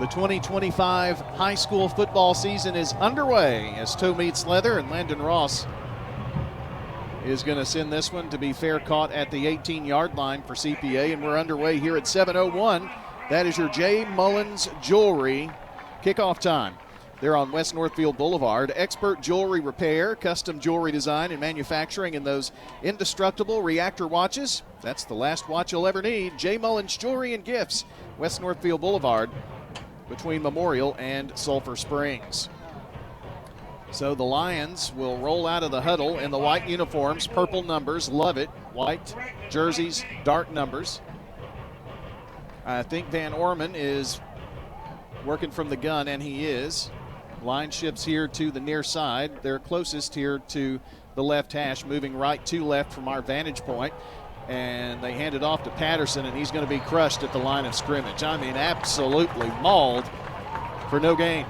The 2025 high school football season is underway as toe meets leather, and Landon Ross is going to send this one to be fair caught at the 18-yard line for CPA, and we're underway here at 7:01. That is your J. Mullins Jewelry kickoff time. They're on West Northfield Boulevard. Expert jewelry repair, custom jewelry design and manufacturing, and those indestructible reactor watches. That's the last watch you'll ever need. J. Mullins Jewelry and Gifts, West Northfield Boulevard, between Memorial and Sulphur Springs. So the Lions will roll out of the huddle in the white uniforms, purple numbers, love it. White jerseys, dark numbers. I think Van Orman is working from the gun, and he is. Line shifts here to the near side. They're closest here to the left hash, moving right to left from our vantage point. And they hand it off to Patterson, and he's going to be crushed at the line of scrimmage. I mean, absolutely mauled for no gain.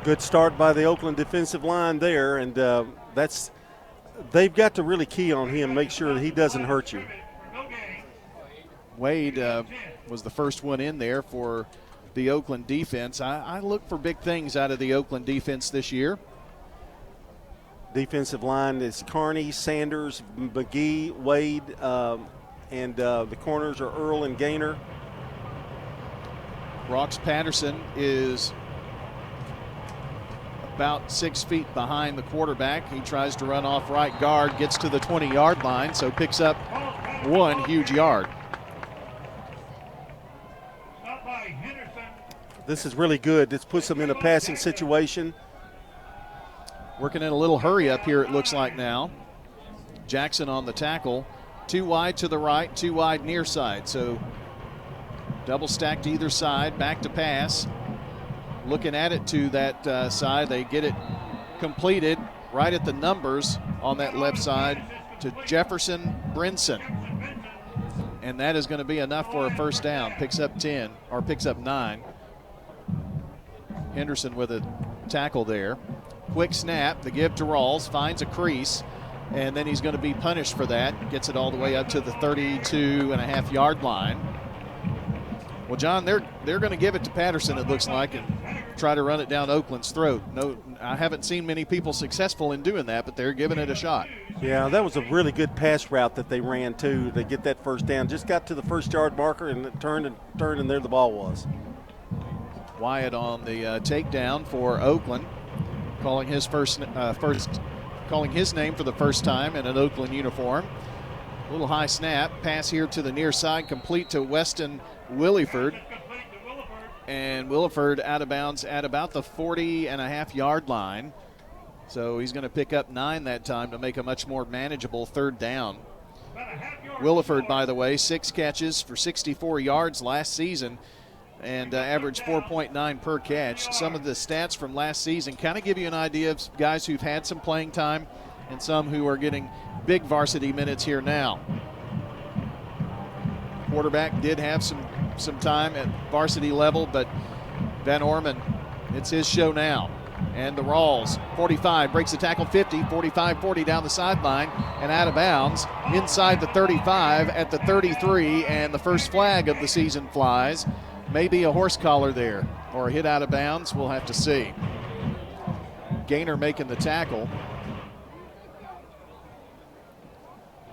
Good start by the Oakland defensive line there, and they've got to really key on him, make sure that he doesn't hurt you. Wade was the first one in there for the Oakland defense. I look for big things out of the Oakland defense this year. Defensive line is Carney, Sanders, McGee, Wade, and the corners are Earl and Gaynor. Rox Patterson is about 6 feet behind the quarterback. He tries to run off right guard, gets to the 20-yard line, so picks up one huge yard. This is really good. This puts them in a passing situation. Working in a little hurry up here, it looks like now. Jackson on the tackle. 2 wide to the right, 2 wide near side. So double stacked either side, back to pass. Looking at it to that side, they get it completed right at the numbers on that left side to Jefferson Brinson. And that is going to be enough for a first down. Picks up 10, or picks up 9. Henderson with a tackle there. Quick snap, the give to Rawls, finds a crease, and then he's going to be punished for that. Gets it all the way up to the 32.5-yard line. Well, John, they're going to give it to Patterson, it looks like, and try to run it down Oakland's throat. No, I haven't seen many people successful in doing that, but they're giving it a shot. Yeah, that was a really good pass route that they ran, too. They get that first down. Just got to the first-yard marker and it turned, and there the ball was. Wyatt on the takedown for Oakland, calling his calling his name for the first time in an Oakland uniform. A little high snap, pass here to the near side, complete to Weston Williford. And Williford out of bounds at about the 40.5-yard line. So he's going to pick up 9 that time to make a much more manageable third down. Williford, by the way, 6 catches for 64 yards last season and averaged 4.9 per catch. Some of the stats from last season kind of give you an idea of guys who've had some playing time and some who are getting big varsity minutes here now. Quarterback did have some time at varsity level, but Van Orman, it's his show now. And the Rawls, 45, breaks the tackle, 50, 45-40 down the sideline and out of bounds inside the 35 at the 33, and the first flag of the season flies. Maybe a horse collar there or a hit out of bounds. We'll have to see. Gaynor making the tackle.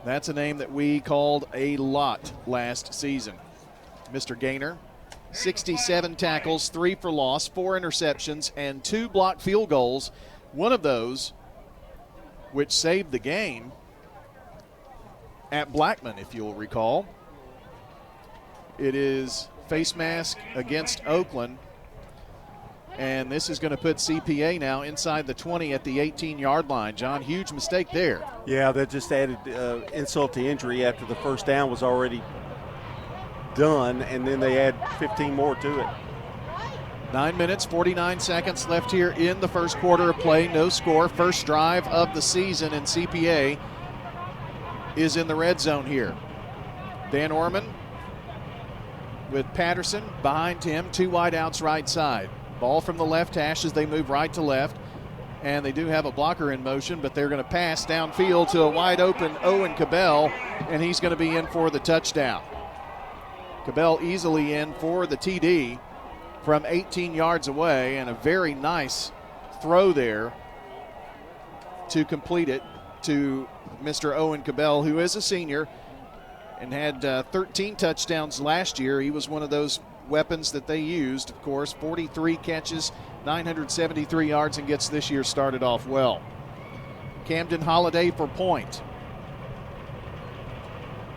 That's a name that we called a lot last season. Mr. Gaynor, 67 tackles, 3 for loss, 4 interceptions, and 2 blocked field goals. One of those, which saved the game at Blackman, if you'll recall. It is face mask against Oakland, and this is going to put CPA now inside the 20 at the 18-yard line. John, huge mistake there. Yeah, that just added insult to injury after the first down was already done, and then they add 15 more to it. 9 minutes, 49 seconds left here in the first quarter of play. No score. First drive of the season, and CPA is in the red zone here. Van Orman with Patterson behind him, 2 wide outs right side. Ball from the left hash as they move right to left. And they do have a blocker in motion, but they're going to pass downfield to a wide open Owen Cabell, and he's going to be in for the touchdown. Cabell easily in for the TD from 18 yards away, and a very nice throw there to complete it to Mr. Owen Cabell, who is a senior and had 13 touchdowns last year. He was one of those weapons that they used, of course. 43 catches, 973 yards, and gets this year started off well. Camden Holiday for point.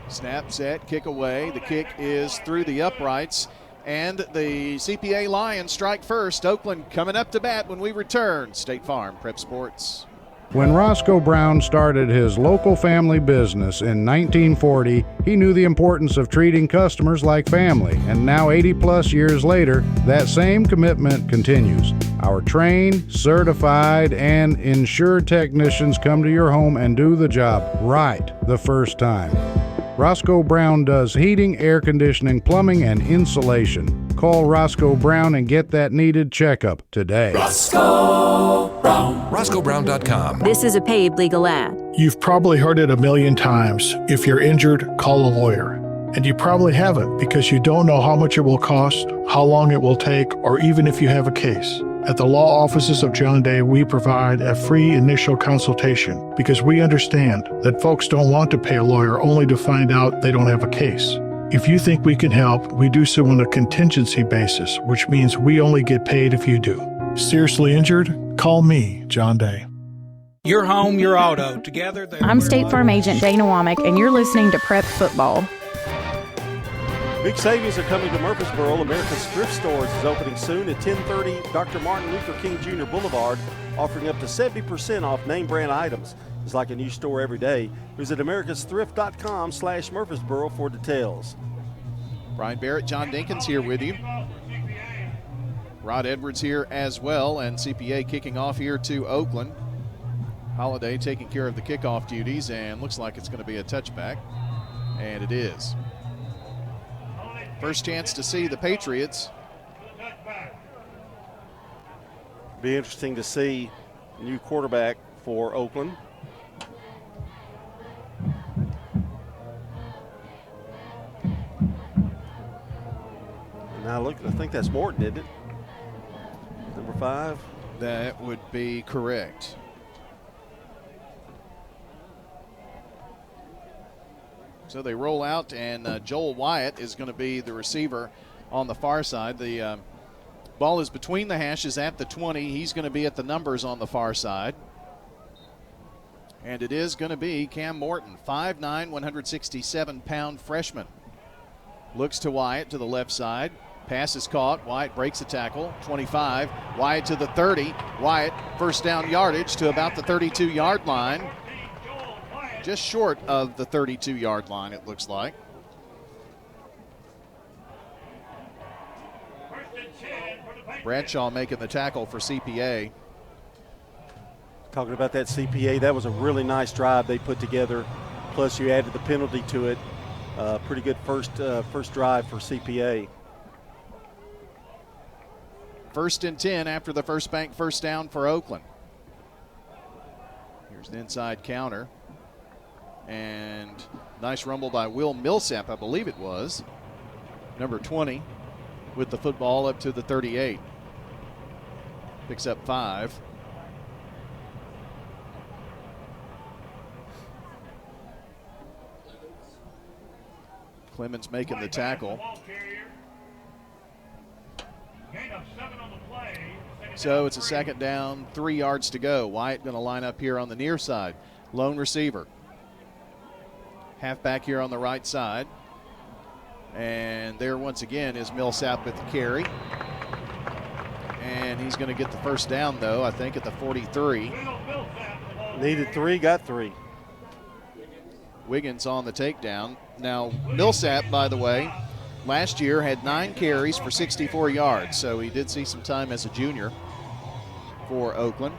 Snap, set, kick away. The kick is through the uprights, and the CPA Lions strike first. Oakland coming up to bat when we return. State Farm Prep Sports. When Roscoe Brown started his local family business in 1940, he knew the importance of treating customers like family, and now 80-plus years later, that same commitment continues. Our trained, certified, and insured technicians come to your home and do the job right the first time. Roscoe Brown does heating, air conditioning, plumbing, and insulation. Call Roscoe Brown and get that needed checkup today. Roscoe Brown. RoscoeBrown.com. This is a paid legal ad. You've probably heard it a million times. If you're injured, call a lawyer. And you probably haven't because you don't know how much it will cost, how long it will take, or even if you have a case. At the law offices of John Day, we provide a free initial consultation because we understand that folks don't want to pay a lawyer only to find out they don't have a case. If you think we can help, we do so on a contingency basis, which means we only get paid if you do. Seriously injured? Call me, John Day. Your home, your auto. Together they I'm State Farm Agent Dana Womack, and you're listening to Prep Football. Big savings are coming to Murfreesboro. America's Thrift Stores is opening soon at 1030 Dr. Martin Luther King Jr. Boulevard, offering up to 70% off name brand items. It's like a new store every day. Visit americasthrift.com/Murfreesboro for details. Brian Barrett, John Dinkins here with you. Rod Edwards here as well, and CPA kicking off here to Oakland. Holiday taking care of the kickoff duties, and looks like it's going to be a touchback, and it is. First chance to see the Patriots. Be interesting to see a new quarterback for Oakland. Now look, I think that's Morton, isn't it? Number 5. That would be correct. So they roll out, and Joel Wyatt is going to be the receiver on the far side. The ball is between the hashes at the 20. He's going to be at the numbers on the far side. And it is going to be Cam Morton, 5'9", 167-pound freshman. Looks to Wyatt to the left side. Pass is caught. Wyatt breaks a tackle. 25. Wyatt to the 30. Wyatt first down yardage to about the 32-yard line. Just short of the 32-yard line, it looks like. Bradshaw making the tackle for CPA. Talking about that CPA, that was a really nice drive they put together. Plus you added the penalty to it. Pretty good first drive for CPA. 1st and 10 after the first bank first down for Oakland. Here's an inside counter. And nice rumble by Will Millsap, I believe it was. Number 20 with the football up to the 38. Picks up 5. Clemens making the tackle. So it's a second down, 3 yards to go. Wyatt going to line up here on the near side. Lone receiver. Halfback here on the right side. And there once again is Millsap with the carry. And he's going to get the first down, though, I think at the 43. Needed 3, got 3. Wiggins on the takedown. Now, Millsap, by the way, last year had 9 carries for 64 yards, so he did see some time as a junior for Oakland.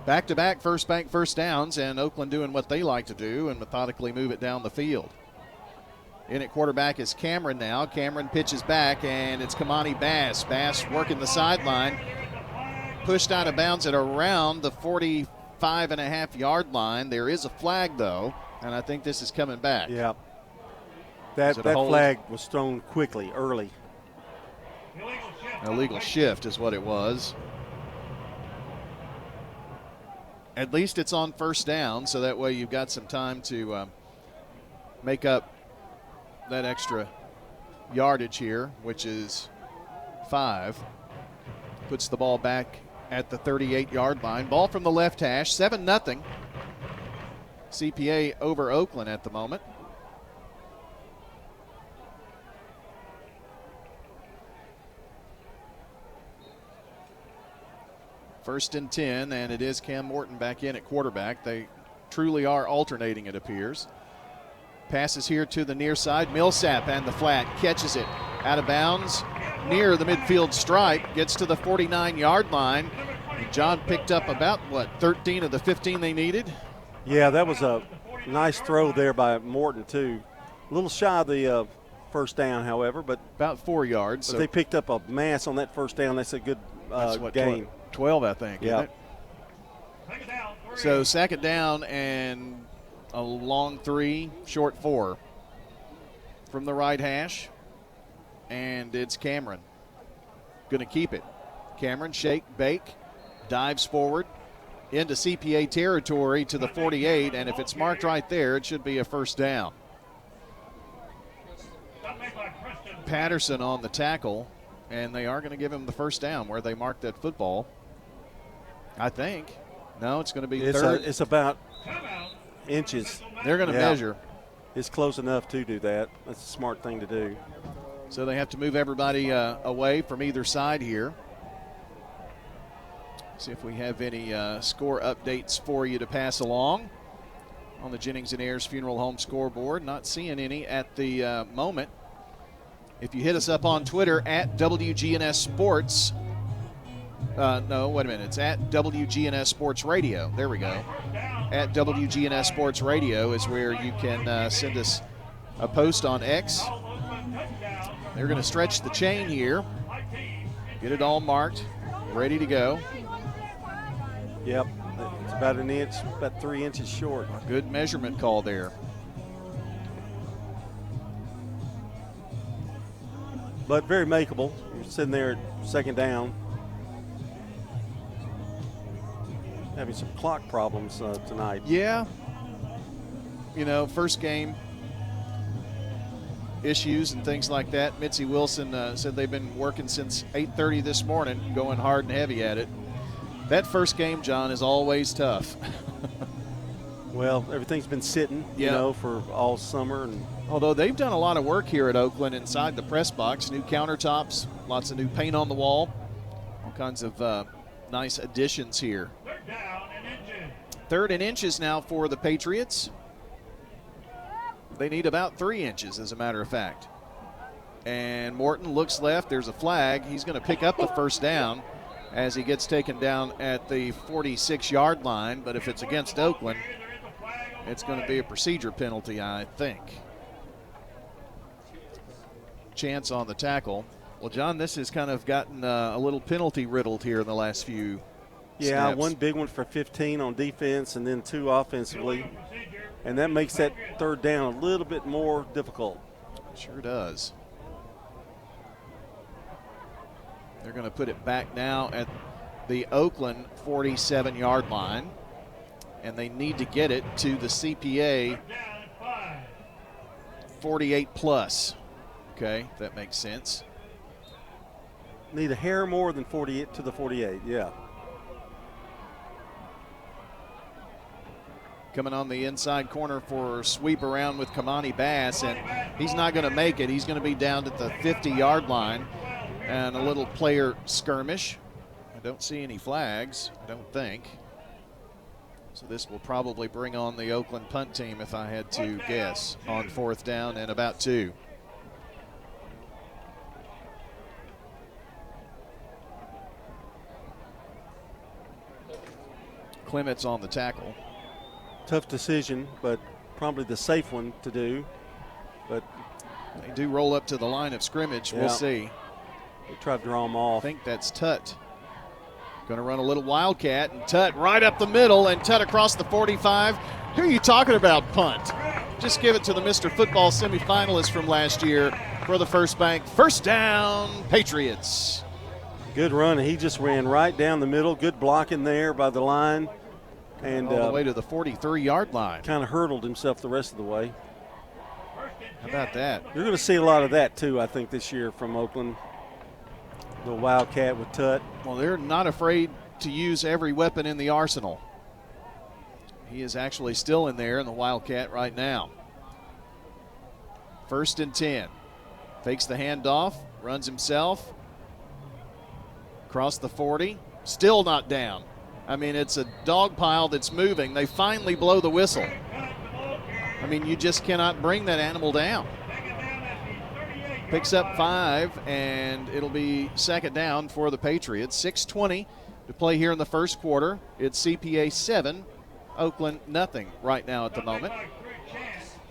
Back-to-back first bank first downs, and Oakland doing what they like to do and methodically move it down the field. In at quarterback is Cameron now. Cameron pitches back, and it's Kamani Bass. Bass working the sideline. Pushed out of bounds at around the 45.5-yard line. There is a flag, though, and I think this is coming back. Yeah. That flag was thrown quickly, early. Illegal shift is what it was. At least it's on first down, so that way you've got some time to make up that extra yardage here, which is 5. Puts the ball back at the 38-yard line. Ball from the left hash, 7-0. CPA over Oakland at the moment. First and 10, and it is Cam Morton back in at quarterback. They truly are alternating, it appears. Passes here to the near side. Millsap and the flat catches it out of bounds near the midfield stripe. Gets to the 49-yard line. And John picked up about, 13 of the 15 they needed? Yeah, that was a nice throw there by Morton, too. A little shy of the first down, however, but about 4 yards. But so they picked up a mass on that first down. That's a good gain. 12, I think. Yeah. So second down and a long 3, short 4 from the right hash, and it's Cameron. Going to keep it. Cameron, shake, bake, dives forward into CPA territory to the 48, and if it's marked right there, it should be a first down. Patterson on the tackle, and they are going to give him the first down where they marked that football. I think. No, it's going to be third. It's about inches. They're going to measure. It's close enough to do that. That's a smart thing to do. So they have to move everybody away from either side here. See if we have any score updates for you to pass along on the Jennings and Ayers Funeral Home scoreboard. Not seeing any at the moment. If you hit us up on Twitter at WGNS Sports. No, wait a minute. It's at WGNS Sports Radio. There we go. At WGNS Sports Radio is where you can send us a post on X. They're going to stretch the chain here. Get it all marked. Ready to go. Yep. It's about an inch, about 3 inches short. A good measurement call there. But very makeable. You're sitting there at second down. Having some clock problems tonight. Yeah. You know, first game issues and things like that. Mitzi Wilson said they've been working since 8:30 this morning, going hard and heavy at it. That first game, John, is always tough. Well, everything's been sitting, you know, for all summer. And although they've done a lot of work here at Oakland inside the press box, new countertops, lots of new paint on the wall, all kinds of nice additions here. Third and inches now for the Patriots. They need about 3 inches, as a matter of fact. And Morton looks left. There's a flag. He's going to pick up the first down as he gets taken down at the 46-yard line. But if it's against Oakland, it's going to be a procedure penalty, I think. Chance on the tackle. Well, John, this has kind of gotten a little penalty riddled here in the last few snaps. One big one for 15 on defense and then 2 offensively. And that makes that third down a little bit more difficult. Sure does. They're going to put it back now at the Oakland 47-yard line. And they need to get it to the CPA 48+. Okay, if that makes sense. Need a hair more than 48 to the 48, yeah. Coming on the inside corner for sweep around with Kamani Bass, and he's not going to make it. He's going to be down at the 50-yard line, and a little player skirmish. I don't see any flags, I don't think. So this will probably bring on the Oakland punt team, if I had to guess, on fourth down and about 2. Clements on the tackle. Tough decision, but probably the safe one to do. But they do roll up to the line of scrimmage. We'll see. They try to draw them off. I think that's Tutt. Going to run a little wildcat, and Tutt right up the middle, and Tutt across the 45. Who are you talking about, punt? Just give it to the Mr. Football semifinalists from last year for the First Bank. First down, Patriots. Good run. He just ran right down the middle. Good blocking there by the line. And all the way to the 43-yard line. Kind of hurdled himself the rest of the way. How about that? You're going to see a lot of that, too, I think, this year from Oakland. The Wildcat with Tut. Well, they're not afraid to use every weapon in the arsenal. He is actually still in there in the Wildcat right now. 1st and 10. Fakes the handoff, runs himself. Across the 40. Still not down. I mean, it's a dog pile that's moving. They finally blow the whistle. I mean, you just cannot bring that animal down. Picks up 5, and it'll be 2nd down for the Patriots. 6:20 to play here in the first quarter. It's CPA 7, Oakland nothing right now at the moment.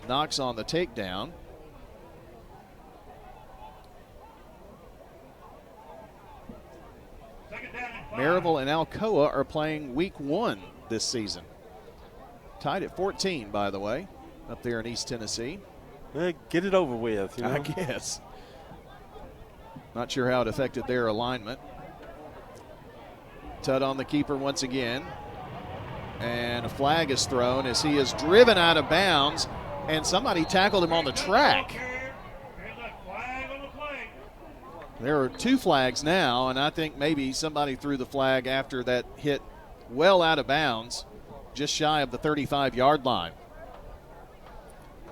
Knox on the takedown. Maryville and Alcoa are playing week 1 this season. Tied at 14, by the way, up there in East Tennessee. Get it over with, you know? I guess. Not sure how it affected their alignment. Tut on the keeper once again. And a flag is thrown as he is driven out of bounds, and somebody tackled him on the track. There are 2 flags now, and I think maybe somebody threw the flag after that hit well out of bounds, just shy of the 35-yard line.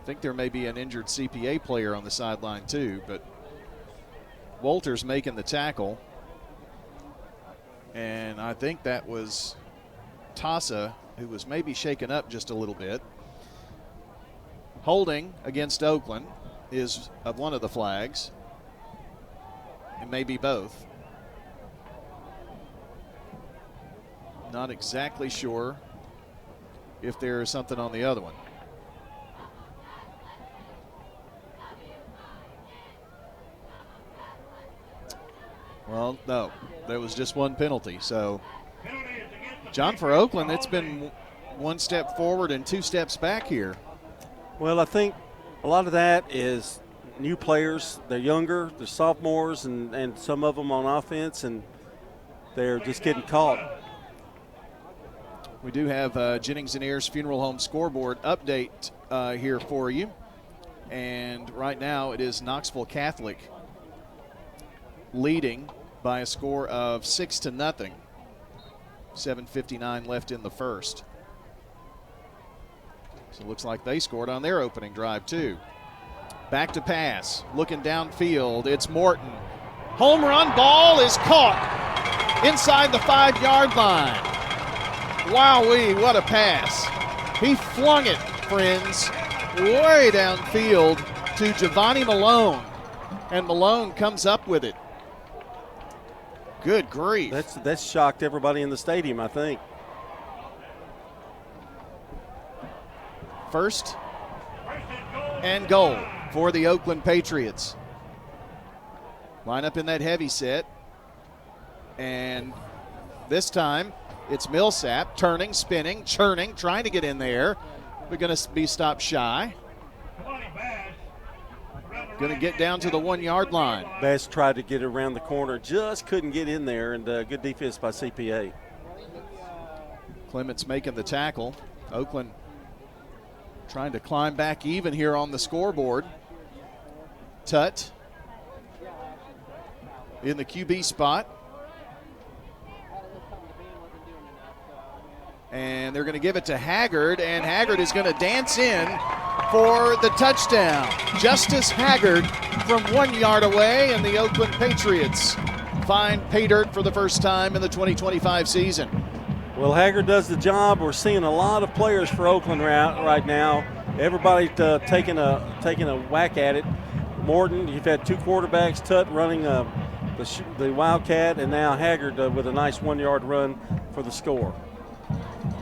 I think there may be an injured CPA player on the sideline too, but Walters making the tackle. And I think that was Tassa, who was maybe shaken up just a little bit. Holding against Oakland is one of the flags. It may be both. Not exactly sure if there is something on the other one. Well, no, there was just one penalty. So, John, for Oakland, it's been 1 step forward and 2 steps back here. Well, I think a lot of that is new players. They're younger, they're sophomores, and some of them on offense, and they're just getting caught. We do have Jennings and Ayers Funeral Home scoreboard update here for you. And right now it is Knoxville Catholic leading by a score of 6-0. 7:59 left in the first. So it looks like they scored on their opening drive too. Back to pass, looking downfield, it's Morton. Home run, ball is caught inside the 5-yard line. Wowee, what a pass. He flung it, friends, way downfield to Giovanni Malone. And Malone comes up with it. Good grief. That's shocked everybody in the stadium, I think. First and goal for the Oakland Patriots. Line up in that heavy set. And this time it's Millsap turning, spinning, churning, trying to get in there. We're going to be stopped shy. Going to get down to the 1-yard line. Bass tried to get around the corner, just couldn't get in there, and good defense by CPA. Clements making the tackle. Oakland trying to climb back even here on the scoreboard. Tut in the QB spot. And they're going to give it to Haggard, and Haggard is going to dance in for the touchdown. Justice Haggard from 1 yard away, and the Oakland Patriots find pay dirt for the first time in the 2025 season. Well, Haggard does the job. We're seeing a lot of players for Oakland right now. Everybody taking a whack at it. Morton, you've had 2 quarterbacks, Tut running the Wildcat, and now Haggard with a nice 1 yard run for the score.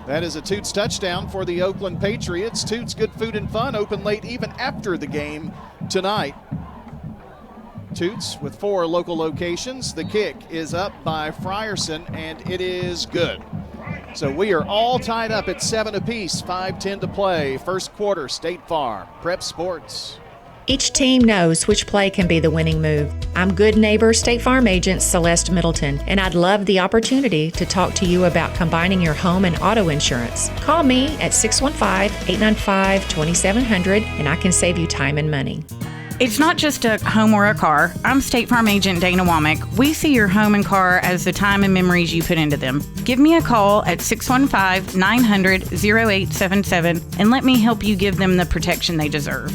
That is a Toots touchdown for the Oakland Patriots. Toots, good food and fun, open late even after the game tonight. Toots with 4 local locations. The kick is up by Frierson, and it is good. So we are all tied up at 7 apiece, 5:10 to play. First quarter, State Farm, Prep Sports. Each team knows which play can be the winning move. I'm good neighbor State Farm agent Celeste Middleton, and I'd love the opportunity to talk to you about combining your home and auto insurance. Call me at 615-895-2700, and I can save you time and money. It's not just a home or a car. I'm State Farm agent Dana Womack. We see your home and car as the time and memories you put into them. Give me a call at 615-900-0877 and let me help you give them the protection they deserve.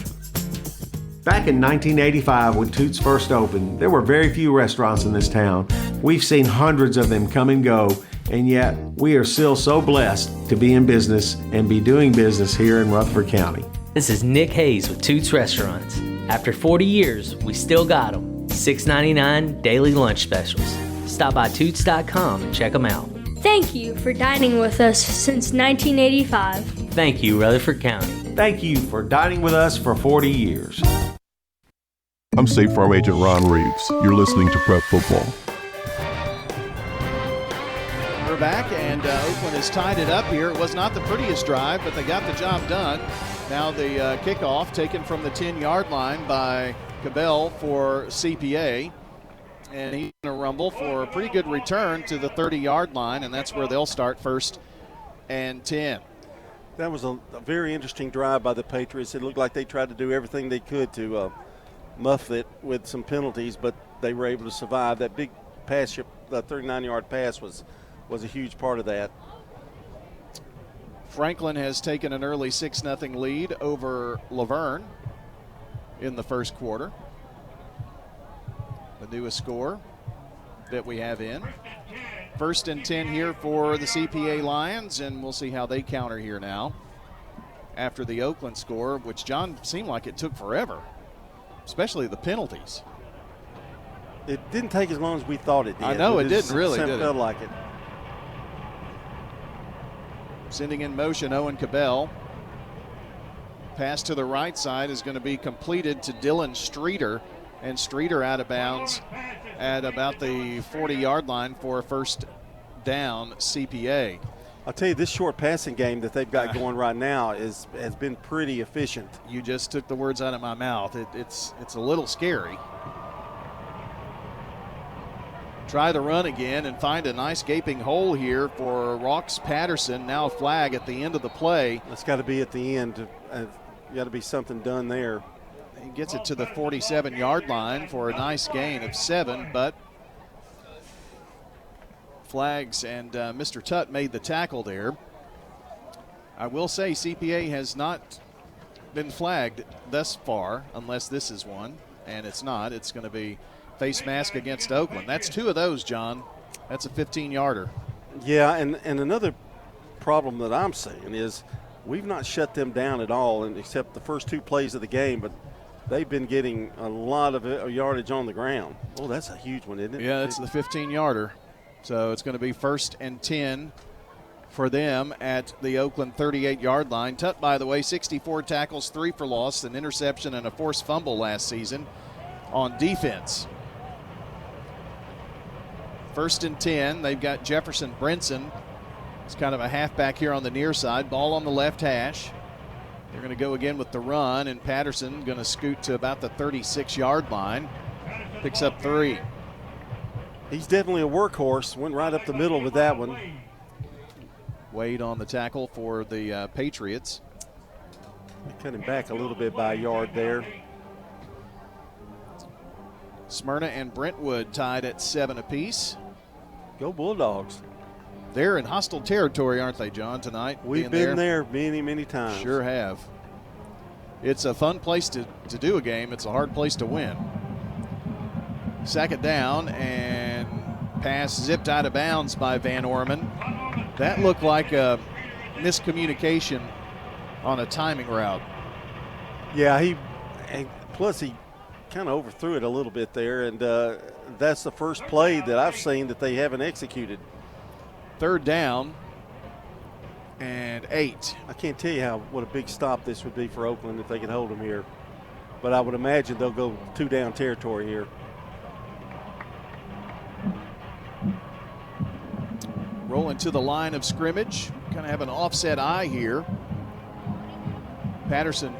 Back in 1985, when Toots first opened, there were very few restaurants in this town. We've seen hundreds of them come and go, and yet we are still so blessed to be in business and be doing business here in Rutherford County. This is Nick Hayes with Toots Restaurants. After 40 years, we still got them. $6.99 daily lunch specials. Stop by Toots.com and check them out. Thank you for dining with us since 1985. Thank you, Rutherford County. Thank you for dining with us for 40 years. I'm State Farm Agent Ron Reeves. You're listening to Prep Football. We're back, and Oakland has tied it up here. It was not the prettiest drive, but they got the job done. Now the kickoff taken from the 10-yard line by Cabell for CPA. And he's going to rumble for a pretty good return to the 30-yard line, and that's where they'll start 1st and 10. That was a very interesting drive by the Patriots. It looked like they tried to do everything they could to muff it with some penalties, but they were able to survive. That big pass, the 39-yard pass was a huge part of that. Franklin has taken an early 6-0 lead over Laverne in the first quarter. The newest score that we have in. 1st and 10 here for the CPA Lions, and we'll see how they counter here now after the Oakland score, which, John, seemed like it took forever, especially the penalties. It didn't take as long as we thought it did. I know, it didn't really, did it? Felt like it. Sending in motion Owen Cabell. Pass to the right side is going to be completed to Dylan Streeter, and Streeter out of bounds at about the 40-yard line for a 1st down CPA. I'll tell you, this short passing game that they've got going right now has been pretty efficient. You just took the words out of my mouth. It's a little scary. Try the run again and find a nice gaping hole here for Rox Patterson. Now a flag at the end of the play. That's got to be at the end. Got to be something done there. He gets it to the 47-yard line for a nice gain of 7, but flags, and Mr. Tutt made the tackle there. I will say CPA has not been flagged thus far, unless this is one, and it's not. It's going to be face mask against Oakland. That's 2 of those, John. That's a 15-yarder. Yeah, and another problem that I'm seeing is we've not shut them down at all, and except the first 2 plays of the game, but they've been getting a lot of yardage on the ground. Oh, that's a huge one, isn't it? Yeah, it's the 15-yarder. So it's going to be 1st and 10 for them at the Oakland 38-yard line. Tutt, by the way, 64 tackles, 3 for loss, an interception, and a forced fumble last season on defense. 1st and 10. They've got Jefferson Brinson. It's kind of a halfback here on the near side. Ball on the left hash. They're going to go again with the run, and Patterson going to scoot to about the 36-yard line. Picks up 3. He's definitely a workhorse. Went right up the middle with that one. Wade on the tackle for the Patriots. They cut him back a little bit by a yard there. Smyrna and Brentwood tied at 7 apiece. Go Bulldogs. They're in hostile territory, aren't they, John, tonight? We've been there many, many times. Sure have. It's a fun place to do a game. It's a hard place to win. 2nd down, and pass zipped out of bounds by Van Orman. That looked like a miscommunication on a timing route. Yeah, plus he kind of overthrew it a little bit there, and that's the first play that I've seen that they haven't executed. 3rd down and 8. I can't tell you what a big stop this would be for Oakland if they can hold them here. But I would imagine they'll go 2-down territory here. Rolling to the line of scrimmage. Kind of have an offset eye here. Patterson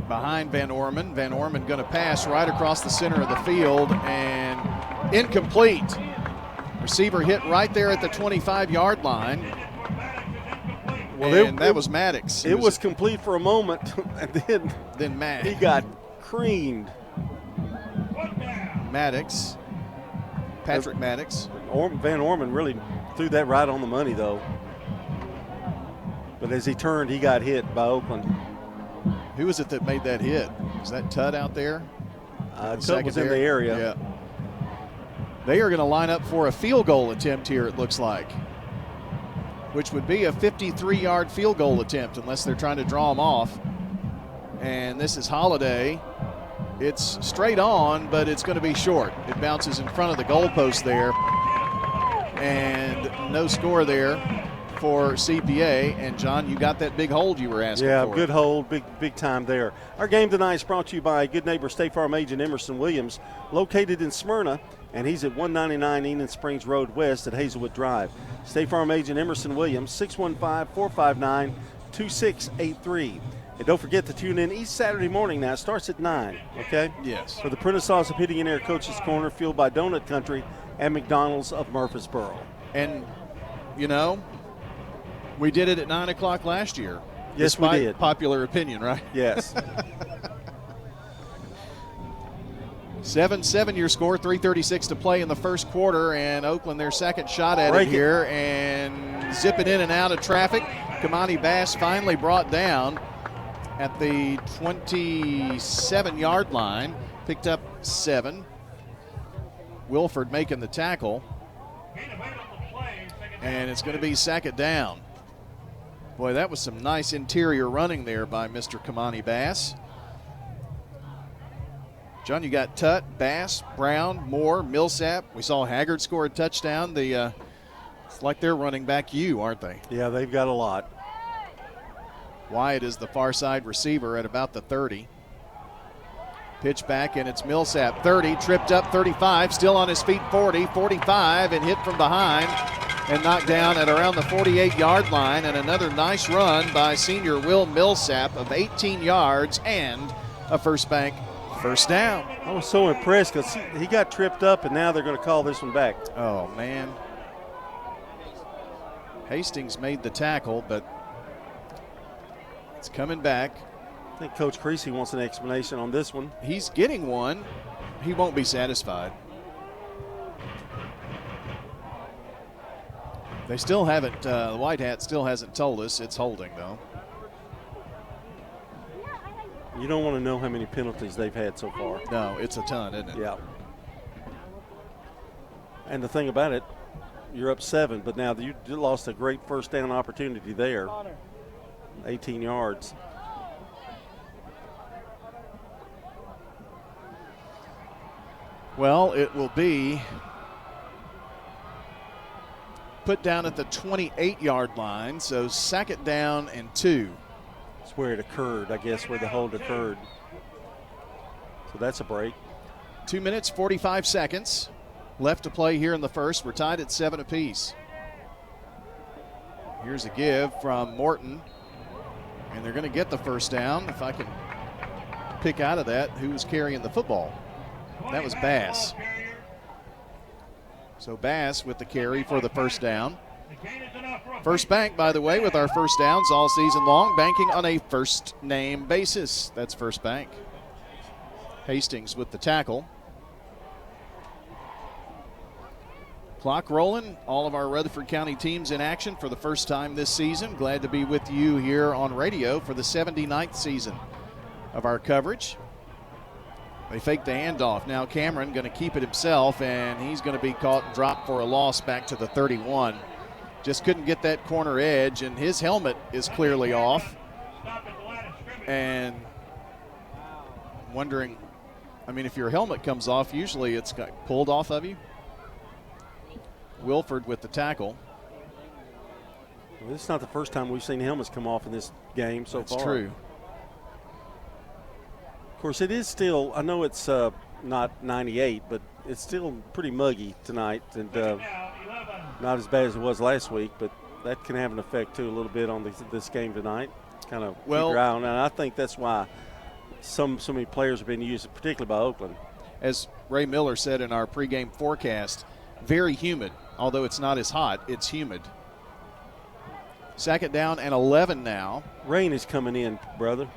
behind Van Orman. Van Orman going to pass right across the center of the field and incomplete. Receiver hit right there at the 25-yard line. Well, that was Maddox. It was complete for a moment, and then he got creamed. Maddox. Patrick Maddox. Van Orman really threw that right on the money, though. But as he turned, he got hit by Oakland. Who was it that made that hit? Was that Tutt out there? Tutt was in the area. Yeah. They are going to line up for a field goal attempt here, it looks like, which would be a 53-yard field goal attempt unless they're trying to draw them off. And this is Holiday. It's straight on, but it's going to be short. It bounces in front of the goalpost there. And no score there for CPA. And, John, you got that big hold you were asking for. Yeah, good hold, big time there. Our game tonight is brought to you by good neighbor State Farm agent Emerson Williams, located in Smyrna, and he's at 199 Enon Springs Road West at Hazelwood Drive. State Farm agent Emerson Williams, 615-459-2683. And don't forget to tune in each Saturday morning now. It starts at 9, okay? Yes. For the Prentice Sauce of Heating and Air Coach's Corner, fueled by Donut Country and McDonald's of Murfreesboro. And, you know, we did it at 9 o'clock last year. Yes, we did. Popular opinion, right? Yes. 7-7 your score, 3:36 to play in the first quarter, and Oakland their second shot at it here, and zipping in and out of traffic. Kamani Bass finally brought down at the 27-yard line, picked up 7. Wilford making the tackle, and it's going to be second down. Boy, that was some nice interior running there by Mr. Kamani Bass. John, you got Tutt, Bass, Brown, Moore, Millsap. We saw Haggard score a touchdown. It's like they're running back you, aren't they? Yeah, they've got a lot. Wyatt is the far side receiver at about the 30. Pitch back, and it's Millsap. 30, tripped up, 35, still on his feet, 40, 45, and hit from behind and knocked down at around the 48-yard line. And another nice run by senior Will Millsap of 18 yards and a first bank first down. I was so impressed because he got tripped up, and now they're going to call this one back. Oh, man. Hastings made the tackle, but it's coming back. I think Coach Creasy wants an explanation on this one. He's getting one. He won't be satisfied. They still haven't, the White Hat still hasn't told us it's holding, though. You don't want to know how many penalties they've had so far. No, it's a ton, isn't it? Yeah. And the thing about it, you're up 7, but now you lost a great first down opportunity there. 18 yards. Well, it will be put down at the 28-yard line, so second down and 2. That's where it occurred, I guess, where the hold occurred. So that's a break. 2 minutes, 45 seconds left to play here in the first. We're tied at 7 apiece. Here's a give from Morton, and they're going to get the first down. If I can pick out of that who was carrying the football. That was Bass. So Bass with the carry for the first down. First bank, by the way, with our first downs all season long, banking on a first name basis. That's First Bank. Hastings with the tackle. Clock rolling. All of our Rutherford County teams in action for the first time this season. Glad to be with you here on radio for the 79th season of our coverage. They fake the handoff. Now Cameron going to keep it himself, and he's going to be caught and dropped for a loss back to the 31. Just couldn't get that corner edge, and his helmet is clearly off. And wondering, I mean, if your helmet comes off, usually it's got pulled off of you. Wilford with the tackle. Well, this is not the first time we've seen helmets come off in this game so far. That's true. Of course, it is still, I know it's not 98, but it's still pretty muggy tonight. And not as bad as it was last week, but that can have an effect, too, a little bit on this game tonight. Kind of keep your eye on it. And I think that's why so many players have been used, particularly by Oakland. As Ray Miller said in our pregame forecast, very humid. Although it's not as hot, it's humid. 2nd down and 11 now. Rain is coming in, brother.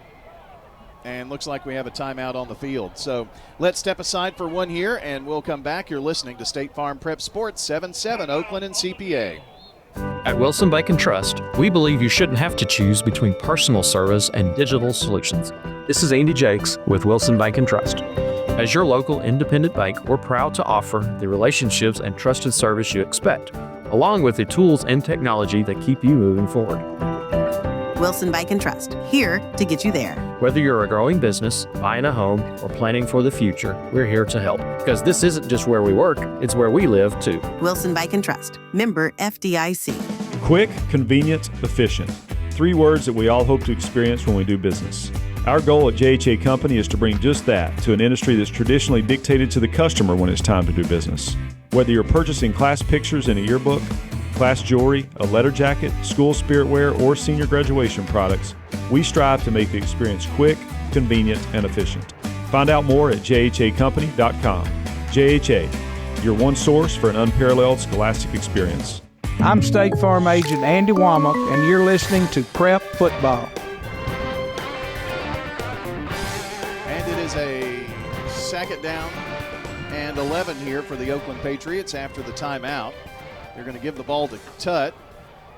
And looks like we have a timeout on the field. So let's step aside for one here, and we'll come back. You're listening to State Farm Prep Sports, 7-7, Oakland and CPA. At Wilson Bank & Trust, we believe you shouldn't have to choose between personal service and digital solutions. This is Andy Jakes with Wilson Bank & Trust. As your local independent bank, we're proud to offer the relationships and trusted service you expect, along with the tools and technology that keep you moving forward. Wilson Bank & Trust, here to get you there. Whether you're a growing business, buying a home, or planning for the future, we're here to help. Because this isn't just where we work, it's where we live, too. Wilson Bank & Trust, member FDIC. Quick, convenient, efficient. 3 words that we all hope to experience when we do business. Our goal at JHA Company is to bring just that to an industry that's traditionally dictated to the customer when it's time to do business. Whether you're purchasing class pictures in a yearbook, class jewelry, a letter jacket, school spirit wear, or senior graduation products, we strive to make the experience quick, convenient, and efficient. Find out more at jhacompany.com. JHA, your one source for an unparalleled scholastic experience. I'm State Farm Agent Andy Womack, and you're listening to Prep Football. And it is a 2nd down and 11 here for the Oakland Patriots after the timeout. They're going to give the ball to Tutt.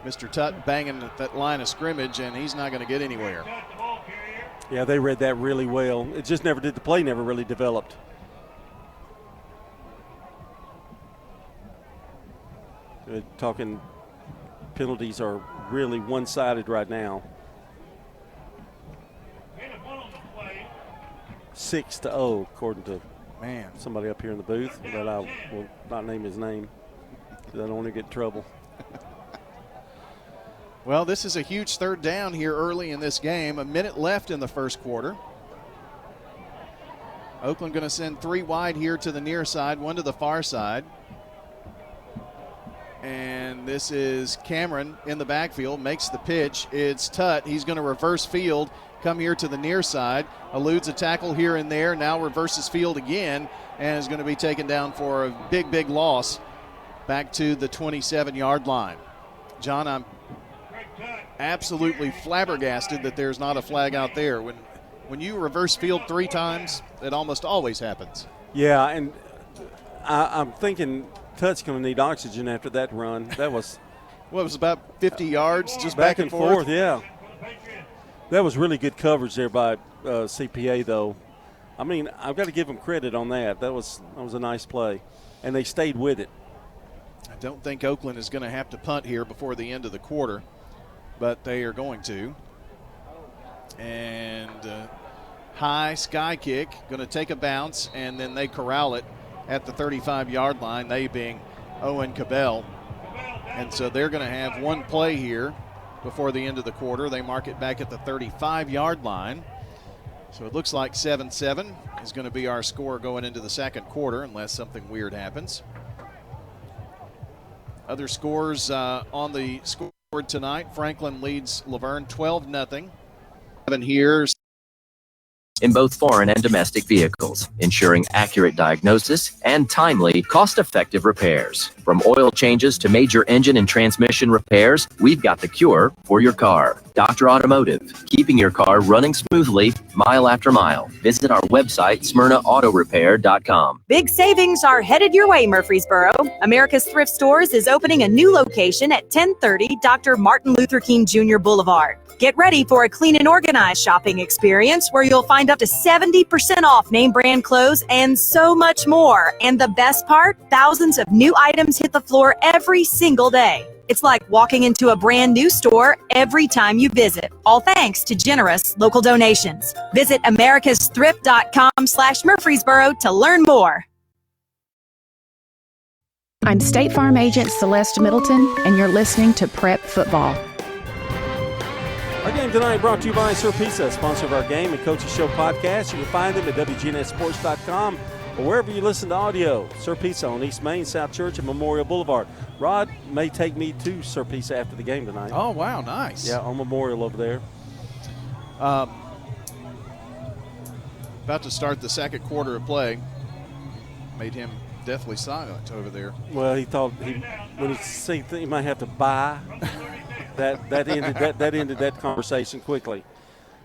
Mr. Tutt banging at that line of scrimmage, and he's not going to get anywhere. Yeah, they read that really well. It just never did. The play never really developed. Talking penalties are really one-sided right now. 6-0, according to somebody up here in the booth, but I will not name his name because I don't want to get in trouble. Well, this is a huge 3rd down here early in this game. A minute left in the first quarter. Oakland going to send 3 wide here to the near side, 1 to the far side. And this is Cameron in the backfield, makes the pitch. It's Tutt. He's going to reverse field, come here to the near side, eludes a tackle here and there, now reverses field again, and is going to be taken down for a big loss back to the 27-yard line. John, I'm absolutely flabbergasted that there's not a flag out there. When you reverse field 3 times, it almost always happens. Yeah, and I'm thinking Tutt's going to need oxygen after that run. That was what was about 50 yards, just back and forth. Yeah, that was really good coverage there by CPA, though. I mean, I've got to give them credit on that. That was a nice play, and they stayed with it. I don't think Oakland is going to have to punt here before the end of the quarter, but they are going to. And high sky kick, going to take a bounce, and then they corral it at the 35-yard line, they being Owen Cabell. And so they're going to have 1 play here before the end of the quarter. They mark it back at the 35-yard line. So it looks like 7-7 is going to be our score going into the second quarter unless something weird happens. Other scores on the scoreboard tonight. Franklin leads Laverne 12-0. 7 here. In both foreign and domestic vehicles, ensuring accurate diagnosis and timely, cost-effective repairs. From oil changes to major engine and transmission repairs, we've got the cure for your car. Dr. Automotive, keeping your car running smoothly, mile after mile. Visit our website, SmyrnaAutorepair.com. Big savings are headed your way, Murfreesboro. America's Thrift Stores is opening a new location at 1030 Dr. Martin Luther King Jr. Boulevard. Get ready for a clean and organized shopping experience where you'll find up to 70% off name brand clothes and so much more. And the best part, thousands of new items hit the floor every single day. It's like walking into a brand new store every time you visit, all thanks to generous local donations. Visit americasthrift.com/Murfreesboro to learn more. I'm State Farm Agent Celeste Middleton, and you're listening to Prep Football. Our game tonight brought to you by Sir Pizza, sponsor of our Game and Coaches Show podcast. You can find them at wgnssports.com or wherever you listen to audio. Sir Pizza on East Main, South Church, and Memorial Boulevard. Rod may take me to Sir Pizza after the game tonight. Oh, wow, nice. Yeah, on Memorial over there. About to start the second quarter of play. Made him deathly silent over there. Well, he thought when he said he might have to buy. that ended that conversation quickly.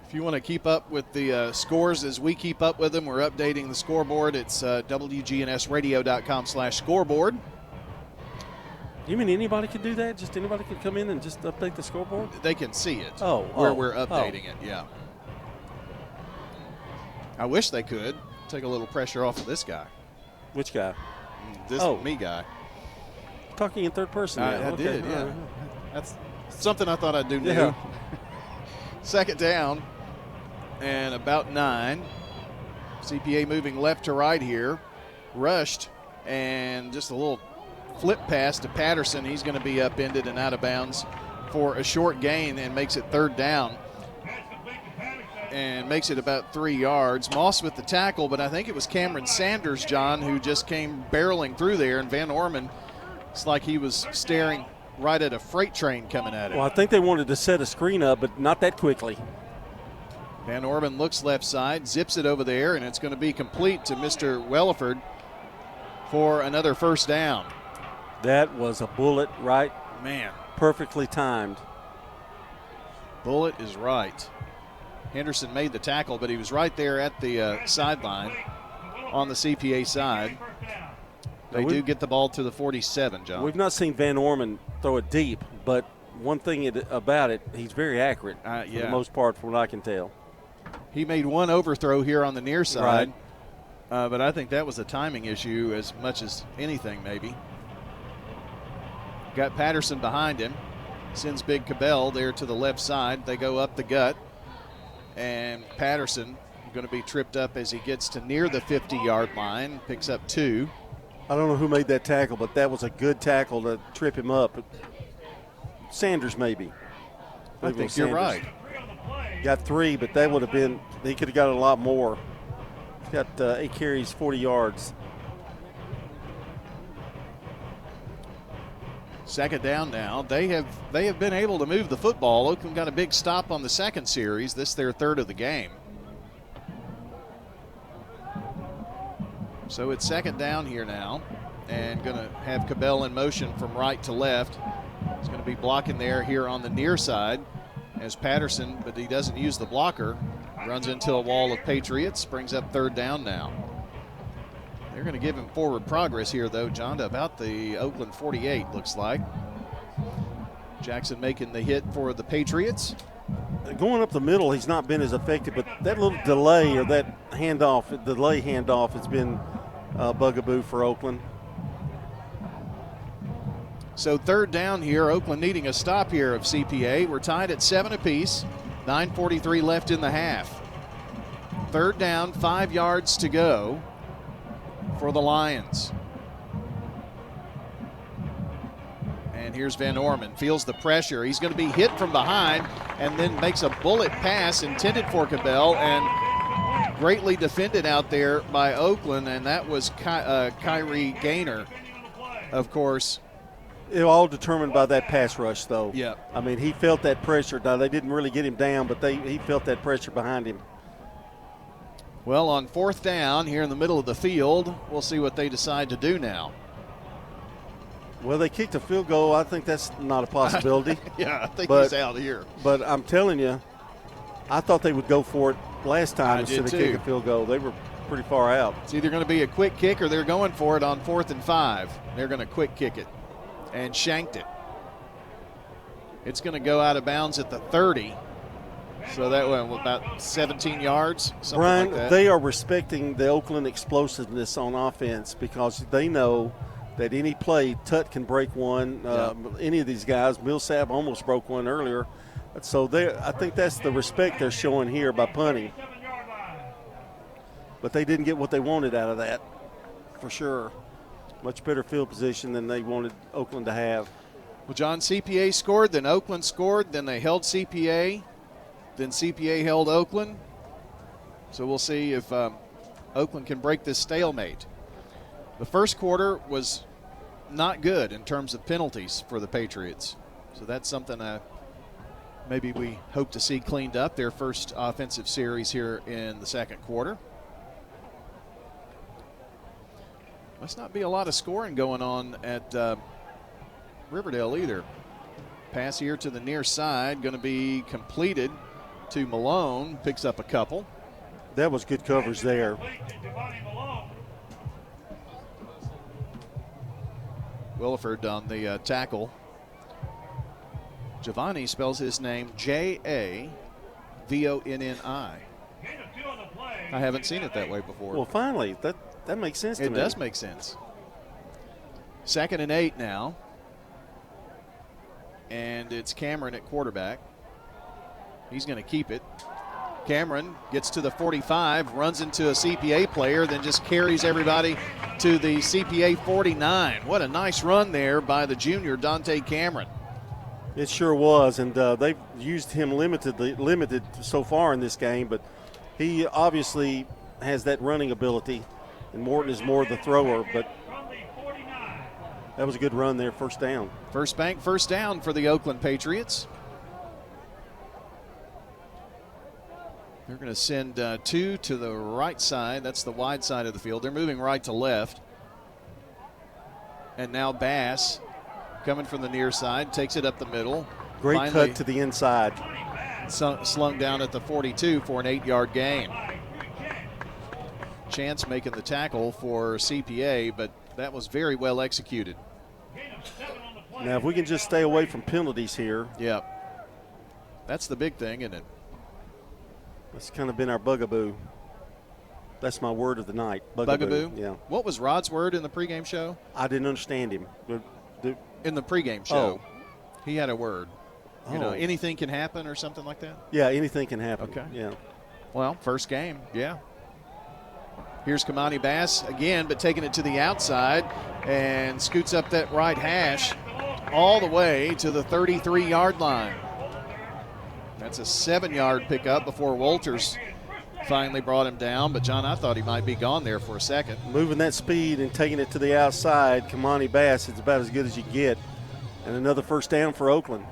If you want to keep up with the scores as we keep up with them, we're updating the scoreboard. It's wgnsradio.com/scoreboard. You mean anybody could do that? Just anybody could come in and just update the scoreboard? They can see it. Where we're updating it, yeah. I wish they could. Take a little pressure off of this guy. Which guy? Me guy. Talking in third person. I did, yeah. Right. That's something I thought I'd do new. Yeah. Second down and about 9. CPA moving left to right here. Rushed and just a little flip pass to Patterson. He's going to be upended and out of bounds for a short gain and makes it third down. And makes it about 3 yards. Moss with the tackle, but I think it was Cameron Sanders, John, who just came barreling through there. And Van Orman, it's like he was staring right at a freight train coming at him. Well, I think they wanted to set a screen up, but not that quickly. Van Orman looks left side, zips it over there, and it's going to be complete to Mr. Welliford for another first down. That was a bullet right. Man. Perfectly timed. Bullet is right. Henderson made the tackle, but he was right there at the sideline on the CPA side. They do get the ball to the 47, John. We've not seen Van Orman throw it deep, but one thing about it, he's very accurate for the most part, from what I can tell. He made one overthrow here on the near side, but I think that was a timing issue as much as anything, maybe. Got Patterson behind him. Sends Big Cabell there to the left side. They go up the gut. And Patterson going to be tripped up as he gets to near the 50-yard line. Picks up 2. I don't know who made that tackle, but that was a good tackle to trip him up. Sanders, maybe. I think you're right. Got 3, but that would have been – he could have got a lot more. He's got 8 carries, 40 yards. Second down now. They have been able to move the football. Oakland got a big stop on the second series. This their third of the game. So it's second down here now, and going to have Cabell in motion from right to left. He's going to be blocking there here on the near side as Patterson, but he doesn't use the blocker. Runs into a wall of Patriots, brings up third down now. They're going to give him forward progress here, though, John, to about the Oakland 48, looks like. Jackson making the hit for the Patriots. Going up the middle, he's not been as effective, but that little delay or that delay handoff has been a bugaboo for Oakland. So third down here, Oakland needing a stop here of CPA. We're tied at 7 apiece, 9:43 left in the half. Third down, 5 yards to go for the Lions. And here's Van Orman, feels the pressure. He's going to be hit from behind and then makes a bullet pass intended for Cabell and greatly defended out there by Oakland, and that was Kyrie Gaynor, of course. It all determined by that pass rush, though. Yeah. I mean, he felt that pressure. Now, they didn't really get him down, but he felt that pressure behind him. Well, on fourth down here in the middle of the field, we'll see what they decide to do now. Well, they kicked a field goal. I think that's not a possibility. Yeah, I think he's out here. But I'm telling you, I thought they would go for it last time instead of kick a field goal. They were pretty far out. It's either going to be a quick kick or they're going for it on 4th and 5. They're going to quick kick it and shanked it. It's going to go out of bounds at the 30. So that went about 17 yards, something Brian, like that. They are respecting the Oakland explosiveness on offense because they know that any play, Tut can break one. Any of these guys, Millsap almost broke one earlier. So I think that's the respect they're showing here by punting. But they didn't get what they wanted out of that, for sure. Much better field position than they wanted Oakland to have. Well, John, CPA scored, then Oakland scored, then they held CPA. Then CPA held Oakland. So we'll see if Oakland can break this stalemate. The first quarter was not good in terms of penalties for the Patriots. So that's something maybe we hope to see cleaned up, their first offensive series here in the second quarter. Must not be a lot of scoring going on at Riverdale either. Pass here to the near side, going to be completed to Malone, picks up a couple. That was good coverage there. Williford on the tackle. Giovanni spells his name Javonni. I haven't seen it that way before. Well, finally, that makes sense to me. It does make sense. 2nd and 8 now. And it's Cameron at quarterback. He's going to keep it. Cameron gets to the 45, runs into a CPA player, then just carries everybody to the CPA 49. What a nice run there by the junior, Dante Cameron. It sure was, and they've used him limited so far in this game, but he obviously has that running ability, and Morton is more the thrower, but that was a good run there, first down. First down for the Oakland Patriots. They're going to send 2 to the right side. That's the wide side of the field. They're moving right to left. And now Bass, coming from the near side, takes it up the middle. Great Finally, cut to the inside. Slung down at the 42 for an 8-yard gain. Chance making the tackle for CPA, but that was very well executed. Now, if we can just stay away from penalties here. Yeah. That's the big thing, isn't it? That's kind of been our bugaboo. That's my word of the night. Bugaboo? Yeah. What was Rod's word in the pregame show? I didn't understand him. In the pregame show, he had a word. You know, Oh. anything can happen or something like that? Yeah, anything can happen. Okay. Yeah. Well, first game, yeah. Here's Kamani Bass again, but taking it to the outside and scoots up that right hash all the way to the 33-yard line. That's a 7-yard pickup before Walters finally brought him down. But, John, I thought he might be gone there for a second. Moving that speed and taking it to the outside, Kamani Bass, it's about as good as you get. And another first down for Oakland.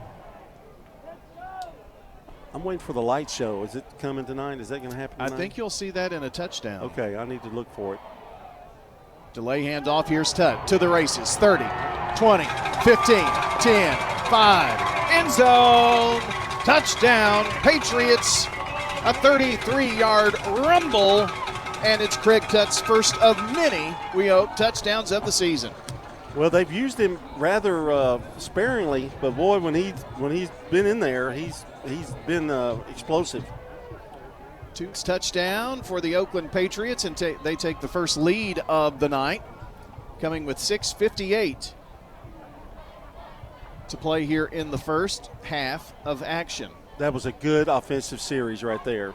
I'm waiting for the light show. Is it coming tonight? Is that going to happen tonight? I think you'll see that in a touchdown. Okay, I need to look for it. Delay handoff. Here's Tutt to the races. 30, 20, 15, 10, 5. End zone. Touchdown, Patriots. A 33-yard rumble, and it's Craig Tutt's first of many, we hope, touchdowns of the season. Well, they've used him rather sparingly, but boy, when he's been in there, he's been explosive. Toots touchdown for the Oakland Patriots, and they take the first lead of the night, coming with 6:58 to play here in the first half of action. That was a good offensive series right there.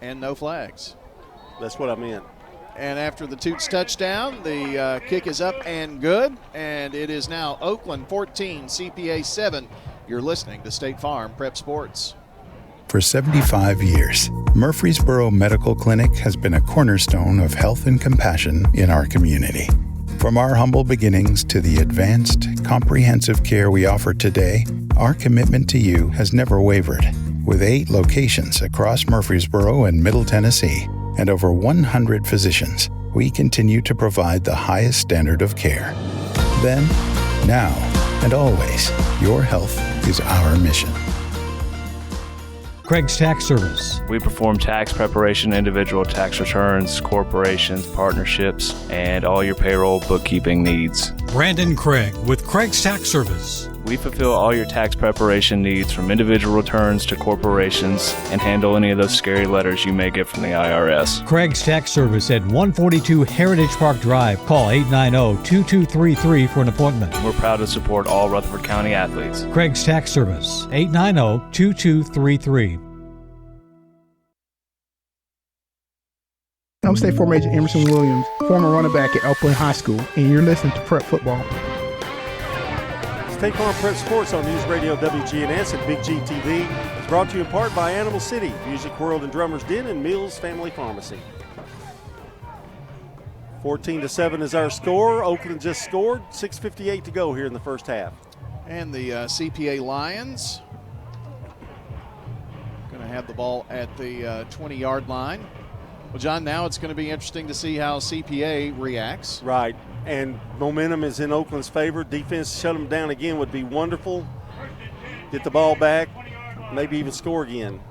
And no flags. That's what I meant. And after the Toots touchdown, the kick is up and good, and it is now Oakland 14, CPA 7. You're listening to State Farm Prep Sports. For 75 years, Murfreesboro Medical Clinic has been a cornerstone of health and compassion in our community. From our humble beginnings to the advanced, comprehensive care we offer today, our commitment to you has never wavered. With 8 locations across Murfreesboro and Middle Tennessee, and over 100 physicians, we continue to provide the highest standard of care. Then, now, and always, your health is our mission. Craig's Tax Service. We perform tax preparation, individual tax returns, corporations, partnerships, and all your payroll bookkeeping needs. Brandon Craig with Craig's Tax Service. We fulfill all your tax preparation needs from individual returns to corporations and handle any of those scary letters you may get from the IRS. Craig's Tax Service at 142 Heritage Park Drive. Call 890-2233 for an appointment. We're proud to support all Rutherford County athletes. Craig's Tax Service, 890-2233. I'm State Farm Agent Emerson Williams, former running back at Oakland High School, and you're listening to Prep Football. State Farm Prep Sports on News Radio WGNS and Big G TV is brought to you in part by Animal City, Music World and Drummers Den, and Mills Family Pharmacy. 14-7 is our score. Oakland just scored. 6:58 to go here in the first half. And the CPA Lions going to have the ball at the 20-yard line. Well, John, now it's going to be interesting to see how CPA reacts. Right, and momentum is in Oakland's favor. Defense shut them down again would be wonderful. Get the ball back, maybe even score again.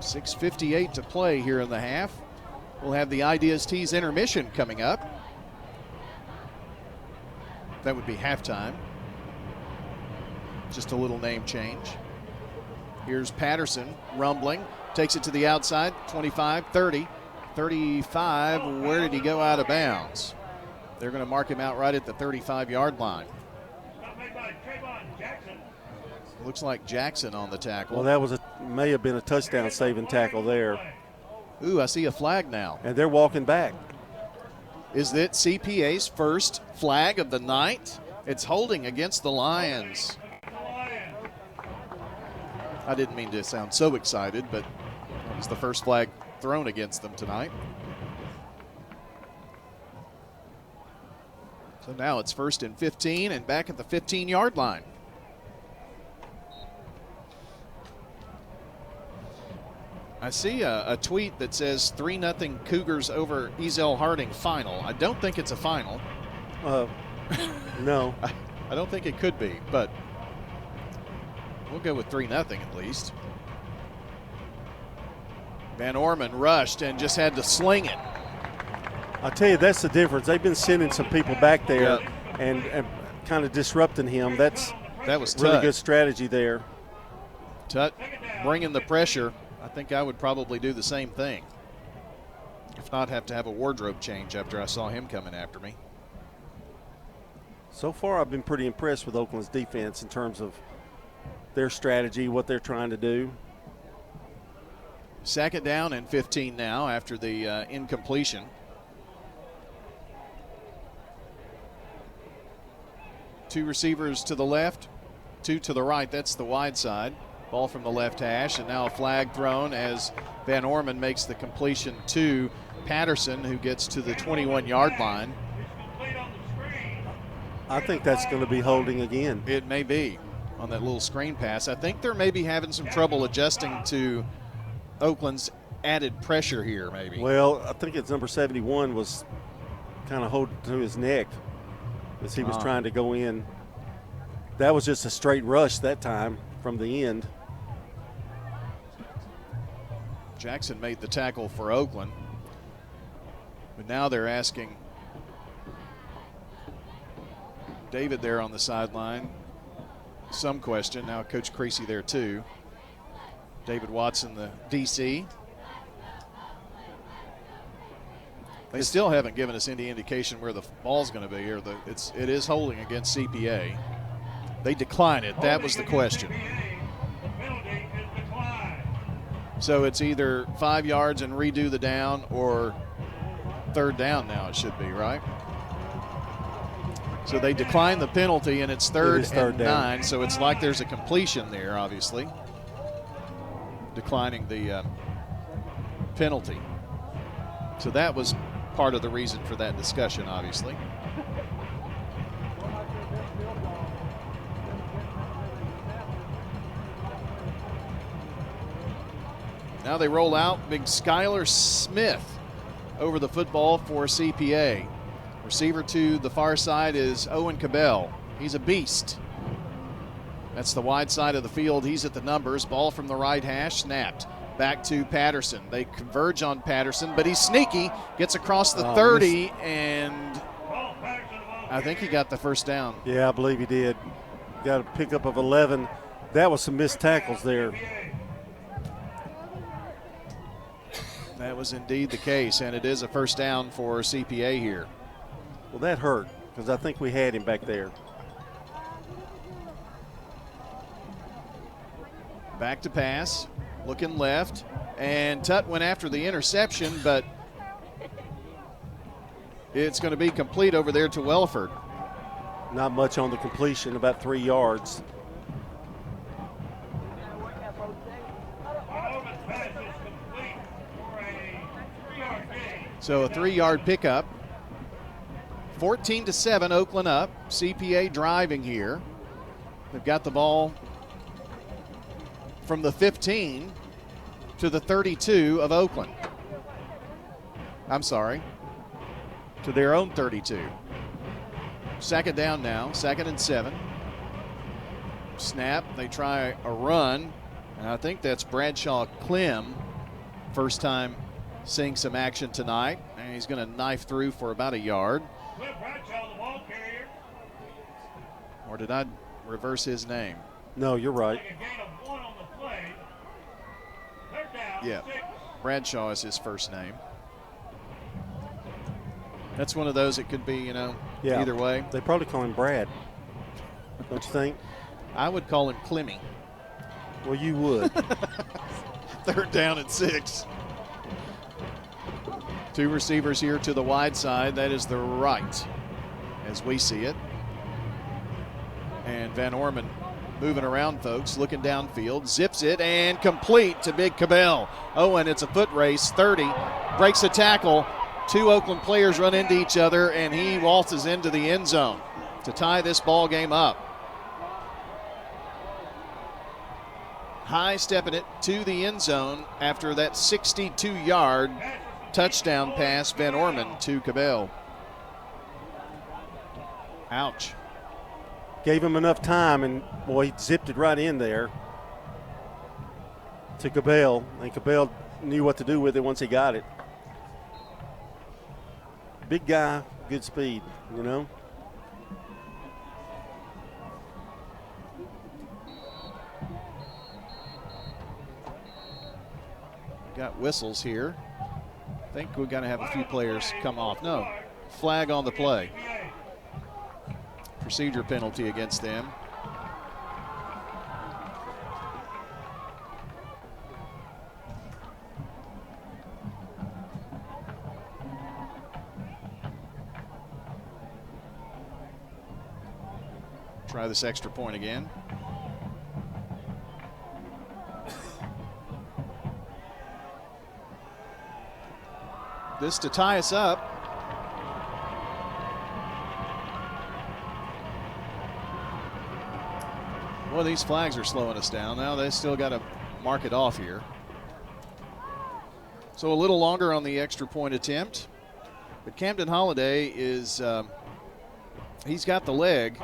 .6:58 to play here in the half. We'll have the Ideas Tees intermission coming up. That would be halftime. Just a little name change. Here's Patterson rumbling, takes it to the outside, 25, 30, 35. Where did he go out of bounds? They're going to mark him out right at the 35-yard line. Looks like Jackson on the tackle. Well, that may have been a touchdown saving tackle there. Ooh, I see a flag now. And they're walking back. Is it CPA's first flag of the night? It's holding against the Lions. I didn't mean to sound so excited, but it was the first flag thrown against them tonight. So now it's 1st and 15 and back at the 15-yard line. I see a tweet that says 3-0 Cougars over Ezel Harding final. I don't think it's a final. No. I don't think it could be, but we'll go with 3-0 at least. Van Orman rushed and just had to sling it. I'll tell you, that's the difference. They've been sending some people back there and kind of disrupting him. That was really good strategy there. Tut bringing the pressure. I think I would probably do the same thing. If not, have to have a wardrobe change after I saw him coming after me. So far, I've been pretty impressed with Oakland's defense in terms of their strategy, what they're trying to do. 2nd down and 15 now after the incompletion. Two receivers to the left, two to the right. That's the wide side. Ball from the left hash, and now a flag thrown as Van Orman makes the completion to Patterson, who gets to the 21-yard line. I think that's going to be holding again. It may be on that little screen pass. I think they're maybe having some trouble adjusting to Oakland's added pressure here, maybe. Well, I think it's number 71 was kind of holding to his neck as he was trying to go in. That was just a straight rush that time from the end. Jackson made the tackle for Oakland. But now they're asking David there on the sideline some question. Now Coach Creasy there too. David Watson, the DC. They still haven't given us any indication where the ball's going to be, or it is holding against CPA. They decline it. That was the question. So it's either 5 yards and redo the down, or 3rd down now it should be, right? So they decline the penalty, and it's third and 9. So it's like there's a completion there, obviously. Declining the penalty. So that was part of the reason for that discussion, obviously. Now they roll out big Skylar Smith over the football for CPA. Receiver to the far side is Owen Cabell. He's a beast. That's the wide side of the field. He's at the numbers. Ball from the right hash, snapped. Back to Patterson. They converge on Patterson, but he's sneaky. Gets across the 30, and I think he got the first down. Yeah, I believe he did. Got a pickup of 11. That was some missed tackles there. That was indeed the case, and it is a first down for CPA here. Well, that hurt because I think we had him back there. Back to pass, looking left, and Tut went after the interception, but it's going to be complete over there to Welford. Not much on the completion, about 3 yards. So a 3-yard pickup. 14-7, Oakland up. CPA driving here. They've got the ball from the 15 to the 32 of Oakland. I'm sorry, to their own 32. Second down now, 2nd and 7. Snap, they try a run, and I think that's Bradshaw Clem. First time seeing some action tonight, and he's going to knife through for about a yard. Or did I reverse his name? No, you're right. Yeah, Bradshaw is his first name. That's one of those that could be, either way. They probably call him Brad, don't you think? I would call him Clemmy. Well, you would. 3rd down and 6. 2 receivers here to the wide side. That is the right, as we see it. And Van Orman moving around, folks, looking downfield, zips it, and complete to Big Cabell. Oh, and it's a foot race. 30, breaks a tackle. 2 Oakland players run into each other, and he waltzes into the end zone to tie this ball game up. High stepping it to the end zone after that 62-yard touchdown pass, Van Orman to Cabell. Ouch. Gave him enough time, and boy, he zipped it right in there to Cabell, and Cabell knew what to do with it once he got it. Big guy, good speed, Got whistles here. I think we're going to have a few players come off. No, flag on the play. Procedure penalty against them. Try this extra point again. This to tie us up. Well, these flags are slowing us down. Now they still got to mark it off here. So a little longer on the extra point attempt. But Camden Holiday is, he's got the leg.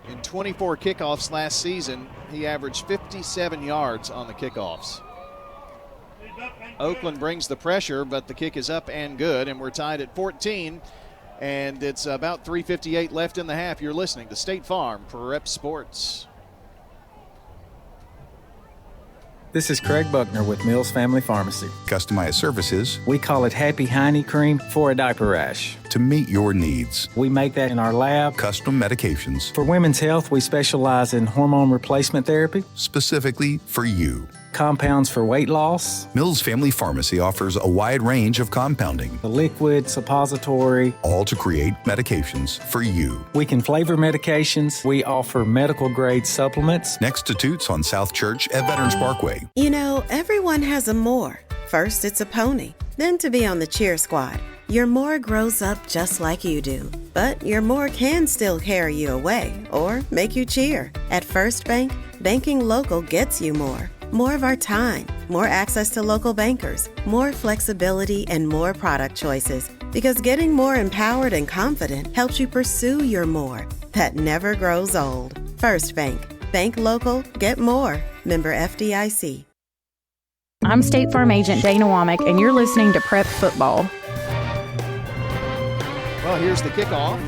In 24 kickoffs last season, he averaged 57 yards on the kickoffs. Oakland brings the pressure, but the kick is up and good, and we're tied at 14. And it's about 3:58 left in the half. You're listening to State Farm Prep Sports. This is Craig Buckner with Mills Family Pharmacy. Customized services. We call it Happy Hiney Cream for a diaper rash. To meet your needs. We make that in our lab. Custom medications. For women's health, we specialize in hormone replacement therapy. Specifically for you. Compounds for weight loss. Mills Family Pharmacy offers a wide range of compounding. The liquid, suppository. All to create medications for you. We can flavor medications. We offer medical grade supplements. Next to Toots on South Church at Veterans Parkway. You know, everyone has a more. First, it's a pony. Then to be on the cheer squad. Your more grows up just like you do. But your more can still carry you away or make you cheer. At First Bank, banking local gets you more. More of our time, more access to local bankers, more flexibility, and more product choices. Because getting more empowered and confident helps you pursue your more. That never grows old. First Bank. Bank local, get more. Member FDIC. I'm State Farm Agent Dana Womack, and you're listening to Prep Football. Well, here's the kickoff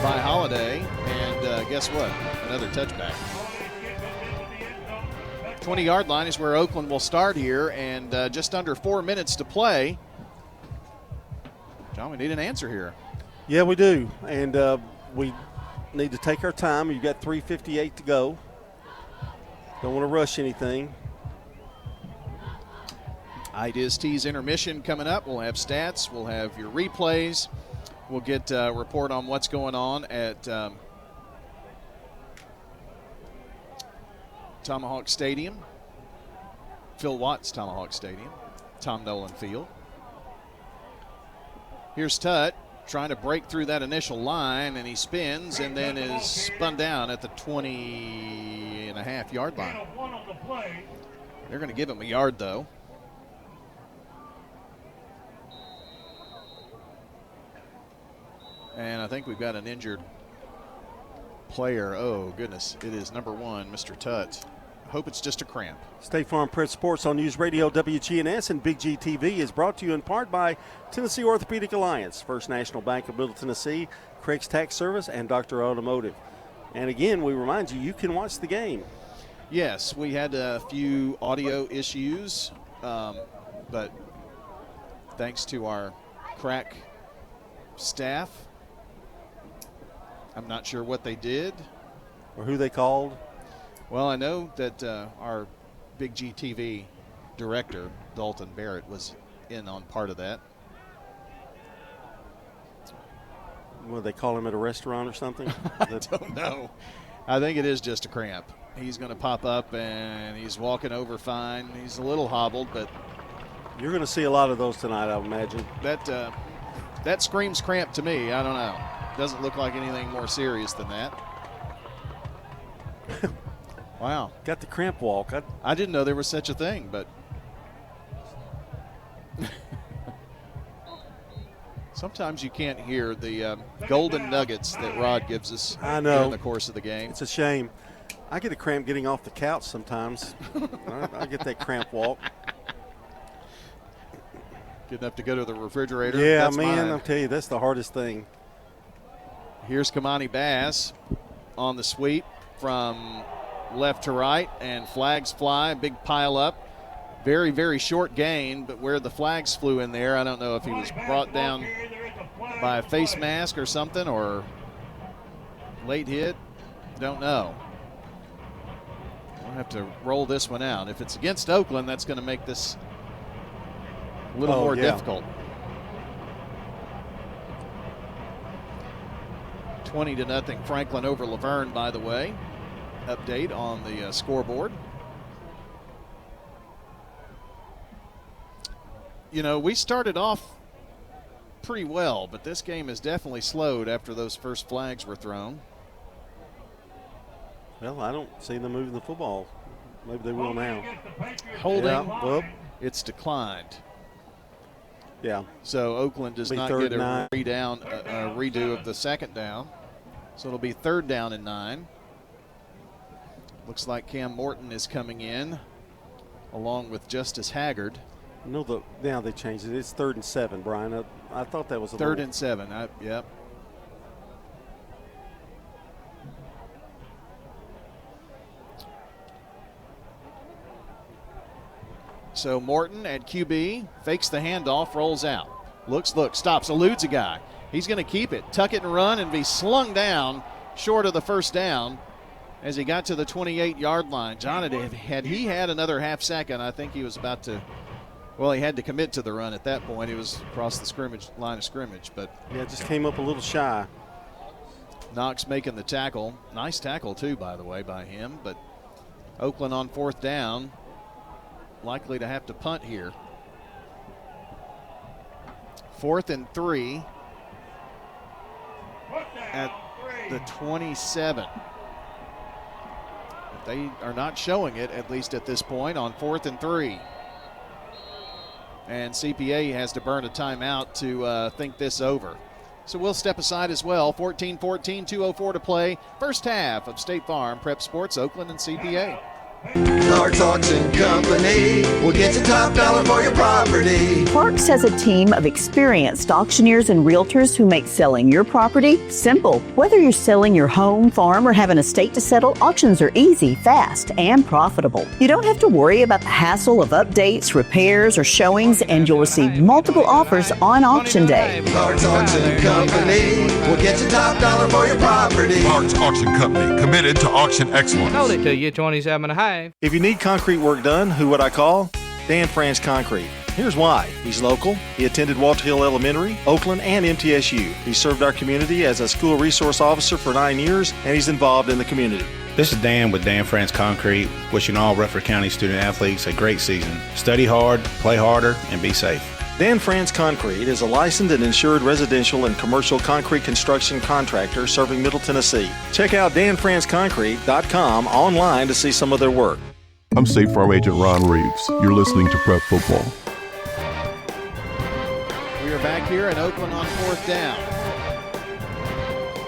by Holiday, and guess what? Another touchback. 20-yard line is where Oakland will start here, and just under 4 minutes to play. John, we need an answer here. Yeah, we do, and we need to take our time. You've got 3:58 to go. Don't want to rush anything. Ideas Tees intermission coming up. We'll have stats. We'll have your replays. We'll get a report on what's going on at Tomahawk Stadium. Phil Watts Tomahawk Stadium. Tom Nolan Field. Here's Tutt trying to break through that initial line, and he spins and then is spun down at the 20.5-yard line. They're going to give him a yard, though. And I think we've got an injured player. Oh, goodness. It is number 1, Mr. Tutt. I hope it's just a cramp. State Farm Prep Sports on News Radio WGNS and Big G TV is brought to you in part by Tennessee Orthopedic Alliance, First National Bank of Middle Tennessee, Craig's Tax Service, and Dr. Automotive. And again, we remind you, you can watch the game. Yes, we had a few audio issues, but thanks to our crack staff, I'm not sure what they did. Or who they called. Well, I know that our Big G TV director, Dalton Barrett, was in on part of that. Will they call him at a restaurant or something? I don't know. I think it is just a cramp. He's going to pop up, and he's walking over fine. He's a little hobbled, but you're going to see a lot of those tonight, I would imagine. That screams cramp to me. I don't know. Doesn't look like anything more serious than that. Wow. Got the cramp walk. I didn't know there was such a thing, but sometimes you can't hear the golden nuggets that Rod gives us during the course of the game. It's a shame. I get a cramp getting off the couch sometimes. I get that cramp walk. Good enough to go to the refrigerator. Yeah, that's man, mine. I'll tell you, that's the hardest thing. Here's Kamani Bass on the sweep from left to right, and flags fly, big pile up. Very, very short gain, but where the flags flew in there, I don't know if he was brought down by a face mask or something, or late hit. Don't know. We'll have to roll this one out. If it's against Oakland, that's going to make this a little more difficult. 20-0 Franklin over Laverne, by the way. Update on the scoreboard. You know, we started off pretty well, but this game has definitely slowed after those first flags were thrown. Well, I don't see them moving the football. Maybe they will now. Holding, well, it's declined. Yeah. So Oakland does not get a redo of the second down. So it'll be 3rd down and 9. Looks like Cam Morton is coming in along with Justice Haggard. No, now they changed it. It's 3rd and 7, Brian. I thought that was a 3rd and 7. Yep. So Morton at QB, fakes the handoff, rolls out. Looks, stops, eludes a guy. He's going to keep it, tuck it and run, and be slung down short of the first down as he got to the 28-yard line. John, had he had another half second, I think he was about to, well, he had to commit to the run at that point. He was across the line of scrimmage. But yeah, it just came up a little shy. Knox making the tackle. Nice tackle, too, by the way, by him. But Oakland on 4th down, likely to have to punt here. 4th and 3 at the 27. But they are not showing it, at least at this point, on 4th and 3. And CPA has to burn a timeout to think this over. So we'll step aside as well. 14-14, 2:04 to play. First half of State Farm Prep Sports, Oakland and CPA. Clark's Auction Company will get you top dollar for your property. Clark's has a team of experienced auctioneers and realtors who make selling your property simple. Whether you're selling your home, farm, or have an estate to settle, auctions are easy, fast, and profitable. You don't have to worry about the hassle of updates, repairs, or showings, and you'll receive multiple offers on auction day. Clark's Auction Company will get you top dollar for your property. Clark's Auction Company, committed to auction excellence. Told it to you, 27 and a half. If you need concrete work done, who would I call? Dan France Concrete. Here's why. He's local. He attended Walter Hill Elementary, Oakland, and MTSU. He served our community as a school resource officer for 9 years, and he's involved in the community. This is Dan with Dan France Concrete, wishing all Rutherford County student athletes a great season. Study hard, play harder, and be safe. Dan France Concrete is a licensed and insured residential and commercial concrete construction contractor serving Middle Tennessee. Check out danfranceconcrete.com online to see some of their work. I'm State Farm Agent Ron Reeves. You're listening to Prep Football. We are back here in Oakland on 4th down.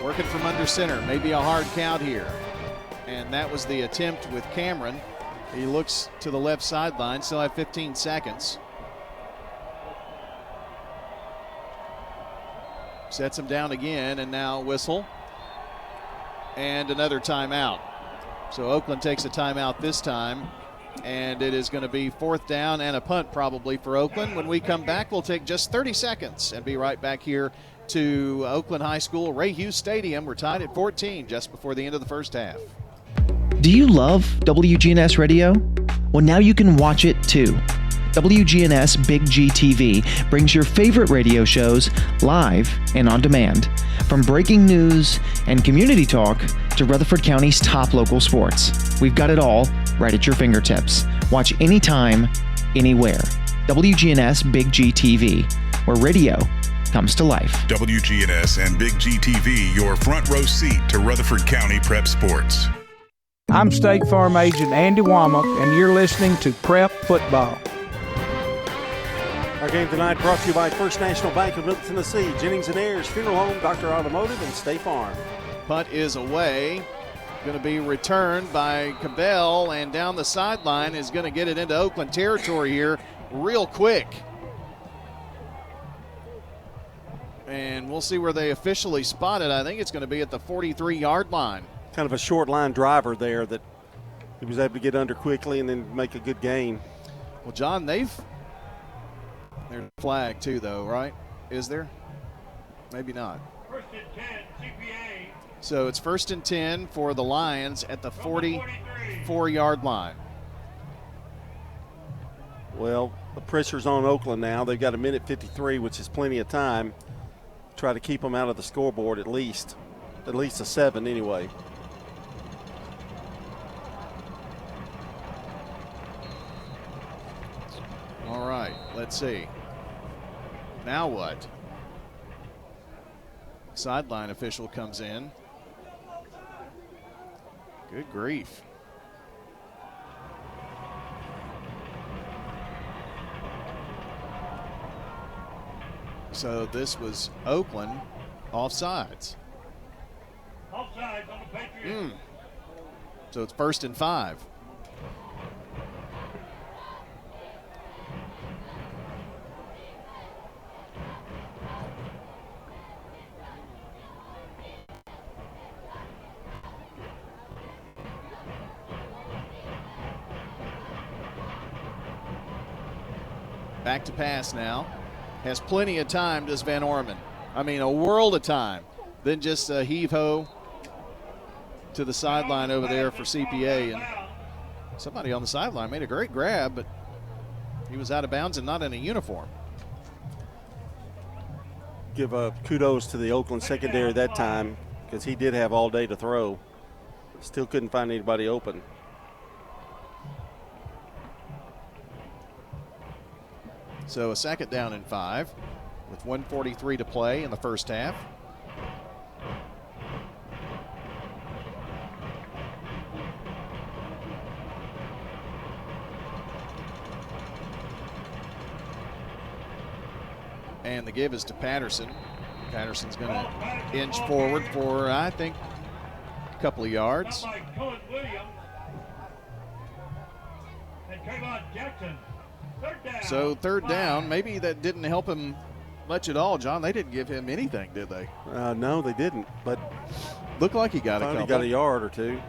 Working from under center, maybe a hard count here. And that was the attempt with Cameron. He looks to the left sideline, still have 15 seconds. Sets him down again, and now whistle. And another timeout. So Oakland takes a timeout this time, and it is going to be 4th down and a punt probably for Oakland. When we come back, we'll take just 30 seconds and be right back here to Oakland High School, Ray Hughes Stadium. We're tied at 14 just before the end of the first half. Do you love WGNS Radio? Well, now you can watch it too. WGNS Big G TV brings your favorite radio shows live and on demand. From breaking news and community talk to Rutherford County's top local sports. We've got it all right at your fingertips. Watch anytime, anywhere. WGNS Big G TV, where radio comes to life. WGNS and Big G TV, your front row seat to Rutherford County prep sports. I'm State Farm Agent Andy Womack, and you're listening to Prep Football. Our game tonight brought to you by First National Bank of Middle Tennessee, Jennings & Ayers, Funeral Home, Dr. Automotive, and State Farm. Punt is away. Going to be returned by Cabell, and down the sideline is going to get it into Oakland territory here real quick. And we'll see where they officially spot it. I think it's going to be at the 43-yard line. Kind of a short line driver there that he was able to get under quickly and then make a good gain. Well, John, there's a flag too, though, right? Is there? Maybe not. First and 10, CPA. So it's 1st and 10 for the Lions at the 44-yard line. Well, the pressure's on Oakland now. They've got 1:53, which is plenty of time. Try to keep them out of the scoreboard at least a 7 anyway. All right, let's see. Now what? Sideline official comes in. Good grief. So this was Oakland offsides. Offsides on the Patriots. So it's 1st and 5. Back to pass now. Has plenty of time, does Van Orman. I mean, a world of time. Then just a heave-ho to the sideline over there for CPA. And somebody on the sideline made a great grab, but he was out of bounds and not in a uniform. Give kudos to the Oakland secondary that time because he did have all day to throw. Still couldn't find anybody open. So a 2nd down and 5 with 1:43 to play in the first half. And the give is to Patterson. Patterson's going to inch forward for, I think, a couple of yards. So 3rd down, maybe that didn't help him much at all, John. They didn't give him anything, did they? No, they didn't, but looked like he got a couple. He got a yard or two.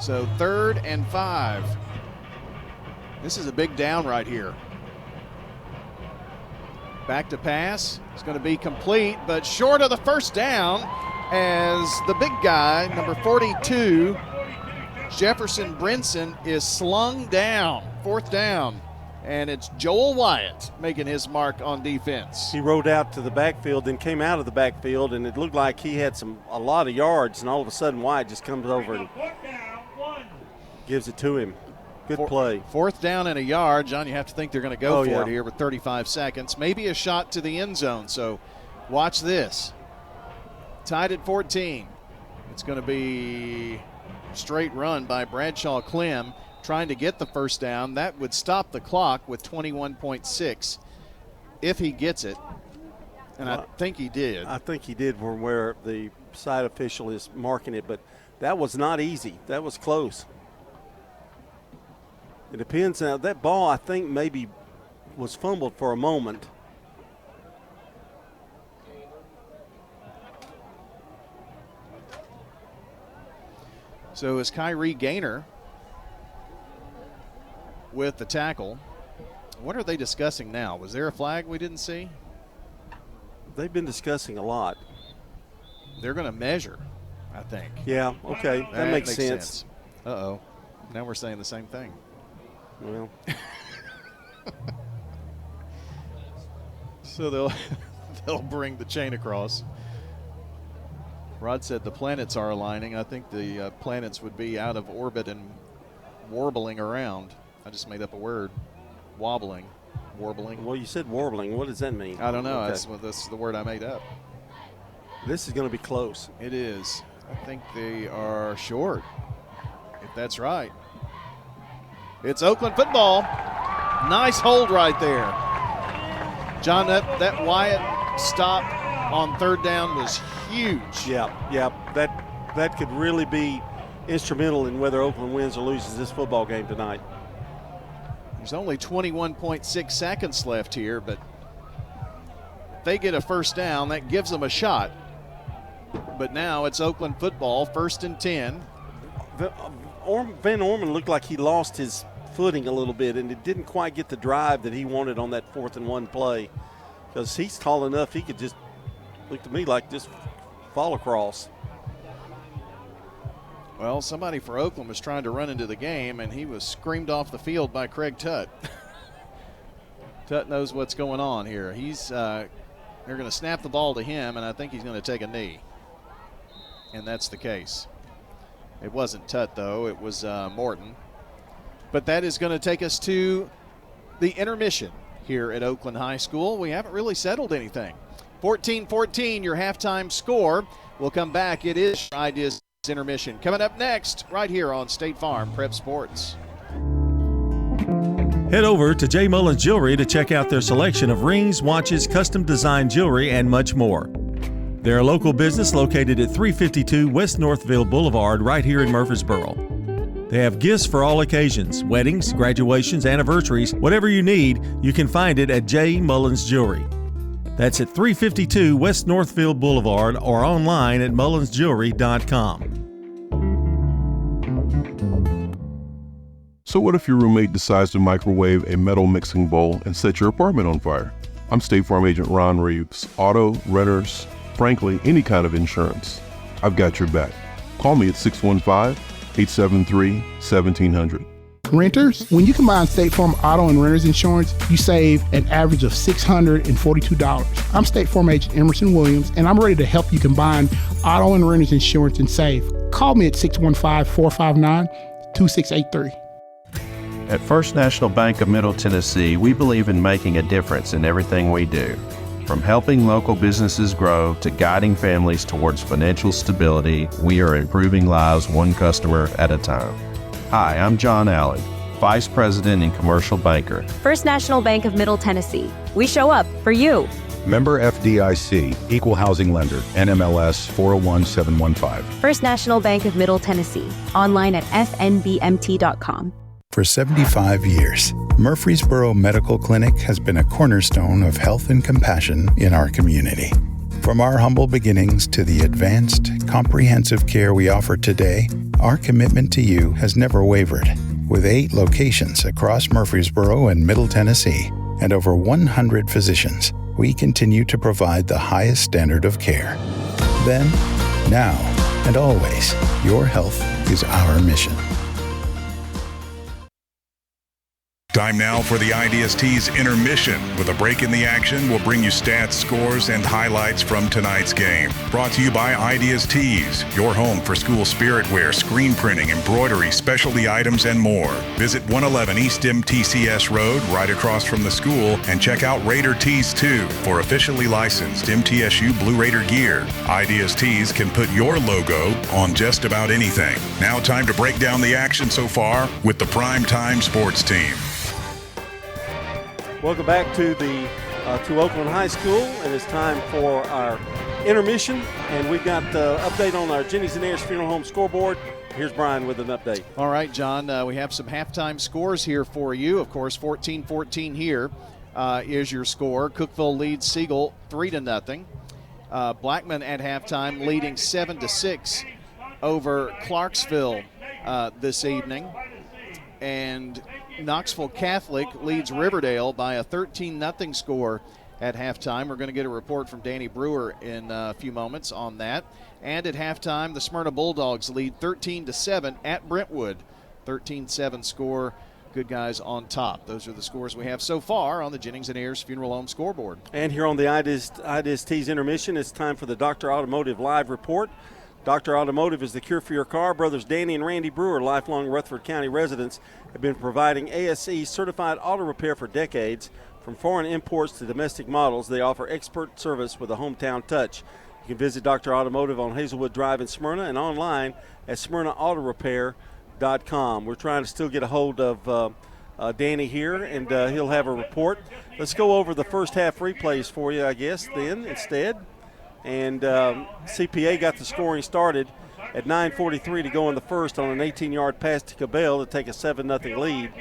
So 3rd and 5. This is a big down right here. Back to pass. It's going to be complete, but short of the first down as the big guy, number 42, Jefferson Brinson, is slung down. 4th down. And it's Joel Wyatt making his mark on defense. He rode out to the backfield, then came out of the backfield, and it looked like he had a lot of yards, and all of a sudden Wyatt just comes over and gives it to him. Good play. 4th down and a yard. John, you have to think they're going to go for yeah. it here with 35 seconds. Maybe a shot to the end zone, so watch this. Tied at 14. It's going to be straight run by Bradshaw Clem, trying to get the first down. That would stop the clock with 21.6 if he gets it. And I think he did. I think he did from where the side official is marking it, but that was not easy. That was close. It depends. Now, that ball, I think, maybe was fumbled for a moment. So is Kyrie Gaynor with the tackle. What are they discussing now? Was there a flag we didn't see? They've been discussing a lot. They're going to measure, I think. Yeah, okay. That makes sense. Uh-oh. Now we're saying the same thing. Well. So they'll bring the chain across. Rod said the planets are aligning. I think the planets would be out of orbit and warbling around. I just made up a word. Wobbling. Warbling. Well, you said warbling. What does that mean? I don't know. Okay. That's the word I made up. This is going to be close. It is. I think they are short, if that's right. It's Oakland football. Nice hold right there. John, that Wyatt stop on third down was huge. Yeah. That could really be instrumental in whether Oakland wins or loses this football game tonight. There's only 21.6 seconds left here, but if they get a first down, that gives them a shot. But now it's Oakland football, 1st and 10. Van Orman looked like he lost his footing a little bit, and it didn't quite get the drive that he wanted on that 4th and 1 play, because he's tall enough he could just, look to me like just fall across. Well, somebody for Oakland was trying to run into the game, and he was screamed off the field by Craig Tutt. Tutt knows what's going on here. They're going to snap the ball to him, and I think he's going to take a knee. And that's the case. It wasn't Tutt, though. It was Morton. But that is going to take us to the intermission here at Oakland High School. We haven't really settled anything. 14-14, your halftime score. We'll come back. It is Ideas Intermission. Coming up next, right here on State Farm Prep Sports. Head over to J. Mullins Jewelry to check out their selection of rings, watches, custom design jewelry, and much more. They're a local business located at 352 West Northville Boulevard right here in Murfreesboro. They have gifts for all occasions, weddings, graduations, anniversaries, whatever you need, you can find it at J. Mullins Jewelry. That's at 352 West Northville Boulevard or online at mullinsjewelry.com. So what if your roommate decides to microwave a metal mixing bowl and set your apartment on fire? I'm State Farm Agent Ron Reeves. Auto, renters, frankly, any kind of insurance. I've got your back. Call me at 615-873-1700. Renters, when you combine State Farm auto and renter's insurance, you save an average of $642. I'm State Farm Agent Emerson Williams, and I'm ready to help you combine auto and renter's insurance and save. Call me at 615-459-2683. At First National Bank of Middle Tennessee, we believe in making a difference in everything we do. From helping local businesses grow to guiding families towards financial stability, we are improving lives one customer at a time. Hi, I'm John Allen, Vice President and Commercial Banker. First National Bank of Middle Tennessee. We show up for you. Member FDIC, Equal Housing Lender, NMLS 401715. First National Bank of Middle Tennessee. Online at fnbmt.com. For 75 years, Murfreesboro Medical Clinic has been a cornerstone of health and compassion in our community. From our humble beginnings to the advanced, comprehensive care we offer today, our commitment to you has never wavered. With 8 locations across Murfreesboro and Middle Tennessee and over 100 physicians, we continue to provide the highest standard of care. Then, now, and always, your health is our mission. Time now for the IDST's intermission. With a break in the action, we'll bring you stats, scores, and highlights from tonight's game. Brought to you by IDST's, your home for school spirit wear, screen printing, embroidery, specialty items, and more. Visit 111 East MTCS Road, right across from the school, and check out Raider Tees 2 for officially licensed MTSU Blue Raider gear. IDST's can put your logo on just about anything. Now time to break down the action so far with the Prime Time Sports Team. Welcome back to Oakland High School, and it's time for our intermission. And we've got the update on our Jennings and Ayers Funeral Home scoreboard. Here's Brian with an update. All right, John, we have some halftime scores here for you. Of course, 14-14 here is your score. Cookeville leads Siegel 3-0. Blackman at halftime leading 7-6 over Clarksville this evening. And Knoxville Catholic leads Riverdale by a 13-0 score at halftime. We're going to get a report from Danny Brewer in a few moments on that. And at halftime, the Smyrna Bulldogs lead 13-7 at Brentwood. 13-7 score. Good guys on top. Those are the scores we have so far on the Jennings and Ayers Funeral Home scoreboard. And here on the IDST's intermission, it's time for the Dr. Automotive Live Report. Dr. Automotive is the cure for your car. Brothers Danny and Randy Brewer, lifelong Rutherford County residents, have been providing ASE certified auto repair for decades. From foreign imports to domestic models, they offer expert service with a hometown touch. You can visit Dr. Automotive on Hazelwood Drive in Smyrna and online at smyrnaautorepair.com. We're trying to still get a hold of Danny here, and he'll have a report. Let's go over the first half replays for you, I guess, then instead. And CPA got the scoring started at 9:43 to go in the first on an 18-yard pass to Cabell to take a 7-0 lead.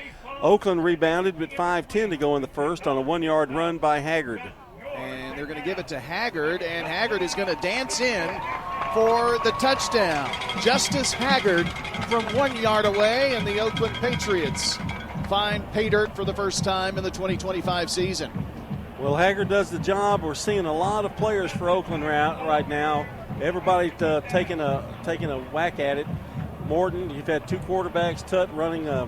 Oakland rebounded with 5:10 to go in the first on a 1-yard run by Haggard. And they're going to give it to Haggard, and Haggard is going to dance in for the touchdown. Justice Haggard from 1 yard away, and the Oakland Patriots find pay dirt for the first time in the 2025 season. Well, Haggard does the job. We're seeing a lot of players for Oakland right now. Everybody taking a whack at it. Morton, you've had two quarterbacks, Tutt running the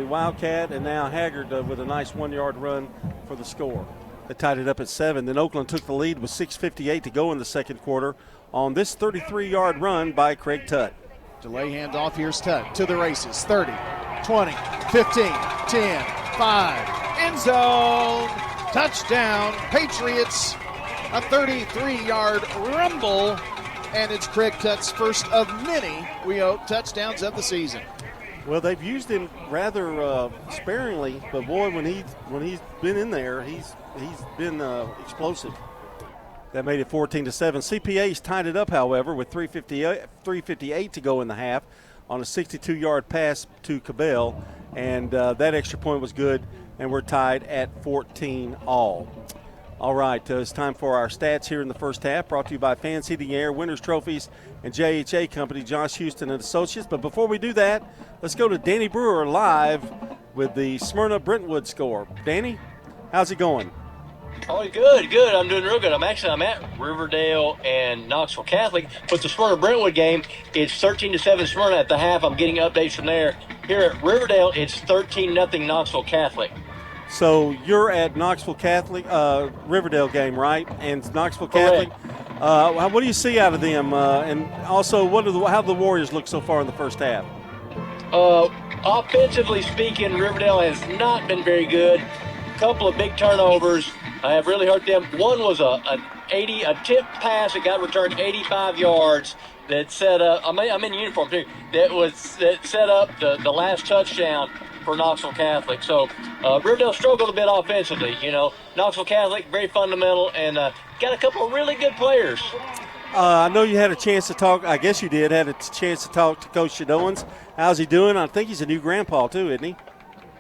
Wildcat, and now Haggard with a nice 1 yard run for the score. They tied it up at 7. Then Oakland took the lead with 6:58 to go in the second quarter on this 33-yard run by Craig Tutt. Delay handoff. Here's Tutt to the races. 30, 20, 15, 10, 5. End zone. Touchdown, Patriots. A 33-yard rumble, and it's Craig Tutt's first of many, we hope, touchdowns of the season. Well, they've used him rather sparingly, but boy, when he's been in there, he's been explosive. That made it 14-7. CPA's tied it up, however, with 3:58 to go in the half on a 62-yard pass to Cabell, and that extra point was good. And we're tied at 14 all. All right, it's time for our stats here in the first half, brought to you by Fans Heating Air, Winners Trophies, and JHA Company, Josh Houston and Associates. But before we do that, let's go to Danny Brewer live with the Smyrna Brentwood score. Danny, how's it going? Oh, good. I'm doing real good. I'm at Riverdale and Knoxville Catholic. With the Smyrna Brentwood game, it's 13-7 Smyrna at the half. I'm getting updates from there. Here at Riverdale, it's 13-0 Knoxville Catholic. So you're at Knoxville Catholic, Riverdale game, right? And Knoxville Catholic. What do you see out of them? And also, how do the Warriors look so far in the first half? Offensively speaking, Riverdale has not been very good. A couple of big turnovers have really hurt them. One was a tip pass that got returned 85 yards that set up. I'm in uniform too. That set up the last touchdown for Knoxville Catholic. So Riverdale struggled a bit offensively. Knoxville Catholic very fundamental and got a couple of really good players. I know you had a chance to talk. I guess you did. Had a chance to talk to Coach Shadowans. How's he doing? I think he's a new grandpa too, isn't he?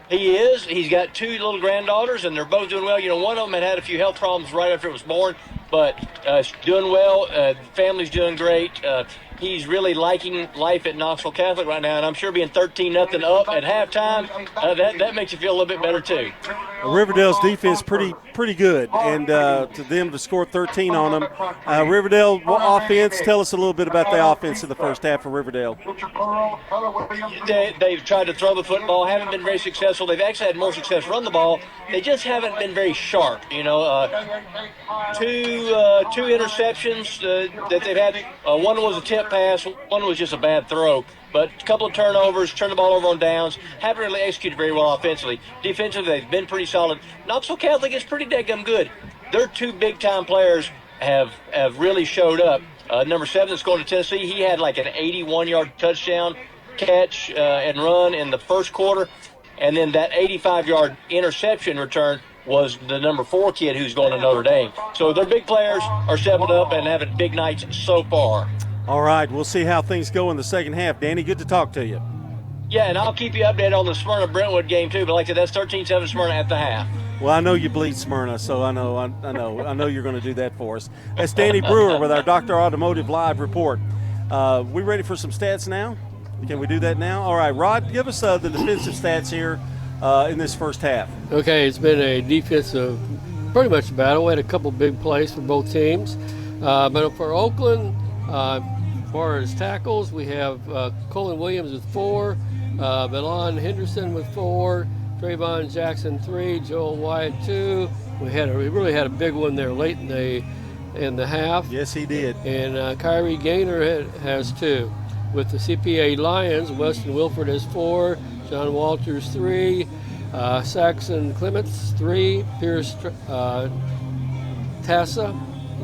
He is. He's got two little granddaughters, and they're both doing well. One of them had a few health problems right after it was born, but doing well. Family's doing great. he's really liking life at Knoxville Catholic right now, and I'm sure being 13-0 up at halftime, that makes you feel a little bit better too. Riverdale's defense pretty good, and to them to score 13 on them. Riverdale offense, tell us a little bit about the offense in the first half for Riverdale. They've tried to throw the football, haven't been very successful. They've actually had more success run the ball. They just haven't been very sharp. You know, two interceptions that they've had. One was a tip pass, one was just a bad throw. But a couple of turnovers, turned the ball over on downs, haven't really executed very well offensively. Defensively, they've been pretty solid. Knoxville Catholic is pretty daggum good. Their two big-time players have really showed up. Number 7 that's going to Tennessee, he had like an 81-yard touchdown catch and run in the first quarter. And then that 85-yard interception return was the number 4 kid who's going to Notre Dame. So their big players are stepping up and having big nights so far. All right, we'll see how things go in the second half. Danny, good to talk to you. Yeah, and I'll keep you updated on the Smyrna-Brentwood game too. But like I said, that's 13-7 Smyrna at the half. Well, I know you bleed Smyrna, so I know you're going to do that for us. That's Danny Brewer with our Dr. Automotive Live report. We ready for some stats now? Can we do that now? All right, Rod, give us the defensive stats here in this first half. Okay, it's been a defensive pretty much battle. We had a couple big plays for both teams. But for Oakland, as far as tackles, we have Colin Williams with 4, Milan Henderson with 4, Trayvon Jackson 3, Joel Wyatt 2. We really had a big one there late in the half. Yes, he did. And Kyrie Gaynor has 2. With the CPA Lions, Weston Wilford has 4, John Walters 3, Saxon Clements 3, Pierce Tassa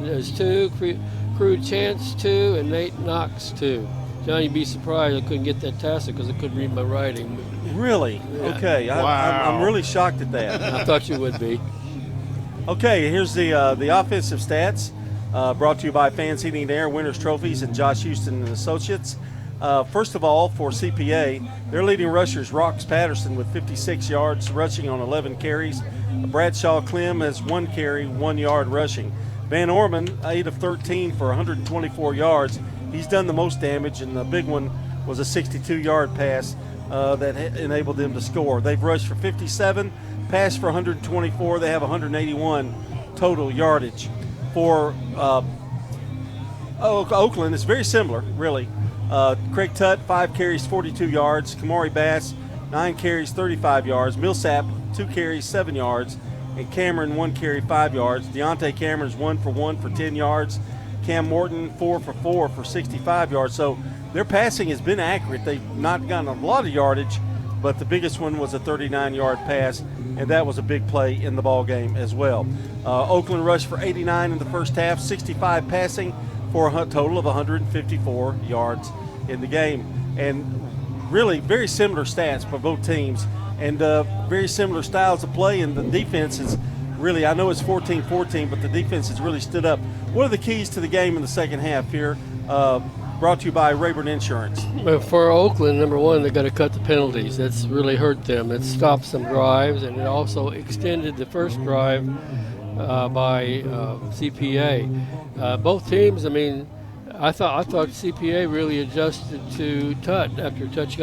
has 2, Crew Chance 2, and Nate Knox 2. John, you'd be surprised I couldn't get that Tassa because I couldn't read my writing. Really? Yeah. Okay. Wow. I'm really shocked at that. I thought you would be. Okay, here's the offensive stats brought to you by Fans Heating and Air, Winners Trophies, and Josh Houston and Associates. First of all, for CPA, their leading rushers, Rox Patterson with 56 yards rushing on 11 carries. Bradshaw Clem has 1 carry, 1 yard rushing. Van Orman, 8 of 13 for 124 yards. He's done the most damage, and the big one was a 62-yard pass that enabled them to score. They've rushed for 57, passed for 124. They have 181 total yardage. For Oakland, it's very similar, really. Craig Tutt, 5 carries, 42 yards. Kamari Bass, 9 carries, 35 yards. Millsap, 2 carries, 7 yards. And Cameron, 1 carry, 5 yards. Deontay Cameron's 1 for 1 for 10 yards. Cam Morton, 4 for 4 for 65 yards. So their passing has been accurate. They've not gotten a lot of yardage, but the biggest one was a 39-yard pass, and that was a big play in the ball game as well. Oakland rushed for 89 in the first half, 65 passing for a total of 154 yards in the game. And really very similar stats for both teams, and very similar styles of play, and the defense is really, I know it's 14-14, but the defense has really stood up. What are the keys to the game in the second half here? Brought to you by Rayburn Insurance. For Oakland, number 1, they got to cut the penalties. That's really hurt them. It stopped some drives, and it also extended the first drive by CPA. Both teams, I mean, I thought CPA really adjusted to Tutt after Tutt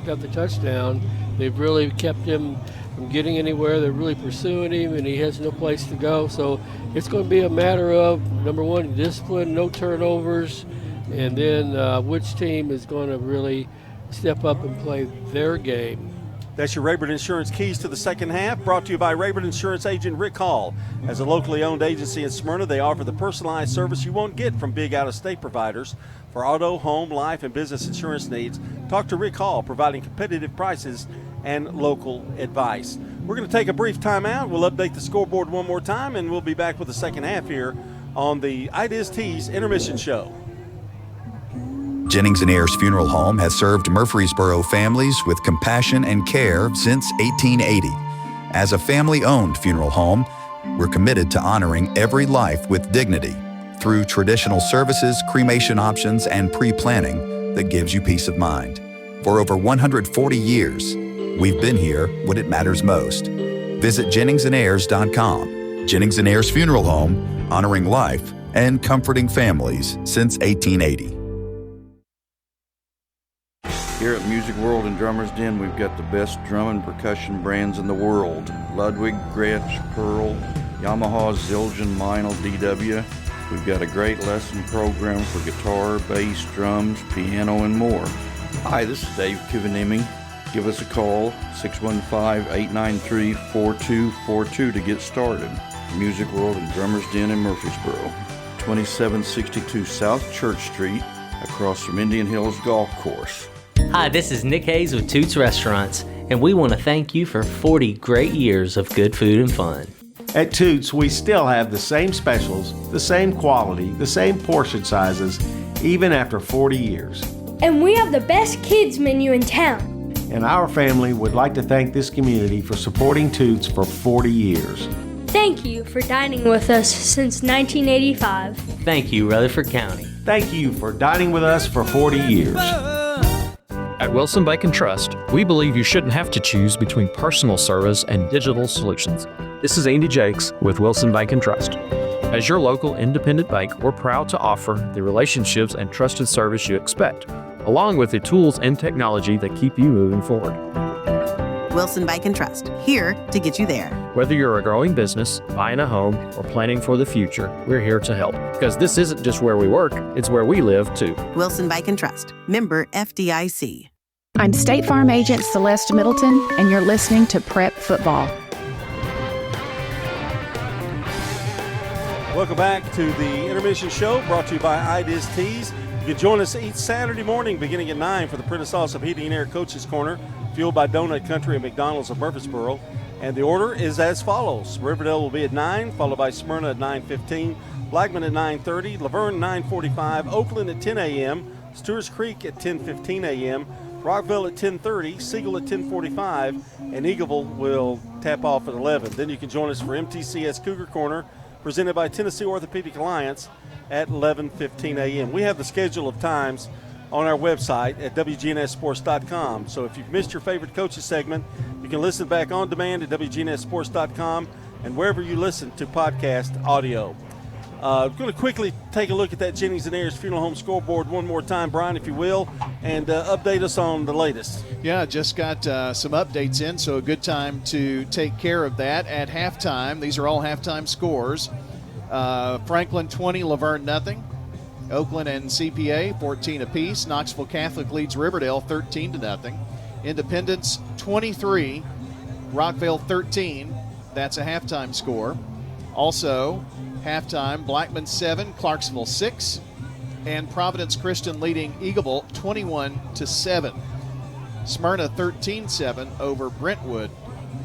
got the touchdown. They've really kept him from getting anywhere. They're really pursuing him, and he has no place to go. So it's going to be a matter of, number 1, discipline, no turnovers, and then which team is going to really step up and play their game. That's your Rayburn Insurance keys to the second half, brought to you by Rayburn Insurance agent Rick Hall. As a locally owned agency in Smyrna, they offer the personalized service you won't get from big out-of-state providers. For auto, home, life, and business insurance needs, talk to Rick Hall, providing competitive prices and local advice. We're going to take a brief timeout. We'll update the scoreboard one more time, and we'll be back with the second half here on the Ideas Tees Intermission Show. Jennings & Ayers Funeral Home has served Murfreesboro families with compassion and care since 1880. As a family-owned funeral home, we're committed to honoring every life with dignity through traditional services, cremation options, and pre-planning that gives you peace of mind. For over 140 years, we've been here when it matters most. Visit JenningsandAyers.com. Jennings & Ayers Funeral Home, honoring life and comforting families since 1880. Here at Music World and Drummers Den, we've got the best drum and percussion brands in the world. Ludwig, Gretsch, Pearl, Yamaha, Zildjian, Meinl, DW. We've got a great lesson program for guitar, bass, drums, piano, and more. Hi, this is Dave Kivanimi. Give us a call, 615-893-4242 to get started. Music World and Drummers Den in Murfreesboro, 2762 South Church Street, across from Indian Hills Golf Course. Hi, this is Nick Hayes with Toots Restaurants, and we want to thank you for 40 great years of good food and fun. At Toots, we still have the same specials, the same quality, the same portion sizes, even after 40 years. And we have the best kids menu in town. And our family would like to thank this community for supporting Toots for 40 years. Thank you for dining with us since 1985. Thank you, Rutherford County. Thank you for dining with us for 40 years. At Wilson Bank and Trust, we believe you shouldn't have to choose between personal service and digital solutions. This is Andy Jakes with Wilson Bank and Trust. As your local independent bank, we're proud to offer the relationships and trusted service you expect, along with the tools and technology that keep you moving forward. Wilson Bank and Trust, here to get you there. Whether you're a growing business, buying a home, or planning for the future, we're here to help. Because this isn't just where we work, it's where we live too. Wilson Bank and Trust, member FDIC. I'm State Farm Agent Celeste Middleton, and you're listening to Prep Football. Welcome back to the Intermission Show, brought to you by Ideas Tees. You can join us each Saturday morning beginning at 9 for the Prentice Awesome Heating and Air Coaches Corner, fueled by Donut Country and McDonald's of Murfreesboro. And the order is as follows. Riverdale will be at 9, followed by Smyrna at 9:15, Blackman at 9:30, Laverne 9:45, Oakland at 10 a.m., Stewart's Creek at 10:15 a.m., Rockville at 10:30, Siegel at 10:45, and Eagleville will tap off at 11. Then you can join us for MTCS Cougar Corner, presented by Tennessee Orthopedic Alliance, at 11:15 a.m. We have the schedule of times on our website at wgnssports.com. So if you've missed your favorite coaches segment, you can listen back on demand at wgnssports.com and wherever you listen to podcast audio. I'm going to quickly take a look at that Jennings & Ayers Funeral Home scoreboard one more time, Brian, if you will, and update us on the latest. Yeah, just got some updates in, so a good time to take care of that at halftime. These are all halftime scores. Franklin 20, Laverne nothing. Oakland and CPA 14 apiece. Knoxville Catholic leads Riverdale 13-0. Independence 23, Rockville 13. That's a halftime score. Also, halftime, Blackman 7, Clarksville 6, and Providence Christian leading Eagleville 21-7. Smyrna 13-7 over Brentwood.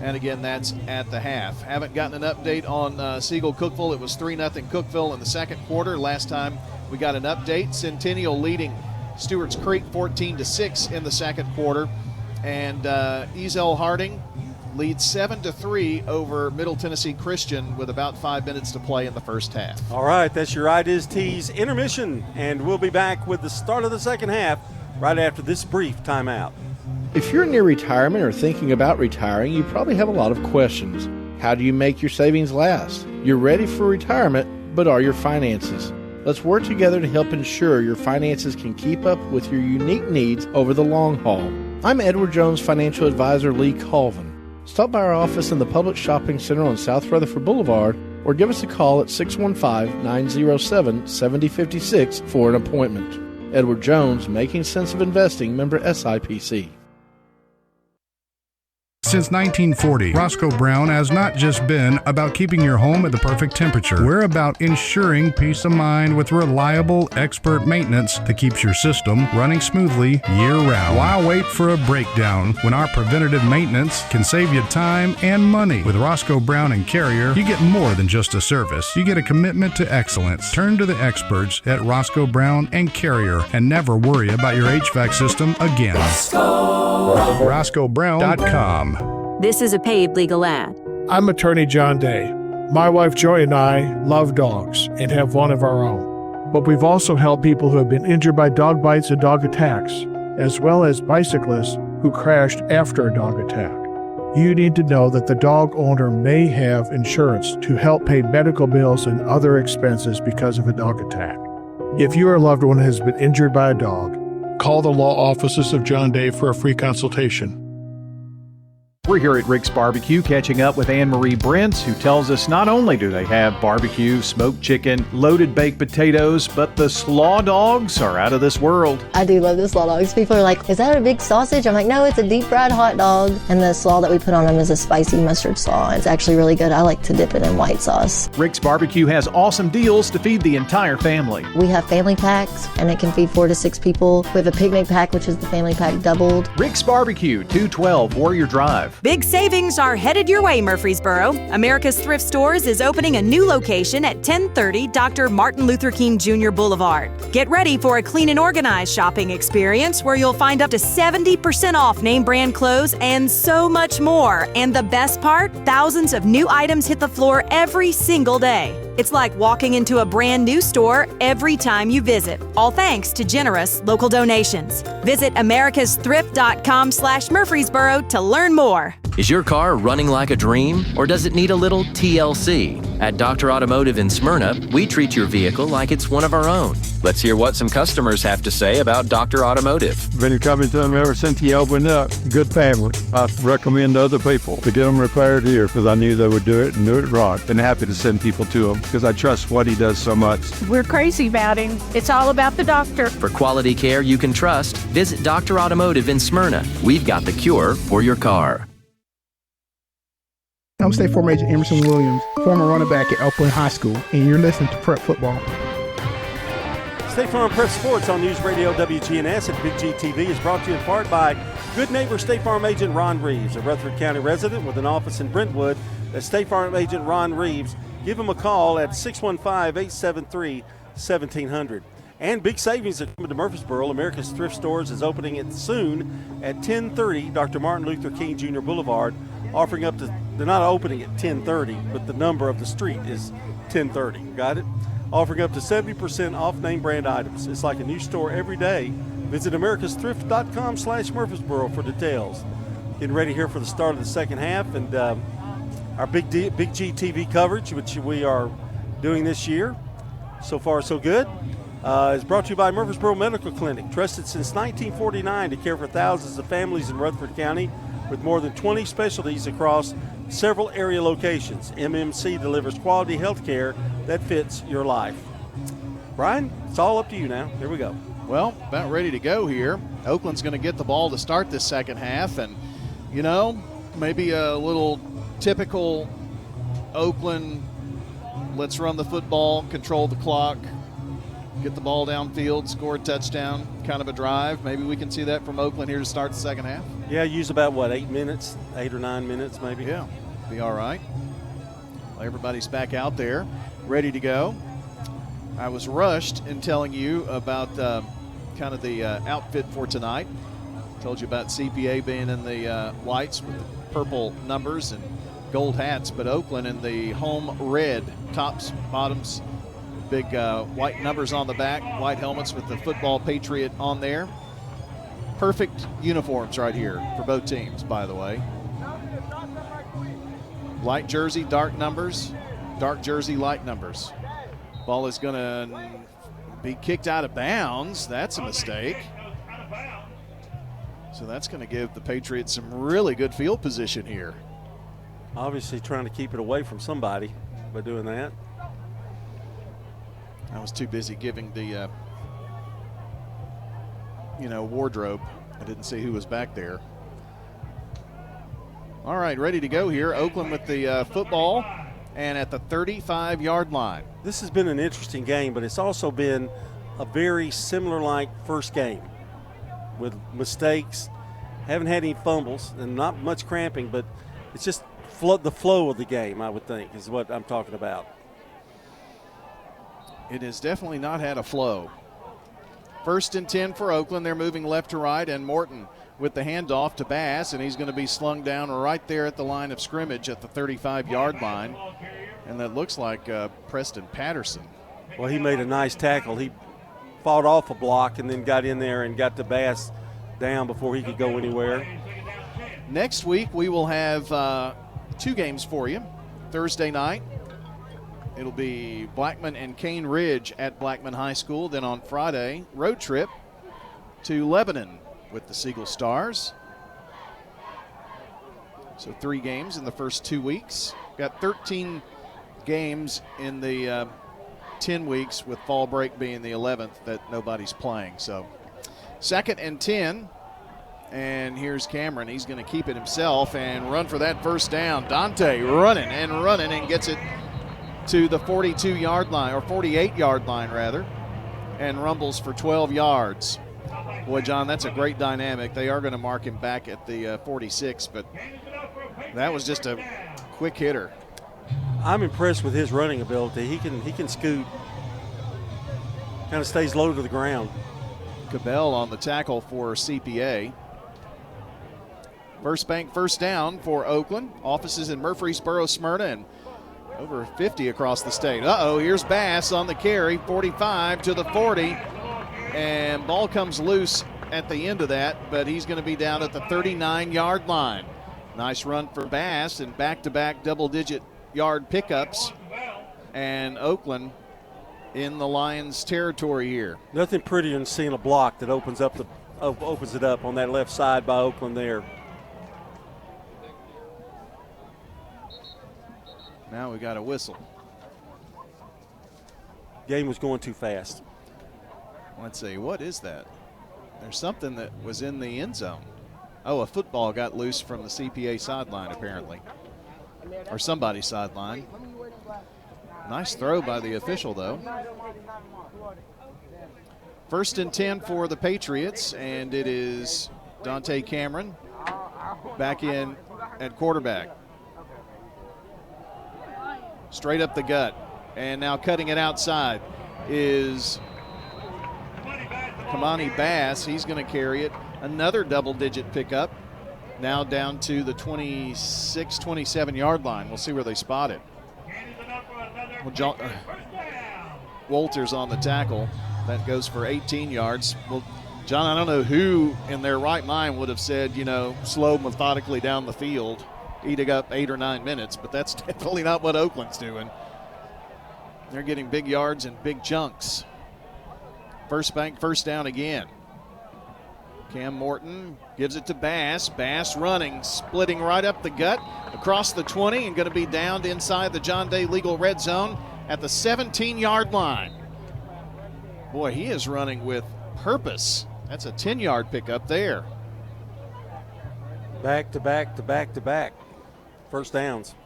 And again, that's at the half. Haven't gotten an update on Siegel Cookeville. It was 3-0 Cookeville in the second quarter. Last time we got an update. Centennial leading Stewart's Creek 14-6 in the second quarter. And Ezel Harding leads 7-3 over Middle Tennessee Christian with about 5 minutes to play in the first half. All right, that's your Ideas Tees intermission, and we'll be back with the start of the second half right after this brief timeout. If you're near retirement or thinking about retiring, you probably have a lot of questions. How do you make your savings last? You're ready for retirement, but are your finances? Let's work together to help ensure your finances can keep up with your unique needs over the long haul. I'm Edward Jones financial advisor Lee Colvin. Stop by our office in the Public Shopping Center on South Rutherford Boulevard or give us a call at 615-907-7056 for an appointment. Edward Jones, Making Sense of Investing, member SIPC. Since 1940, Roscoe Brown has not just been about keeping your home at the perfect temperature. We're about ensuring peace of mind with reliable, expert maintenance that keeps your system running smoothly year-round. Why wait for a breakdown when our preventative maintenance can save you time and money? With Roscoe Brown and Carrier, you get more than just a service. You get a commitment to excellence. Turn to the experts at Roscoe Brown and Carrier and never worry about your HVAC system again. RoscoeBrown.com. This is a paid legal ad. I'm attorney John Day. My wife Joy and I love dogs and have one of our own. But we've also helped people who have been injured by dog bites and dog attacks, as well as bicyclists who crashed after a dog attack. You need to know that the dog owner may have insurance to help pay medical bills and other expenses because of a dog attack. If your loved one has been injured by a dog, call the law offices of John Day for a free consultation. We're here at Rick's Barbecue catching up with Anne-Marie Brents, who tells us not only do they have barbecue, smoked chicken, loaded baked potatoes, but the slaw dogs are out of this world. I do love the slaw dogs. People are like, is that a big sausage? I'm like, no, it's a deep fried hot dog. And the slaw that we put on them is a spicy mustard slaw. It's actually really good. I like to dip it in white sauce. Rick's Barbecue has awesome deals to feed the entire family. We have family packs, and it can feed 4 to 6 people. We have a picnic pack, which is the family pack doubled. Rick's Barbecue, 212 Warrior Drive. Big savings are headed your way, Murfreesboro. America's Thrift Stores is opening a new location at 1030 Dr. Martin Luther King Jr. Boulevard. Get ready for a clean and organized shopping experience where you'll find up to 70% off name brand clothes and so much more. And the best part, thousands of new items hit the floor every single day. It's like walking into a brand new store every time you visit, all thanks to generous local donations. Visit americasthrift.com/Murfreesboro to learn more. Is your car running like a dream, or does it need a little TLC? At Dr. Automotive in Smyrna, we treat your vehicle like it's one of our own. Let's hear what some customers have to say about Dr. Automotive. Been coming to them ever since he opened up. Good family. I recommend other people to get them repaired here because I knew they would do it and do it right. Been happy to send people to him because I trust what he does so much. We're crazy about him. It's all about the doctor. For quality care you can trust, visit Dr. Automotive in Smyrna. We've got the cure for your car. I'm State Farm Agent Emerson Williams, former running back at Oakland High School, and you're listening to Prep Football. State Farm Prep Sports on News Radio WGNS at Big G TV is brought to you in part by good neighbor State Farm Agent Ron Reeves, a Rutherford County resident with an office in Brentwood. That's State Farm Agent Ron Reeves. Give him a call at 615-873-1700. And big savings are coming to Murfreesboro. America's Thrift Stores is opening it soon at 1030 Dr. Martin Luther King Jr. Boulevard, offering up to, they're not opening at 1030, but the number of the street is 1030. Got it? Offering up to 70% off name brand items. It's like a new store every day. Visit americasthrift.com/Murfreesboro for details. Getting ready here for the start of the second half, and our Big G TV coverage, which we are doing this year. So far, so good. Is brought to you by Murfreesboro Medical Clinic, trusted since 1949 to care for thousands of families in Rutherford County with more than 20 specialties across several area locations. MMC delivers quality health care that fits your life. Brian, it's all up to you now. Here we go. Well, about ready to go here. Oakland's going to get the ball to start this second half, and, you know, maybe a little typical Oakland, let's run the football, control the clock, get the ball downfield, score a touchdown kind of a drive. Maybe we can see that from Oakland here to start the second half. Yeah, use about, 8 minutes, 8 or 9 minutes maybe. Yeah, be all right. Well, everybody's back out there, ready to go. I was rushed in telling you about kind of the outfit for tonight. Told you about CPA being in the whites with the purple numbers and gold hats, but Oakland in the home red tops, bottoms, big white numbers on the back, white helmets with the football Patriot on there. Perfect uniforms right here for both teams, by the way. Light jersey, dark numbers, dark jersey, light numbers. Ball is going to be kicked out of bounds. That's a mistake. So that's going to give the Patriots some really good field position here. Obviously trying to keep it away from somebody by doing that. I was too busy giving the, wardrobe. I didn't see who was back there. All right, ready to go here. Oakland with the football and at the 35-yard line. This has been an interesting game, but it's also been a very similar-like first game with mistakes. Haven't had any fumbles and not much cramping, but it's just the flow of the game, I would think, is what I'm talking about. It has definitely not had a flow. 1st and 10 for Oakland. They're moving left to right, and Morton with the handoff to Bass, and he's going to be slung down right there at the line of scrimmage at the 35-yard line. And that looks like Preston Patterson. Well, he made a nice tackle. He fought off a block and then got in there and got the Bass down before he could go anywhere. Next week we will have 2 games for you. Thursday night, it'll be Blackman and Cane Ridge at Blackman High School. Then on Friday, road trip to Lebanon with the Siegel Stars. So 3 games in the first 2 weeks. Got 13 games in the 10 weeks, with fall break being the 11th that nobody's playing. So 2nd and 10. And here's Cameron. He's going to keep it himself and run for that first down. Dante running and gets it to the 42-yard line, or 48-yard line rather, and rumbles for 12 yards. Boy, John, that's a great dynamic. They are going to mark him back at the 46, but that was just a quick hitter. I'm impressed with his running ability. He can scoot, kind of stays low to the ground. Cabell on the tackle for CPA. First bank first down for Oakland. Offices in Murfreesboro, Smyrna, and over 50 across the state. Here's Bass on the carry, 45 to the 40. And ball comes loose at the end of that, but he's going to be down at the 39-yard line. Nice run for Bass, and back-to-back double-digit yard pickups. And Oakland in the Lions' territory here. Nothing prettier than seeing a block that opens it up on that left side by Oakland there. Now we got a whistle. Game was going too fast. Let's see, what is that? There's something that was in the end zone. A football got loose from the CPA sideline apparently, or somebody's sideline. Nice throw by the official though. 1st and 10 for the Patriots, and it is Dante Cameron back in at quarterback. Straight up the gut, and now cutting it outside is Kamani Bass. He's going to carry it. Another double-digit pickup, now down to the 26, 27-yard line. We'll see where they spot it. Well, Walters on the tackle. That goes for 18 yards. Well, John, I don't know who in their right mind would have said, slow methodically down the field, eating up 8 or 9 minutes, but that's definitely not what Oakland's doing. They're getting big yards and big chunks. First bank, first down again. Cam Morton gives it to Bass. Bass running, splitting right up the gut, across the 20, and going to be downed inside the John Day Legal red zone at the 17-yard line. Boy, he is running with purpose. That's a 10-yard pickup there. Back to back to back to back. First downs.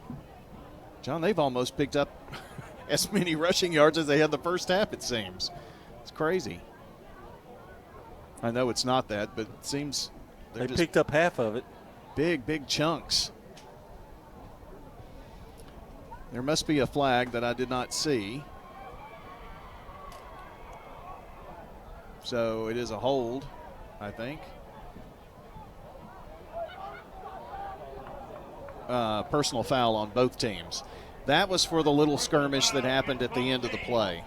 John, they've almost picked up as many rushing yards as they had the first half, it seems. It's crazy. I know it's not that, but it seems they picked up half of it. Big chunks. There must be a flag that I did not see. So it is a hold, I think. Personal foul on both teams. That was for the little skirmish that happened at the end of the play.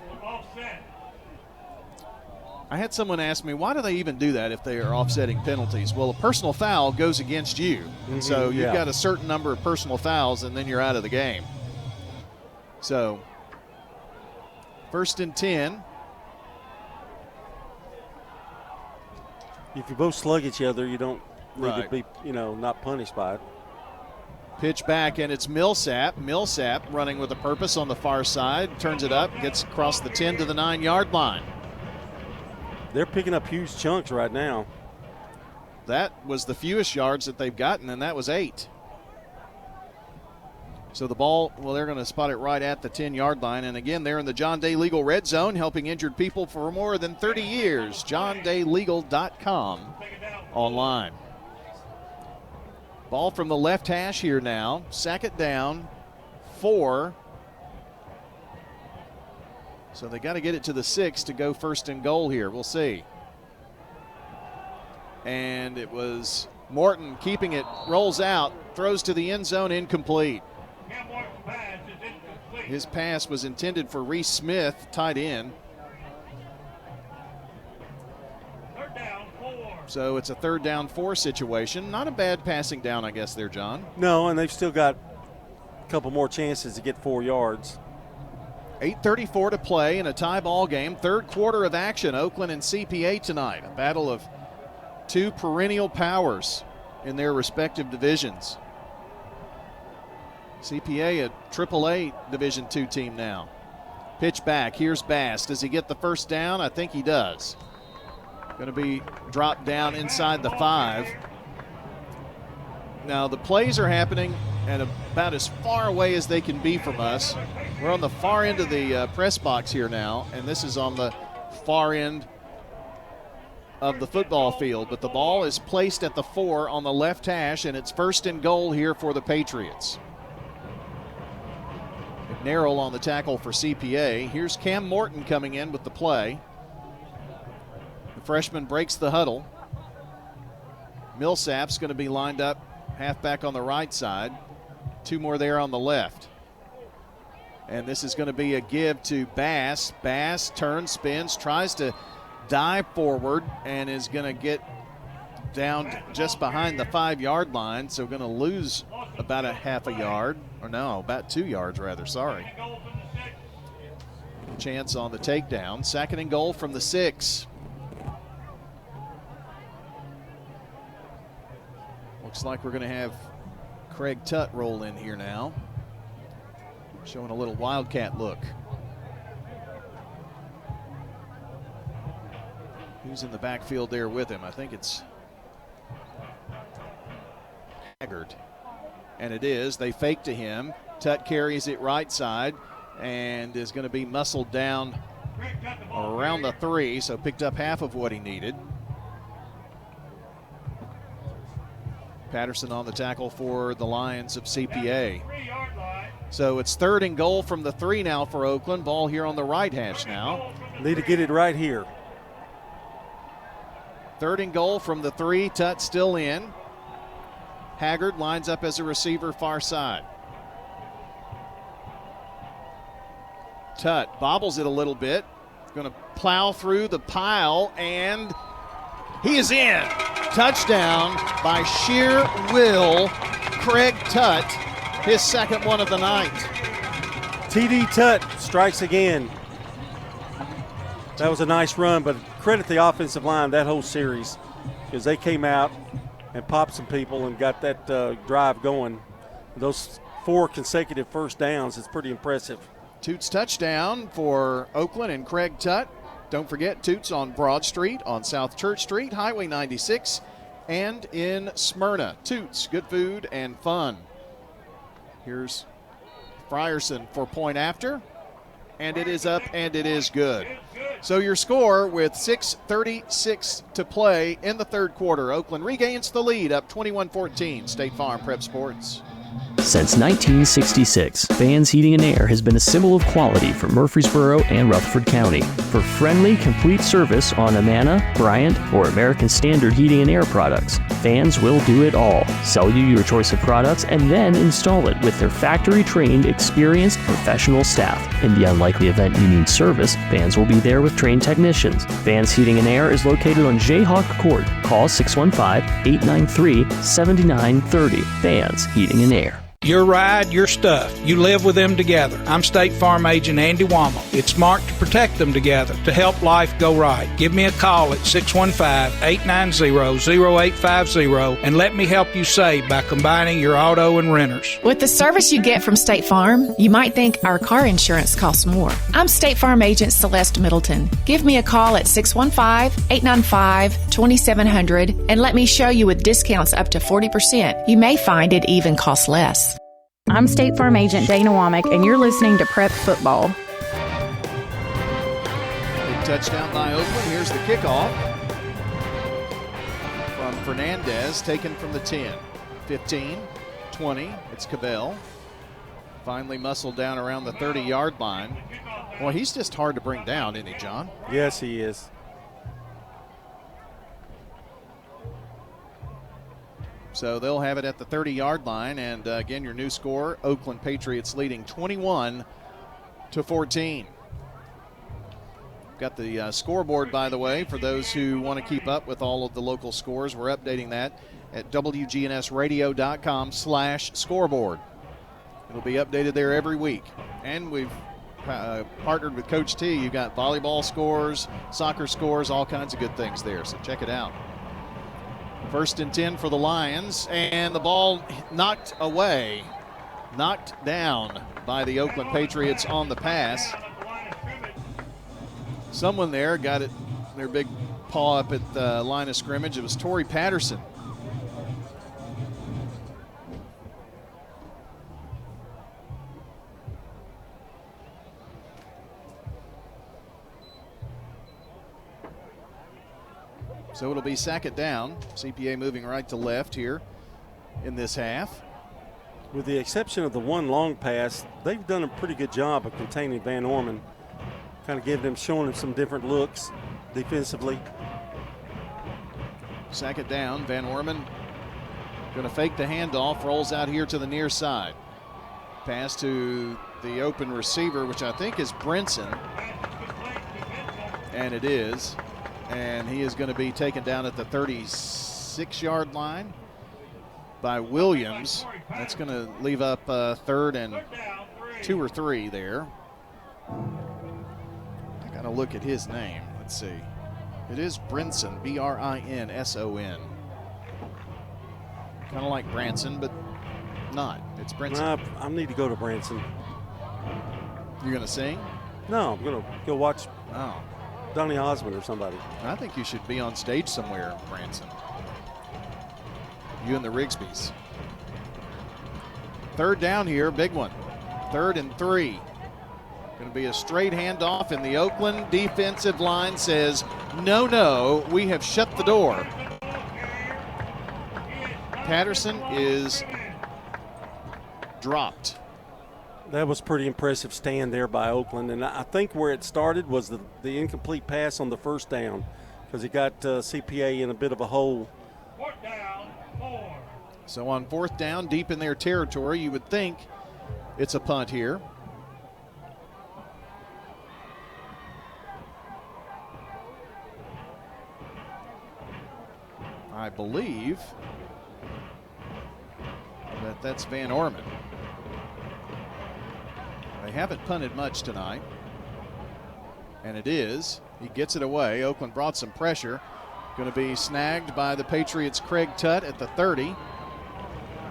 I had someone ask me, why do they even do that if they are offsetting penalties? Well, a personal foul goes against you. And so you've got a certain number of personal fouls, and then you're out of the game. So, 1st and 10. If you both slug each other, you don't need to be, not punished by it. Pitch back, and it's Millsap. Millsap running with a purpose on the far side. Turns it up, gets across the 10 to the 9-yard line. They're picking up huge chunks right now. That was the fewest yards that they've gotten, and that was 8. So the ball, they're going to spot it right at the 10-yard line. And again, they're in the John Day Legal red zone, helping injured people for more than 30 years. JohnDayLegal.com online. Ball from the left hash here now. 2nd down, 4. So they got to get it to the 6 to go 1st and goal here. We'll see. And it was Morton keeping it, rolls out, throws to the end zone, incomplete. His pass was intended for Reese Smith, tight end. So it's a 3rd down 4 situation. Not a bad passing down, I guess, there, John. No, and they've still got a couple more chances to get 4 yards. 8:34 to play in a tie ball game. 3rd quarter of action. Oakland and CPA tonight. A battle of two perennial powers in their respective divisions. CPA, a AAA Division II team now. Pitch back. Here's Bass. Does he get the first down? I think he does. Going to be dropped down inside the 5. Now, the plays are happening and about as far away as they can be from us. We're on the far end of the press box here now, and this is on the far end of the football field. But the ball is placed at the 4 on the left hash, and it's 1st and goal here for the Patriots. McNarroll on the tackle for CPA. Here's Cam Morton coming in with the play. The freshman breaks the huddle. Millsap's going to be lined up halfback on the right side. 2 more there on the left. And this is going to be a give to Bass. Bass turns, spins, tries to dive forward, and is going to get down just behind the 5-yard line. So going to lose about a half a yard. Or no, about 2 yards rather, sorry. Chance on the takedown. 2nd and goal from the 6. Looks like we're going to have Craig Tutt roll in here now. Showing a little Wildcat look. Who's in the backfield there with him? I think it's Haggard. And it is. They fake to him. Tutt carries it right side and is going to be muscled down around the 3, so picked up half of what he needed. Patterson on the tackle for the Lions of CPA. So it's 3rd and goal from the 3 now for Oakland. Ball here on the right hash now. Need to get it right here. 3rd and goal from the 3. Tutt still in. Haggard lines up as a receiver far side. Tutt bobbles it a little bit. Going to plow through the pile, and he is in. Touchdown by sheer will. Craig Tutt, his 2nd one of the night. TD Tutt strikes again. That was a nice run, but credit the offensive line that whole series, because they came out and popped some people and got that drive going. Those 4 consecutive first downs is pretty impressive. Toots touchdown for Oakland and Craig Tutt. Don't forget, Toots on Broad Street, on South Church Street, Highway 96, and in Smyrna. Toots, good food and fun. Here's Frierson for point after, and it is up and it is good. So your score with 6:36 to play in the 3rd quarter. Oakland regains the lead, up 21-14. State Farm Prep Sports. Since 1966, Vans Heating and Air has been a symbol of quality for Murfreesboro and Rutherford County. For friendly, complete service on Amana, Bryant, or American Standard Heating and Air products, Vans will do it all. Sell you your choice of products and then install it with their factory-trained, experienced professional staff. In the unlikely event you need service, Vans will be there with trained technicians. Vans Heating and Air is located on Jayhawk Court. Call 615-893-7930. Vans Heating and Air. Your ride, your stuff. You live with them together. I'm State Farm Agent Andy Wommel. It's smart to protect them together, to help life go right. Give me a call at 615-890-0850 and let me help you save by combining your auto and renters. With the service you get from State Farm, you might think our car insurance costs more. I'm State Farm Agent Celeste Middleton. Give me a call at 615-895-2700 and let me show you with discounts up to 40%. You may find it even costs less. I'm State Farm Agent Dana Womack, and you're listening to Prep Football. Big touchdown by Oakland. Here's the kickoff from Fernandez, taken from the 10. 15, 20, it's Cabell. Finally muscled down around the 30-yard line. Boy, he's just hard to bring down, isn't he, John? Yes, he is. So they'll have it at the 30-yard line. And again, your new score, Oakland Patriots leading 21-14. Got the scoreboard, by the way, for those who want to keep up with all of the local scores. We're updating that at wgnsradio.com/scoreboard. It'll be updated there every week. And we've partnered with Coach T. You've got volleyball scores, soccer scores, all kinds of good things there. So check it out. First and 10 for the Lions, and the ball knocked down by the Oakland Patriots on the pass. Someone there got it, their big paw up at the line of scrimmage. It was Torrey Patterson. So it'll be second down. CPA moving right to left here in this half. With the exception of the one long pass, they've done a pretty good job of containing Van Orman, kind of showing him some different looks defensively. Second down, Van Orman going to fake the handoff, rolls out here to the near side. Pass to the open receiver, which I think is Brinson. And it is. And he is going to be taken down at the 36-yard line by Williams. That's going to leave up third and 2 or 3 there. I got to look at his name. Let's see. It is Brinson, B-R-I-N-S-O-N. Kind of like Branson, but not. It's Brinson. I need to go to Branson. You're going to sing? No, I'm going to go watch Donny Osmond or somebody. I think you should be on stage somewhere, Branson. You and the Rigsbys. Third down here, big one. 3rd and 3. Going to be a straight handoff, and the Oakland defensive line says, no, we have shut the door. Patterson is dropped. That was pretty impressive stand there by Oakland, and I think where it started was the incomplete pass on the first down, because he got CPA in a bit of a hole. So on 4th down, deep in their territory, you would think it's a punt here. I believe that's Van Orman. They haven't punted much tonight. And it is. He gets it away. Oakland brought some pressure. Going to be snagged by the Patriots' Craig Tutt at the 30.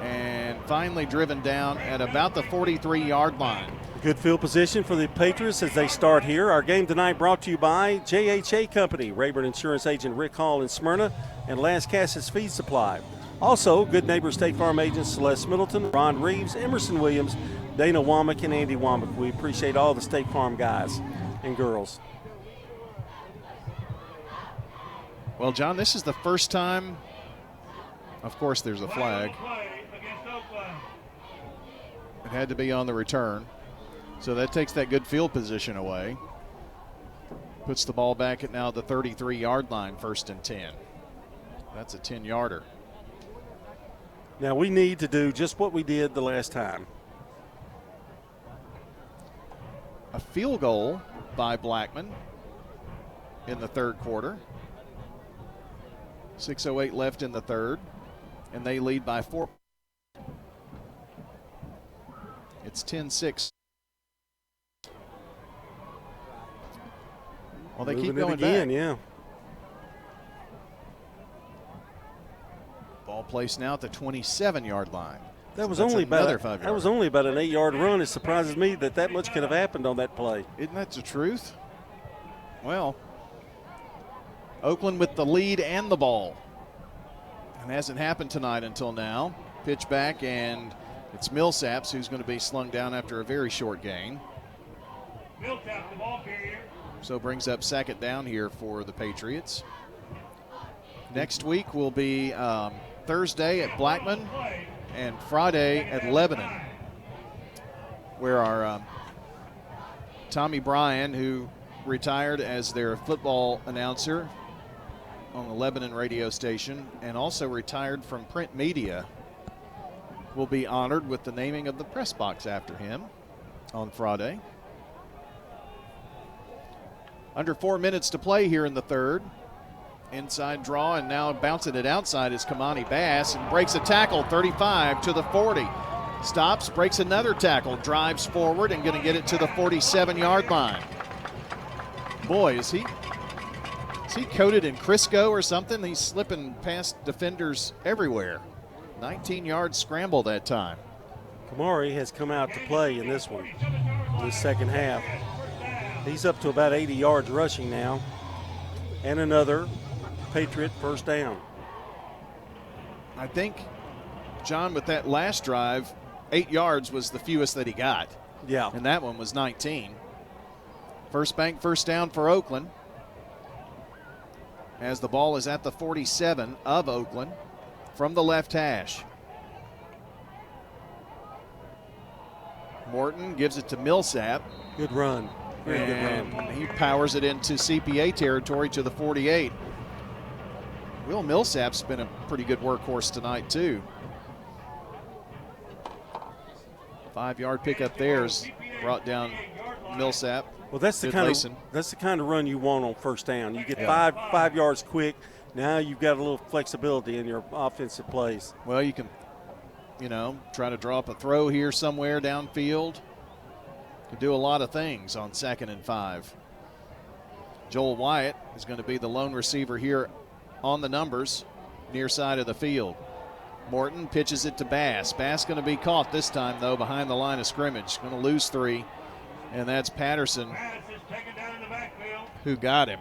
And finally driven down at about the 43-yard line. Good field position for the Patriots as they start here. Our game tonight brought to you by JHA Company, Rayburn Insurance Agent Rick Hall in Smyrna, and Las Casas Feed Supply. Also, Good Neighbor State Farm agents Celeste Middleton, Ron Reeves, Emerson Williams, Dana Womack, and Andy Womack. We appreciate all the State Farm guys and girls. Well, John, this is the first time, of course, there's a flag. It had to be on the return. So that takes that good field position away. Puts the ball back at now the 33-yard line, 1st and 10. That's a 10-yarder. Now we need to do just what we did the last time. A field goal by Blackman in the 3rd quarter. 6:08 left in the 3rd, and they lead by 4. It's 10-6. Well, they keep going again, back. Yeah. Ball placed now at the 27-yard line. That was So only that's about another 5-yard. that was only about an 8-yard run. It surprises me that much could have happened on that play. Isn't that the truth? Well, Oakland with the lead and the ball. It hasn't happened tonight until now. Pitch back, and it's Millsaps who's going to be slung down after a very short gain. Millsap, the ball carrier. So brings up 2nd down here for the Patriots. Next week will be Thursday at Blackman and Friday at Lebanon, where our Tommy Bryan, who retired as their football announcer on the Lebanon radio station and also retired from print media, will be honored with the naming of the press box after him on Friday. Under 4 minutes to play here in the 3rd. Inside draw, and now bouncing it outside is Kamani Bass, and breaks a tackle, 35 to the 40. Stops, breaks another tackle, drives forward, and going to get it to the 47-yard line. Boy, is he he coated in Crisco or something? He's slipping past defenders everywhere. 19-yard scramble that time. Kamari has come out to play in this one, in the second half. He's up to about 80 yards rushing now. And another Patriot first down. I think, John, with that last drive, 8 yards was the fewest that he got. Yeah. And that one was 19. First bank first down for Oakland, as the ball is at the 47 of Oakland from the left hash. Morton gives it to Millsap. Good run. Very good run. He powers it into CPA territory to the 48. Will Millsap's been a pretty good workhorse tonight, too. 5-yard pickup there is brought down Millsap. Well, that's the kind of run you want on first down. You get five yards quick. Now you've got a little flexibility in your offensive plays. Well, you can, try to draw up a throw here somewhere downfield. Can do a lot of things on 2nd and 5. Joel Wyatt is going to be the lone receiver here on the numbers, near side of the field. Morton pitches it to Bass. Bass going to be caught this time, though, behind the line of scrimmage. Going to lose 3, and that's Patterson who got him.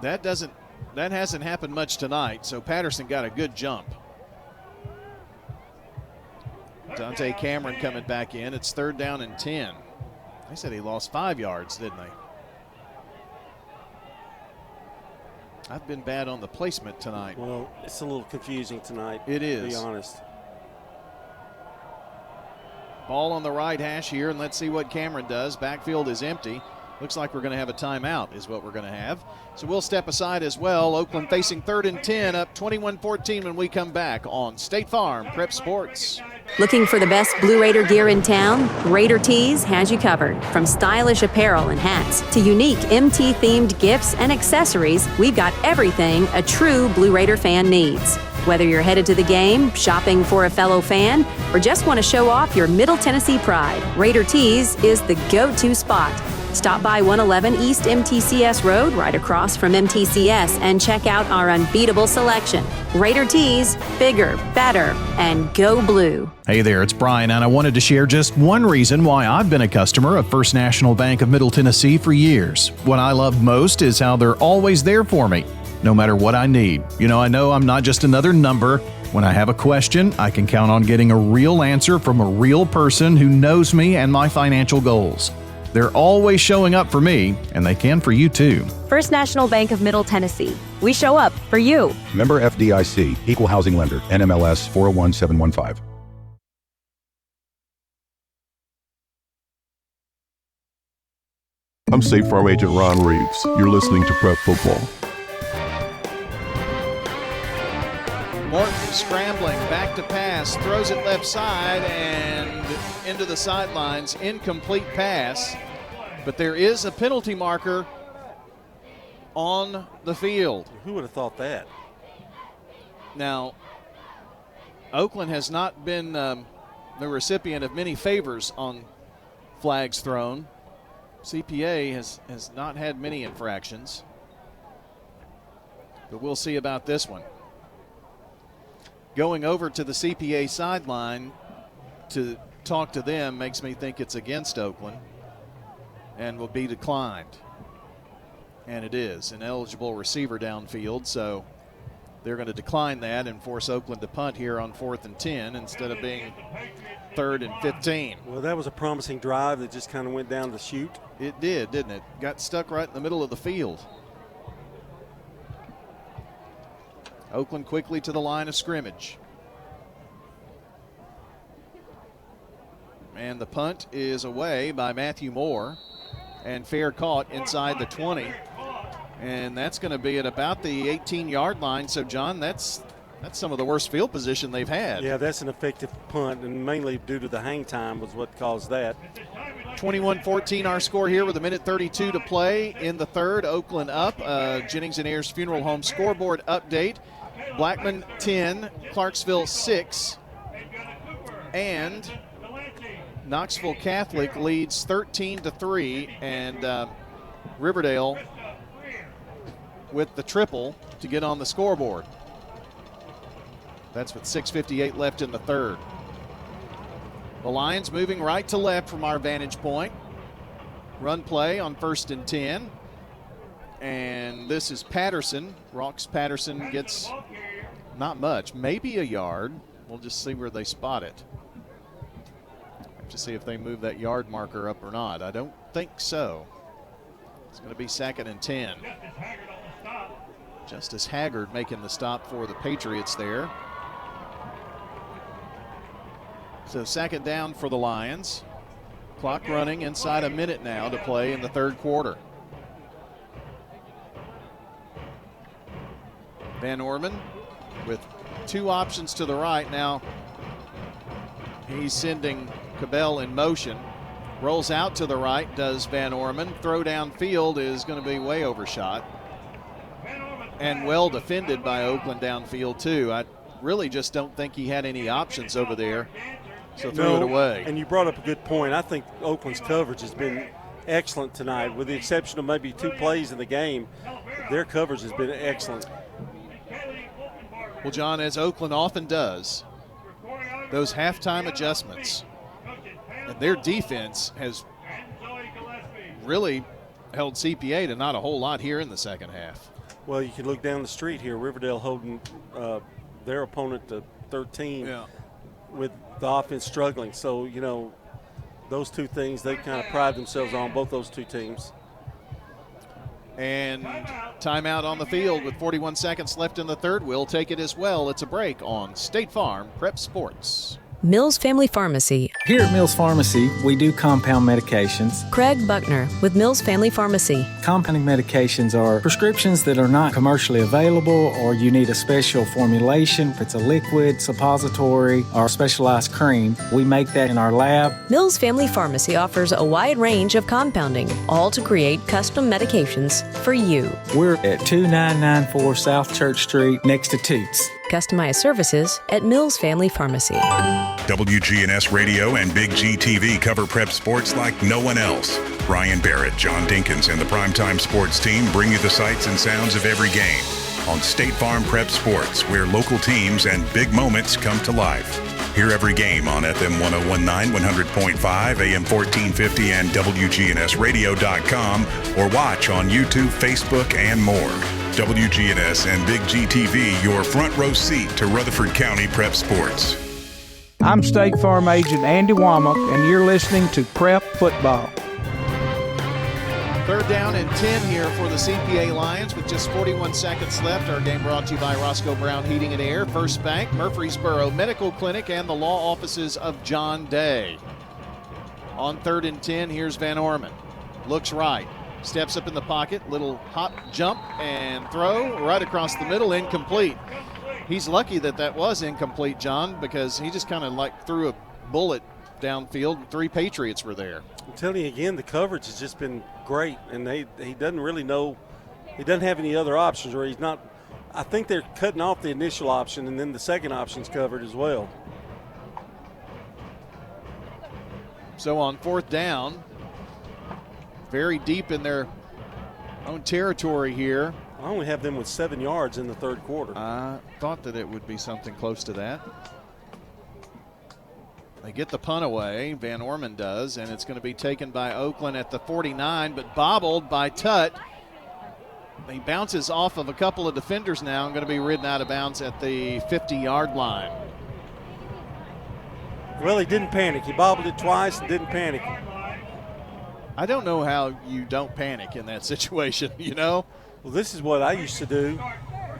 That hasn't happened much tonight, so Patterson got a good jump. Dante Cameron coming back in. It's 3rd down and 10. They said he lost 5 yards, didn't they? I've been bad on the placement tonight. Well, it's a little confusing tonight. It is. To be honest. Ball on the right hash here, and let's see what Cameron does. Backfield is empty. Looks like we're going to have a timeout is what we're going to have. So we'll step aside as well. Oakland facing 3rd and 10, up 21-14 when we come back on State Farm Prep Sports. Looking for the best Blue Raider gear in town? Raider Tees has you covered. From stylish apparel and hats to unique MT-themed gifts and accessories, we've got everything a true Blue Raider fan needs. Whether you're headed to the game, shopping for a fellow fan, or just want to show off your Middle Tennessee pride, Raider Tees is the go-to spot. Stop by 111 East MTCS Road, right across from MTCS, and check out our unbeatable selection. Raider Tees, bigger, better, and go blue. Hey there, it's Brian, and I wanted to share just one reason why I've been a customer of First National Bank of Middle Tennessee for years. What I love most is how they're always there for me, no matter what I need. I know I'm not just another number. When I have a question, I can count on getting a real answer from a real person who knows me and my financial goals. They're always showing up for me, and they can for you too. First National Bank of Middle Tennessee. We show up for you. Member FDIC, Equal Housing Lender, NMLS 401715. I'm State Farm Agent Ron Reeves. You're listening to Prep Football. Morton scrambling, back to pass, throws it left side and into the sidelines. Incomplete pass, but there is a penalty marker on the field. Who would have thought that? Now, Oakland has not been the recipient of many favors on flags thrown. CPA has not had many infractions, but we'll see about this one. Going over to the CPA sideline to talk to them makes me think it's against Oakland and will be declined. And it is an eligible receiver downfield, so they're going to decline that and force Oakland to punt here on 4th and 10 instead of being 3rd and 15. Well, that was a promising drive that just kind of went down the chute. It did, didn't it? Got stuck right in the middle of the field. Oakland quickly to the line of scrimmage. And the punt is away by Matthew Moore. And fair caught inside the 20. And that's going to be at about the 18-yard line. So, John, that's some of the worst field position they've had. Yeah, that's an effective punt, and mainly due to the hang time was what caused that. 21-14 our score here with 1:32 to play in the third. Oakland up. Jennings and Ayers Funeral Home scoreboard update. Blackman 10, Clarksville 6, and Knoxville Catholic leads 13-3, and Riverdale with the triple to get on the scoreboard. That's with 6:58 left in the third. The Lions moving right to left from our vantage point. Run play on 1st and 10. And this is Patterson. Rox Patterson gets not much, maybe a yard. We'll just see where they spot it. Have to see if they move that yard marker up or not. I don't think so. It's going to be 2nd and 10. Justice Haggard making the stop for the Patriots there. So 2nd down for the Lions. Clock running inside a minute now to play in the third quarter. Van Orman with 2 options to the right. Now he's sending Cabell in motion. Rolls out to the right, does Van Orman. Throw downfield is going to be way overshot. And well defended by Oakland downfield too. I really just don't think he had any options over there. So threw it away. And you brought up a good point. I think Oakland's coverage has been excellent tonight, with the exception of maybe 2 plays in the game. Their coverage has been excellent. Well, John, as Oakland often does, those halftime adjustments, and their defense has really held CPA to not a whole lot here in the second half. Well, you can look down the street here. Riverdale holding their opponent to 13 with the offense struggling. So, you know, those 2 things, they kind of pride themselves on, both those 2 teams. And timeout on the field with 41 seconds left in the third. We'll take it as well. It's a break on State Farm Prep Sports. Mills Family Pharmacy. Here at Mills Pharmacy, we do compound medications. Craig Buckner with Mills Family Pharmacy. Compounding medications are prescriptions that are not commercially available, or you need a special formulation. If it's a liquid, suppository, or specialized cream, we make that in our lab. Mills Family Pharmacy offers a wide range of compounding, all to create custom medications for you. We're at 2994 South Church Street, next to Toots. Customized services at Mills Family Pharmacy. WGNS Radio and Big G TV cover prep sports like no one else. Brian Barrett, John Dinkins, and the Primetime Sports team bring you the sights and sounds of every game on State Farm Prep Sports, where local teams and big moments come to life. Hear every game on FM 1019, 100.5, AM 1450, and WGNSradio.com, or watch on YouTube, Facebook, and more. WGNS and Big G TV, your front row seat to Rutherford County Prep Sports. I'm State Farm Agent Andy Womack, and you're listening to Prep Football. 3rd down and 10 here for the CPA Lions with just 41 seconds left. Our game brought to you by Roscoe Brown Heating and Air, First Bank, Murfreesboro Medical Clinic, and the law offices of John Day. On 3rd and 10, here's Van Orman. Looks right. Steps up in the pocket, little hop, jump, and throw right across the middle, incomplete. He's lucky that was incomplete, John, because he just kind of like threw a bullet downfield. 3 Patriots were there. I'm telling you again, the coverage has just been great, and he doesn't really know, he doesn't have any other options, or he's not. I think they're cutting off the initial option, and then the second option's covered as well. So on 4th down, very deep in their own territory here. I only have them with 7 yards in the third quarter. I thought that it would be something close to that. They get the punt away, Van Orman does, and it's going to be taken by Oakland at the 49, but bobbled by Tutt. He bounces off of a couple of defenders now and going to be ridden out of bounds at the 50-yard line. Well, he didn't panic. He bobbled it twice and didn't panic. I don't know how you don't panic in that situation, you know? Well, this is what I used to do.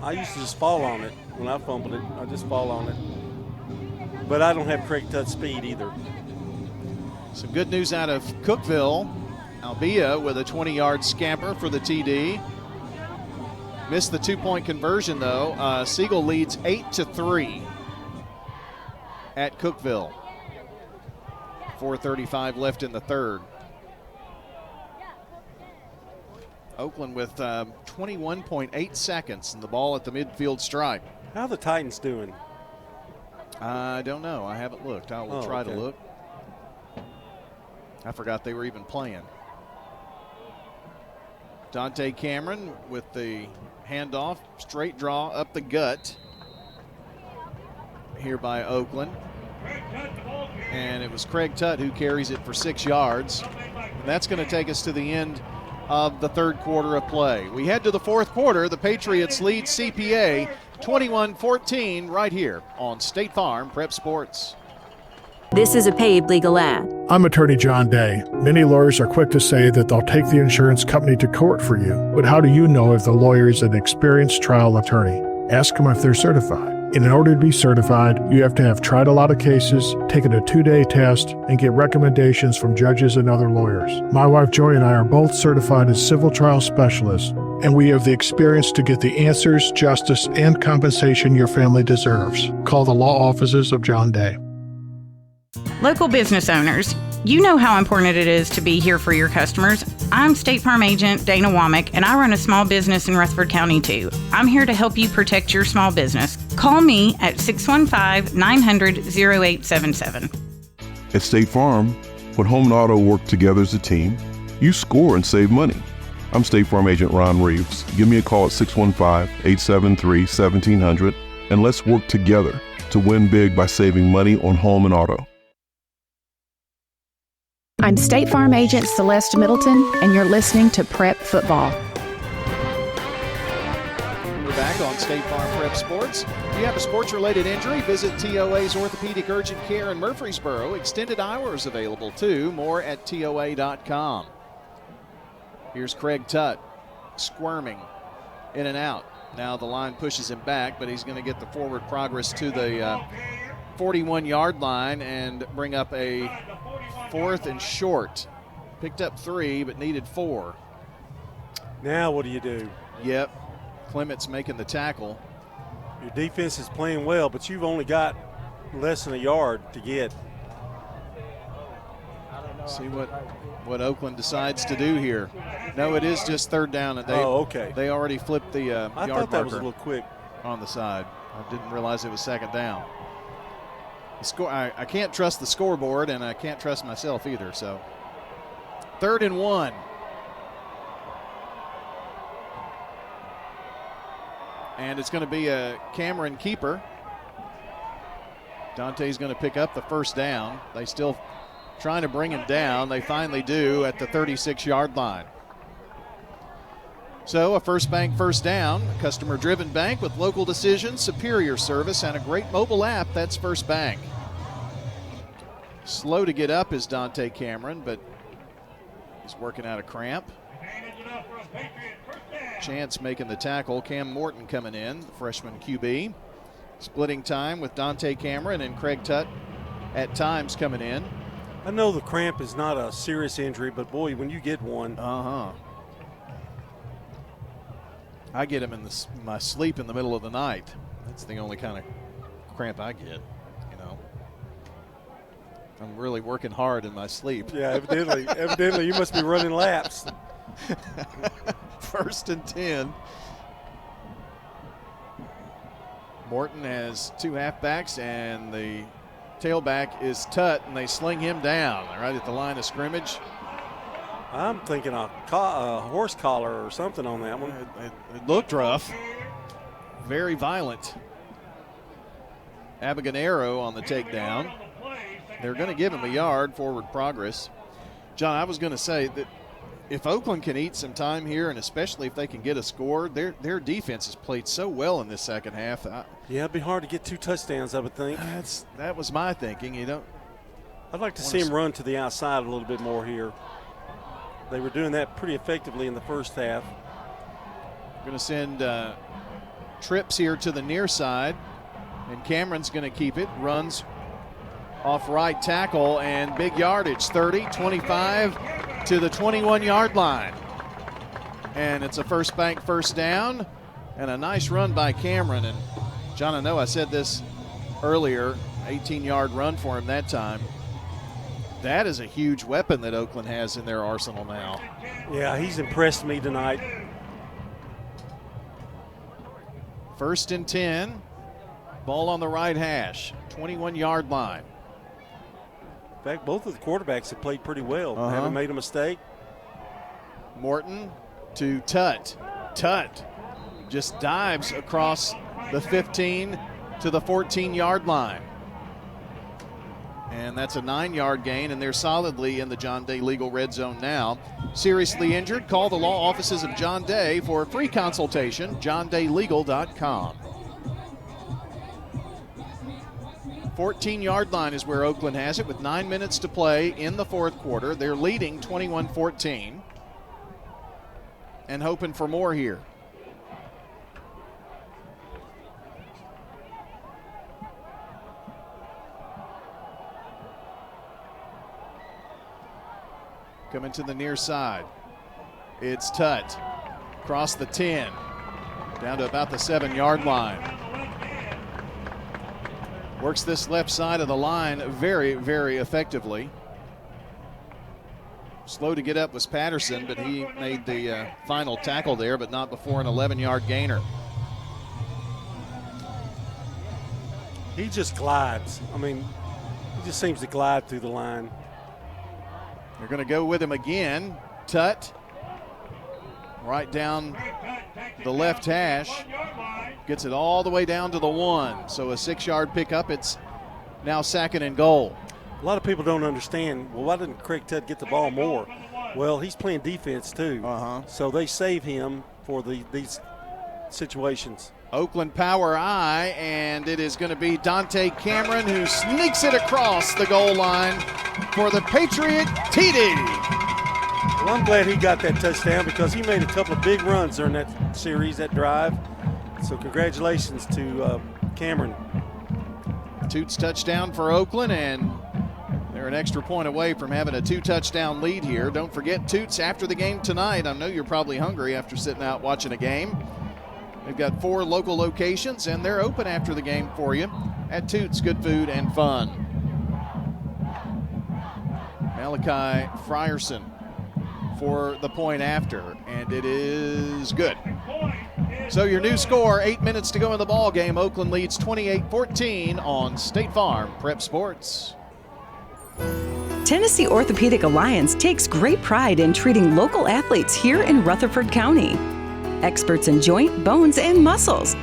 I used to just fall on it. When I fumbled it, I just fall on it. But I don't have Craig Tutt's speed either. Some good news out of Cookeville. Albia with a 20-yard scamper for the TD. Missed the 2-point conversion, though. Siegel leads 8-3 at Cookeville. 4:35 left in the third. Oakland with 21.8 seconds and the ball at the midfield stripe. How are the Titans doing? I don't know. I haven't looked. I will try to look. I forgot they were even playing. Dante Cameron with the handoff, straight draw up the gut here by Oakland. And it was Craig Tutt who carries it for 6 yards. And that's going to take us to the end of the third quarter of play. We head to the fourth quarter. The Patriots lead CPA 21-14 right here on State Farm Prep Sports. This is a paid legal ad. I'm attorney John Day. Many lawyers are quick to say that they'll take the insurance company to court for you. But how do you know if the lawyer is an experienced trial attorney? Ask them if they're certified. And in order to be certified, you have to have tried a lot of cases, taken a 2-day test, and get recommendations from judges and other lawyers. My wife Joy and I are both certified as civil trial specialists, and we have the experience to get the answers, justice, and compensation your family deserves. Call the law offices of John Day. Local business owners, you know how important it is to be here for your customers. I'm State Farm Agent Dana Womack, and I run a small business in Rutherford County, too. I'm here to help you protect your small business. Call me at 615-900-0877. At State Farm, when home and auto work together as a team, you score and save money. I'm State Farm Agent Ron Reeves. Give me a call at 615-873-1700, and let's work together to win big by saving money on home and auto. I'm State Farm Agent Celeste Middleton, and you're listening to Prep Football. We're back on State Farm Prep Sports. If you have a sports-related injury, visit TOA's Orthopedic Urgent Care in Murfreesboro. Extended hours available, too. More at TOA.com. Here's Craig Tutt squirming in and out. Now the line pushes him back, but he's going to get the forward progress to the 41-yard line and bring up a 4th and short. Picked up 3, but needed 4. Now what do you do? Yep. Clement's making the tackle. Your defense is playing well, but you've only got less than a yard to get. See what Oakland decides to do here. No, it is just 3rd down. And okay. They already flipped the yard marker. I thought that was a little quick. On the side. I didn't realize it was 2nd down. I can't trust the scoreboard, and I can't trust myself either. So 3rd and 1. And it's going to be a Cameron keeper. Dante's going to pick up the 1st down. They still trying to bring him down. They finally do at the 36-yard line. So a First Bank 1st down, a customer-driven bank with local decisions, superior service, and a great mobile app. That's First Bank. Slow to get up is Dante Cameron, but he's working out a cramp. Chance making the tackle. Cam Morton coming in, the freshman QB. Splitting time with Dante Cameron and Craig Tutt at times coming in. I know the cramp is not a serious injury, but boy, when you get one. I get him in my sleep in the middle of the night. That's the only kind of cramp I get, you know. I'm really working hard in my sleep. Yeah, evidently you must be running laps. 1st and 10. Morton has 2 halfbacks, and the tailback is Tutt, and they sling him down right at the line of scrimmage. I'm thinking a horse collar or something on that one. It looked rough. Very violent. Abiganero on the takedown. They're going to give him a yard, forward progress. John, I was going to say that if Oakland can eat some time here, and especially if they can get a score, their defense has played so well in this second half. Yeah, it'd be hard to get 2 touchdowns, I would think. That was my thinking. I'd like to see him run to the outside a little bit more here. They were doing that pretty effectively in the first half. Going to send trips here to the near side, and Cameron's going to keep it. Runs off right tackle, and big yardage, 30, 25 to the 21-yard line. And it's a First Bank 1st down, and a nice run by Cameron. And John, I know I said this earlier, 18-yard run for him that time. That is a huge weapon that Oakland has in their arsenal now. Yeah, he's impressed me tonight. 1st and 10. Ball on the right hash, 21-yard line. In fact, both of the quarterbacks have played pretty well. Haven't made a mistake. Morton to Tutt. Tutt just dives across the 15 to the 14-yard line. And that's a 9-yard gain, and they're solidly in the John Day legal red zone now. Seriously injured? Call the law offices of John Day for a free consultation, johndaylegal.com. 14-yard line is where Oakland has it with 9 minutes to play in the fourth quarter. They're leading 21-14 and hoping for more here. Coming to the near side. It's Tutt. Across the 10. Down to about the 7-yard line. Works this left side of the line very, very effectively. Slow to get up was Patterson, but he made the final tackle there, but not before an 11-yard gainer. He just glides. I mean, he just seems to glide through the line. They're going to go with him again. Tutt right down the left hash. Gets it all the way down to the 1. So a 6-yard pickup. It's now 2nd and goal. A lot of people don't understand, well, why didn't Craig Tutt get the ball more? Well, he's playing defense too. So they save him for these situations. Oakland power I, and it is going to be Dante Cameron who sneaks it across the goal line for the Patriot TD. Well, I'm glad he got that touchdown because he made a couple of big runs during that series, that drive. So congratulations to Cameron. Toots touchdown for Oakland, and they're an extra point away from having a 2-touchdown lead here. Don't forget Toots after the game tonight. I know you're probably hungry after sitting out watching a game. They've got 4 local locations, and they're open after the game for you at Toots. Good food and fun. Malachi Frierson for the point after, and it is good. So your new score, 8 minutes to go in the ball game. Oakland leads 28-14 on State Farm Prep Sports. Tennessee Orthopedic Alliance takes great pride in treating local athletes here in Rutherford County. Experts in joint, bones, and muscles.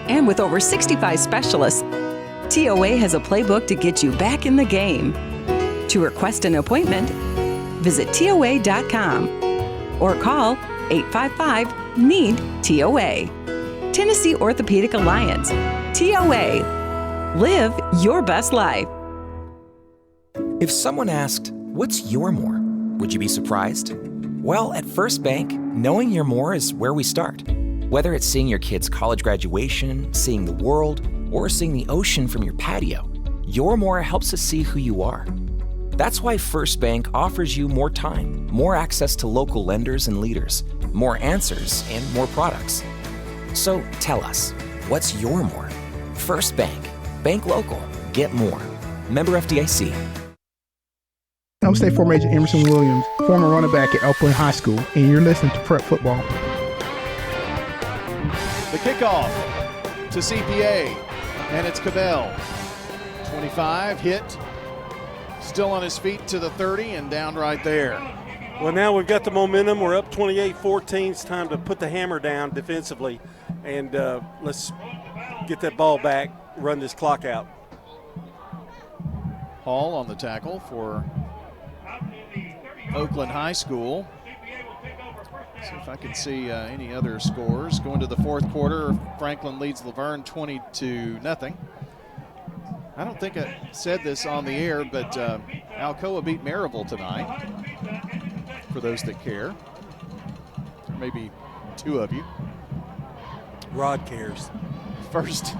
And with over 65 specialists, TOA has a playbook to get you back in the game. To request an appointment, visit TOA.com or call 855-NEED-TOA. Tennessee Orthopedic Alliance. TOA. Live your best life. If someone asked, "What's your more?" would you be surprised? Well, at First Bank, knowing your more is where we start. Whether it's seeing your kid's college graduation, seeing the world, or seeing the ocean from your patio, your more helps us see who you are. That's why First Bank offers you more time, more access to local lenders and leaders, more answers, and more products. So tell us, what's your more? First Bank. Bank local. Get more. Member FDIC. I'm State Farm Agent Emerson Williams, former running back at Oakland High School, and you're listening to Prep Football. The kickoff to CPA, and it's Cabell. 25, hit, still on his feet to the 30, and down right there. Well, now we've got the momentum. We're up 28-14. It's time to put the hammer down defensively, and let's get that ball back, run this clock out. Hall on the tackle for Oakland High School. See if I can see any other scores. Going to the fourth quarter, Franklin leads Laverne 20-0. I don't think I said this on the air, but Alcoa beat Maryville tonight, for those that care. Maybe 2 of you. Rod cares. First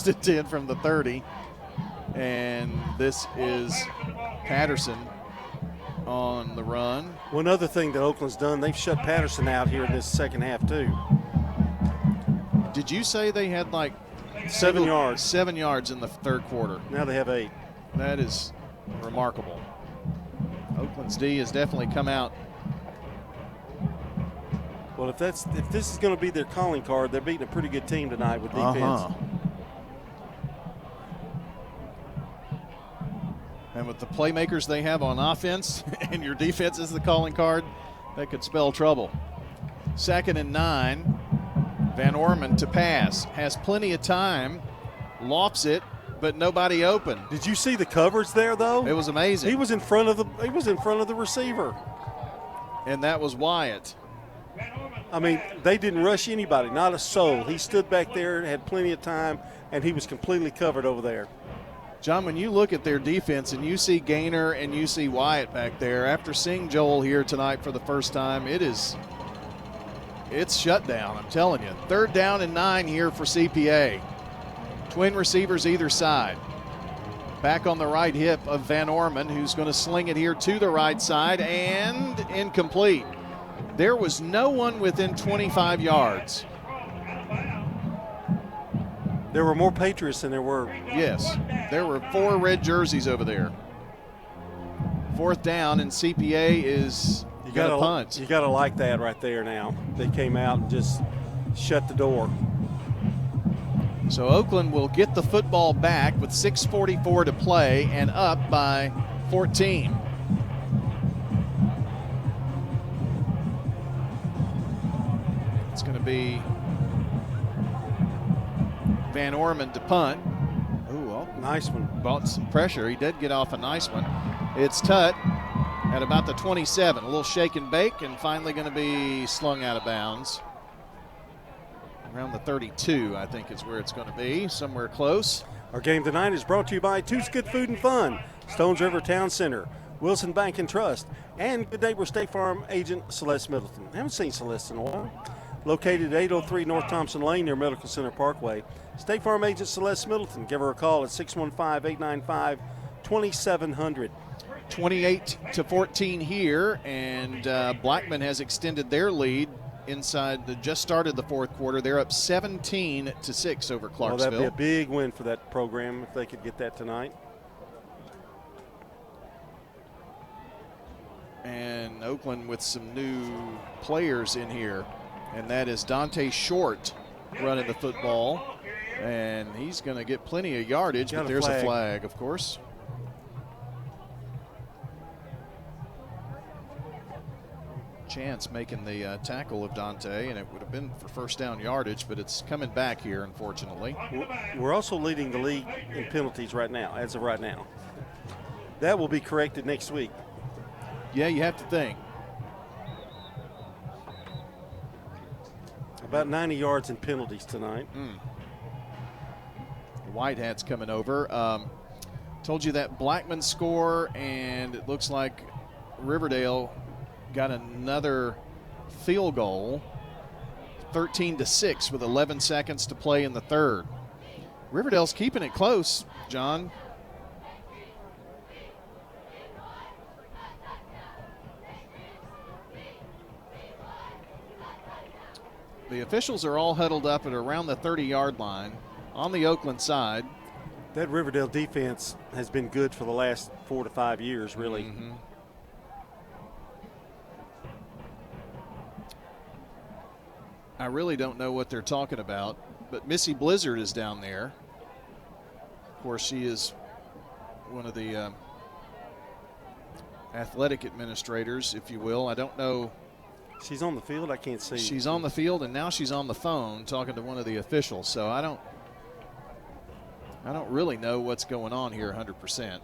and 10 from the 30. And this is Patterson on the run. One other thing that Oakland's done, they've shut Patterson out here in this second half too. Did you say they had like 7 yards? 7 yards in the third quarter. Now they have 8. That is remarkable. Oakland's D has definitely come out. Well, if this is going to be their calling card, they're beating a pretty good team tonight with defense. And with the playmakers they have on offense and your defense is the calling card, that could spell trouble. 2nd and 9. Van Orman to pass. Has plenty of time. Lofts it, but nobody open. Did you see the coverage there, though? It was amazing. He was in front of the receiver. And that was Wyatt. I mean, they didn't rush anybody, not a soul. He stood back there, had plenty of time, and he was completely covered over there. John, when you look at their defense and you see Gaynor and you see Wyatt back there, after seeing Joel here tonight for the first time, it's shut down, I'm telling you. 3rd down and 9 here for CPA. Twin receivers either side. Back on the right hip of Van Orman, who's going to sling it here to the right side, and incomplete. There was no one within 25 yards. There were more Patriots than there were. Yes, there were 4 red jerseys over there. 4th down, and CPA is going to punt. You got to like that right there now. They came out and just shut the door. So Oakland will get the football back with 6:44 to play and up by 14. It's going to be Van Orman to punt. Ooh, well, nice one. Bought some pressure. He did get off a nice one. It's Tutt at about the 27. A little shake and bake, and finally going to be slung out of bounds. Around the 32, I think is where it's going to be, somewhere close. Our game tonight is brought to you by Toots Good Food and Fun, Stones River Town Center, Wilson Bank and Trust, and good neighbor State Farm agent Celeste Middleton. I haven't seen Celeste in a while. Located at 803 North Thompson Lane near Medical Center Parkway. State Farm agent Celeste Middleton. Give her a call at 615-895-2700. 28-14 here, and Blackman has extended their lead inside just started the 4th quarter. They're up 17-6 over Clarksville. Well, that'd be a big win for that program if they could get that tonight. And Oakland with some new players in here, and that is Dante Short running the football, and he's going to get plenty of yardage, but there's a flag, of course. Chance making the tackle of Dante, and it would have been for 1st down yardage, but it's coming back here, unfortunately. We're also leading the league in penalties right now, as of right now. That will be corrected next week. Yeah, you have to think. About 90 yards in penalties tonight. The White Hats coming over. Told you that Blackman score, and it looks like Riverdale got another field goal, 13-6 with 11 seconds to play in the 3rd. Riverdale's keeping it close, John. The officials are all huddled up at around the 30-yard line on the Oakland side. That Riverdale defense has been good for the last 4 to 5 years, really. Mm-hmm. I really don't know what they're talking about, but Missy Blizzard is down there. Of course, she is one of the athletic administrators, if you will. I don't know. She's on the field? I can't see. She's on the field, and now she's on the phone talking to one of the officials. So I don't really know what's going on here 100%.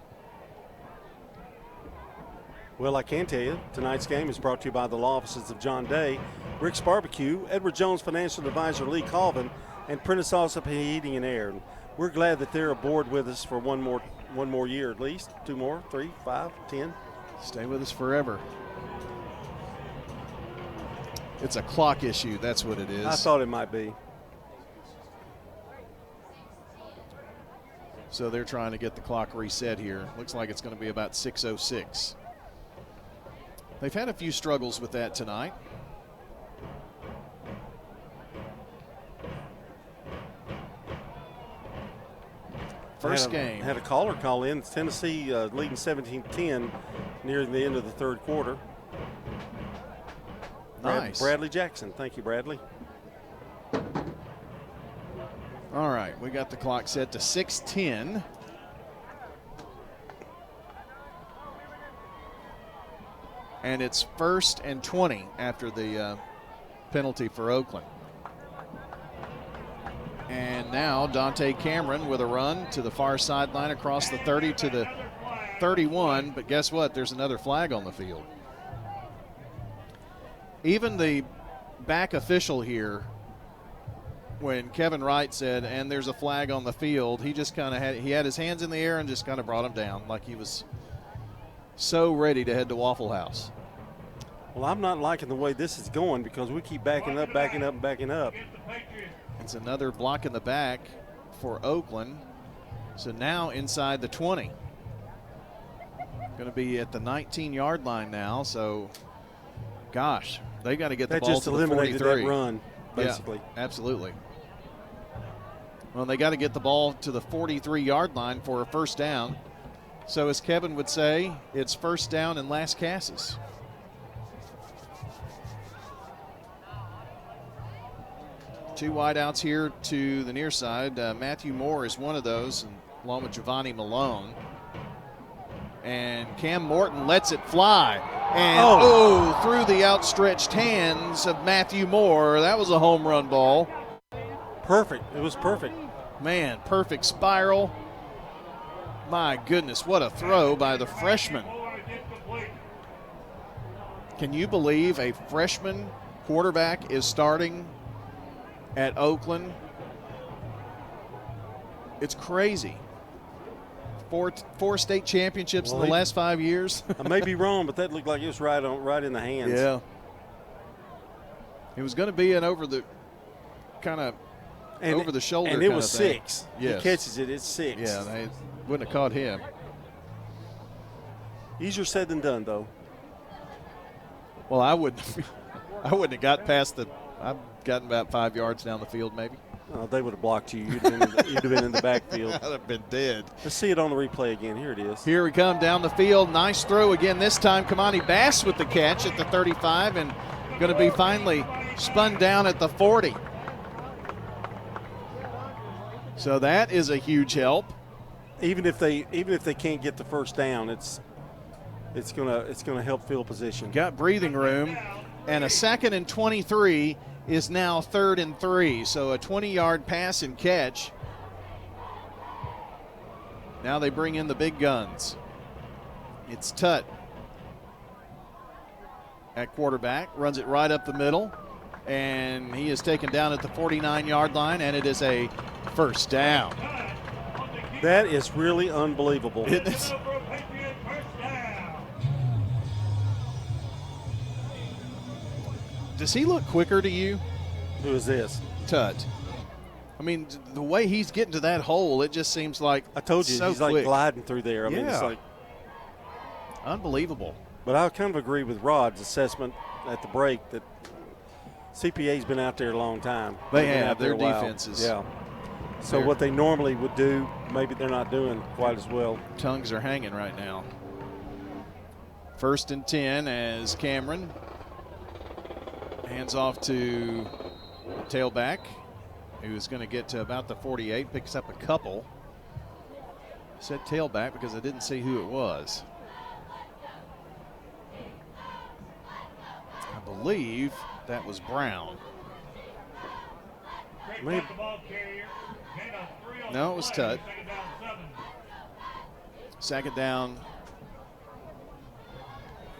Well, I can tell you, tonight's game is brought to you by the law offices of John Day, Rick's Barbecue, Edward Jones Financial Advisor Lee Colvin, and Prentice Allsup Heating and Air. And we're glad that they're aboard with us for one more year at least, 2 more, 3, 5, 10. Stay with us forever. It's a clock issue, that's what it is. I thought it might be. So they're trying to get the clock reset here. Looks like it's going to be about 6:06. They've had a few struggles with that tonight. First game. Had a caller call in. Tennessee leading 17-10 near the end of the 3rd quarter. Nice. Bradley Jackson. Thank you, Bradley. All right, we got the clock set to 6:10. And it's 1st and 20 after the penalty for Oakland. And now Dante Cameron with a run to the far sideline across the 30 to the 31. But guess what? There's another flag on the field. Even the back official here, when Kevin Wright said, and there's a flag on the field, he just kind of had his hands in the air and just kind of brought him down like he was so ready to head to Waffle House. Well, I'm not liking the way this is going because we keep backing up, and backing up. It's another block in the back for Oakland. So now inside the 20. Going to be at the 19-yard line now. So, gosh, they got to get the ball to the 43. That just eliminated that run, basically. Yeah, absolutely. Well, they got to get the ball to the 43-yard line for a first down. So as Kevin would say, it's first down and last passes. Two wideouts here to the near side. Matthew Moore is one of those, and along with Giovanni Malone. And Cam Morton lets it fly. And through the outstretched hands of Matthew Moore. That was a home run ball. Perfect. It was perfect. Man, perfect spiral. My goodness, what a throw by the freshman. Can you believe a freshman quarterback is starting at Oakland? It's crazy. Four state championships in the last 5 years. I may be wrong, but that looked like it was right in the hands. Yeah. It was going to be an over the shoulder, and it was 6. Yes. He catches it. It's 6. Yeah, they wouldn't have caught him. Easier said than done, though. Well, I wouldn't have got past I've gotten about 5 yards down the field, maybe. They would have blocked you. You'd have been in the backfield. I'd have been dead. Let's see it on the replay again. Here it is. Here we come down the field. Nice throw again. This time, Kamani Bass with the catch at the 35, and going to be finally spun down at the 40. So that is a huge help. Even if they can't get the first down, it's gonna help field position. Got breathing room, and a 2nd and 23 is now 3rd and 3. So a 20-yard pass and catch. Now they bring in the big guns. It's Tutt at quarterback, runs it right up the middle, and he is taken down at the 49-yard line, and it is a first down. That is really unbelievable. Isn't it? Does he look quicker to you? Who is this? Tutt. I mean, the way he's getting to that hole, it just seems like I told you, so he's quick. like gliding through there. I mean, it's like unbelievable. But I kind of agree with Rod's assessment at the break that CPA's been out there a long time. They have. Their defenses. Yeah. So what they normally would do, maybe they're not doing quite as well. Tongues are hanging right now. 1st and 10 as Cameron hands off to the tailback, who's going to get to about the 48, picks up a couple. I said tailback because I didn't see who it was. I believe that was Brown. Maybe. No, it was Tutt. 2nd down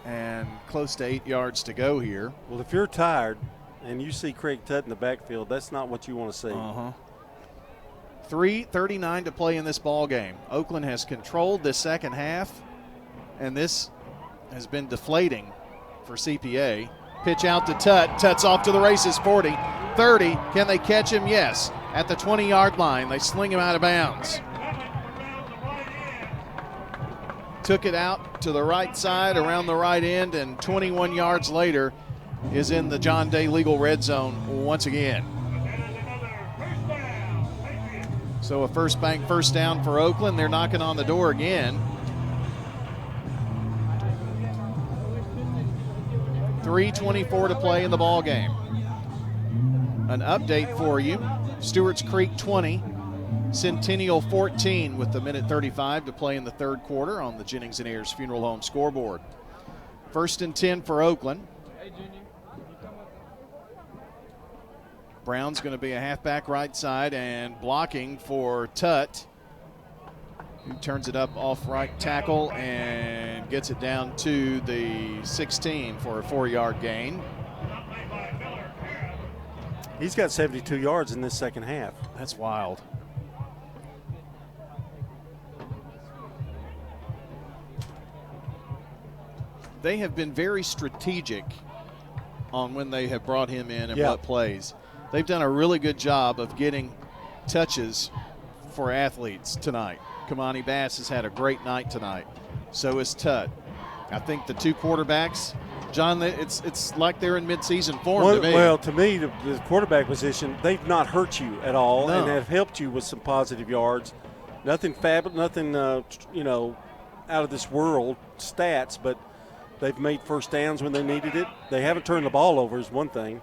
and close to 8 yards to go here. Well, if you're tired and you see Craig Tutt in the backfield, that's not what you want to see. 3:39 to play in this ball game. Oakland has controlled this second half, and this has been deflating for CPA. Pitch out to Tutt. Tutt's off to the races, 40, 30. Can they catch him? Yes. At the 20-yard line, they sling him out of bounds. Took it out to the right side, around the right end, and 21 yards later is in the John Day legal red zone once again. So a first bank first down for Oakland. They're knocking on the door again. 3:24 to play in the ball game. An update for you. Stewart's Creek 20, Centennial 14 with the minute 35 to play in the third quarter on the Jennings & Ayers Funeral Home scoreboard. First and 10 for Oakland. Brown's going to be a halfback right side and blocking for Tutt, who turns it up off right tackle and gets it down to the 16 for a 4-yard gain. He's got 72 yards in this second half. That's wild. They have been very strategic on when they have brought him in and what plays. They've done a really good job of getting touches for athletes tonight. Kamani Bass has had a great night tonight. So is Tutt. I think the two quarterbacks, John, it's like they're in midseason form to me. Well, to me, the quarterback position, they've not hurt you at all and have helped you with some positive yards. Nothing nothing out of this world stats, but they've made first downs when they needed it. They haven't turned the ball over is one thing.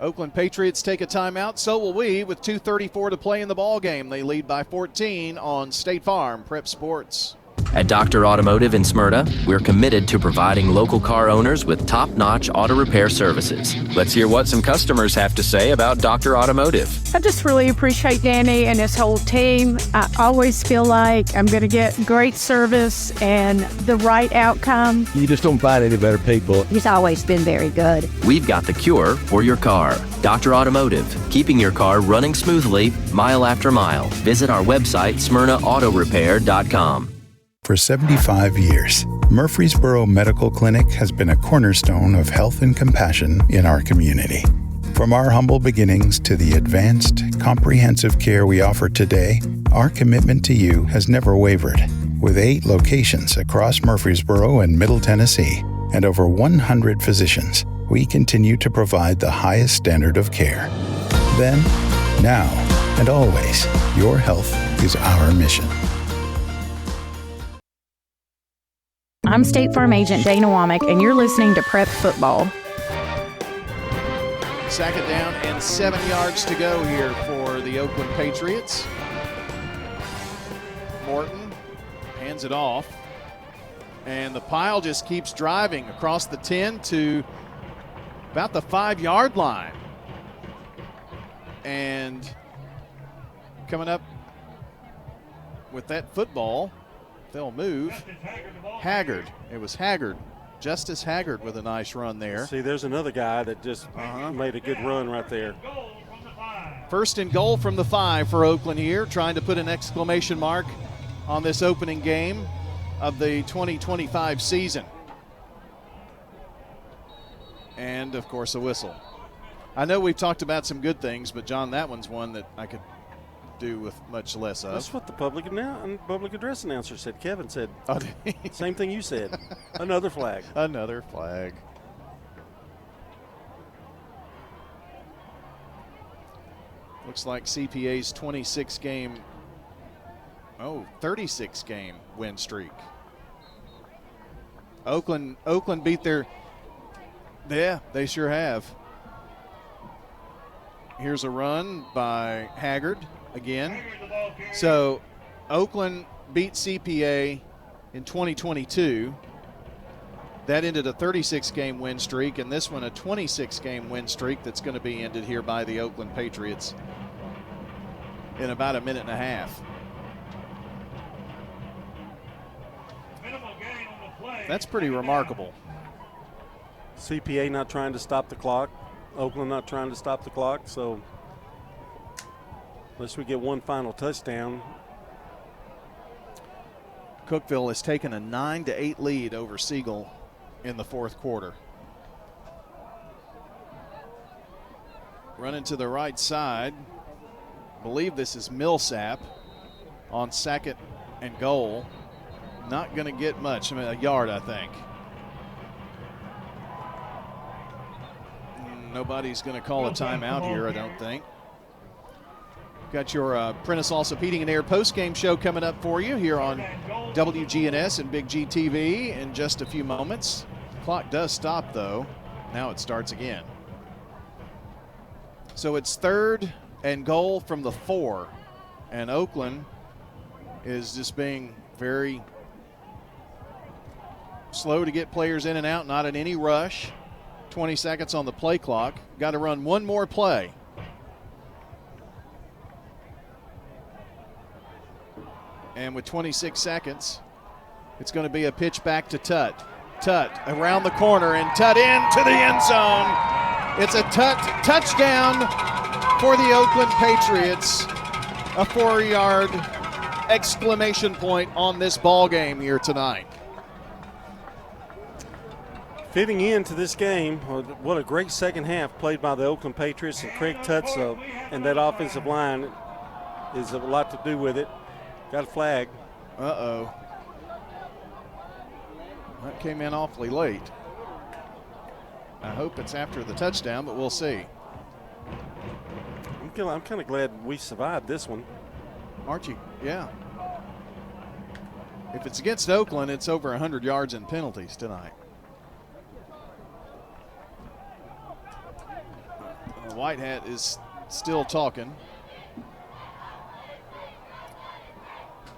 Oakland Patriots take a timeout. So will we with 2:34 to play in the ball game. They lead by 14 on State Farm Prep Sports. At Dr. Automotive in Smyrna, we're committed to providing local car owners with top-notch auto repair services. Let's hear what some customers have to say about Dr. Automotive. I just really appreciate Danny and his whole team. I always feel like I'm going to get great service and the right outcome. You just don't find any better people. He's always been very good. We've got the cure for your car. Dr. Automotive, keeping your car running smoothly mile after mile. Visit our website, smyrnaautorepair.com. For 75 years, Murfreesboro Medical Clinic has been a cornerstone of health and compassion in our community. From our humble beginnings to the advanced, comprehensive care we offer today, our commitment to you has never wavered. With 8 locations across Murfreesboro and Middle Tennessee and over 100 physicians, we continue to provide the highest standard of care. Then, now, and always, your health is our mission. I'm State Farm Agent Dana Womack, and you're listening to Prep Football. Second down and 7 yards to go here for the Oakland Patriots. Morton hands it off, and the pile just keeps driving across the 10 to about the 5-yard line. And coming up with that football, they'll move. Haggard. It was Haggard. Justice Haggard with a nice run there. See, there's another guy that just made a good run right there. First and goal from the 5 for Oakland here, trying to put an exclamation mark on this opening game of the 2025 season. And, of course, a whistle. I know we've talked about some good things, but, John, that one's one that I could do with much less of. That's what the public address announcer said. Kevin said, same thing you said. Another flag. Another flag. Looks like CPA's 36-game win streak. Oakland beat their, they sure have. Here's a run by Haggard again. So Oakland beat CPA in 2022. That ended a 36-game win streak, and this one a 26-game win streak that's going to be ended here by the Oakland Patriots in about a minute and a half. That's pretty remarkable. CPA not trying to stop the clock. Oakland not trying to stop the clock, so unless we get one final touchdown. Cookeville has taken a 9-8 lead over Siegel in the fourth quarter. Running to the right side. I believe this is Millsap on second and goal. Not going to get much, a yard, I think. Nobody's going to call a timeout here, I don't think. Got your Prentice Allsup Heating and Air post-game show coming up for you here on WGNS and Big G TV in just a few moments. Clock does stop, though. Now it starts again. So it's third and goal from the 4. And Oakland is just being very slow to get players in and out, not in any rush. 20 seconds on the play clock. Got to run one more play. And with 26 seconds, it's going to be a pitch back to Tutt. Tutt around the corner and Tutt into the end zone. It's a Tutt touchdown for the Oakland Patriots. A 4-yard exclamation point on this ball game here tonight. Fitting into this game, what a great second half played by the Oakland Patriots, and Craig Tutts and that offensive line is a lot to do with it. Got a flag. Uh-oh. That came in awfully late. I hope it's after the touchdown, but we'll see. I'm kind of glad we survived this one. Aren't you? Yeah. If it's against Oakland, it's over 100 yards in penalties tonight. The White Hat is still talking.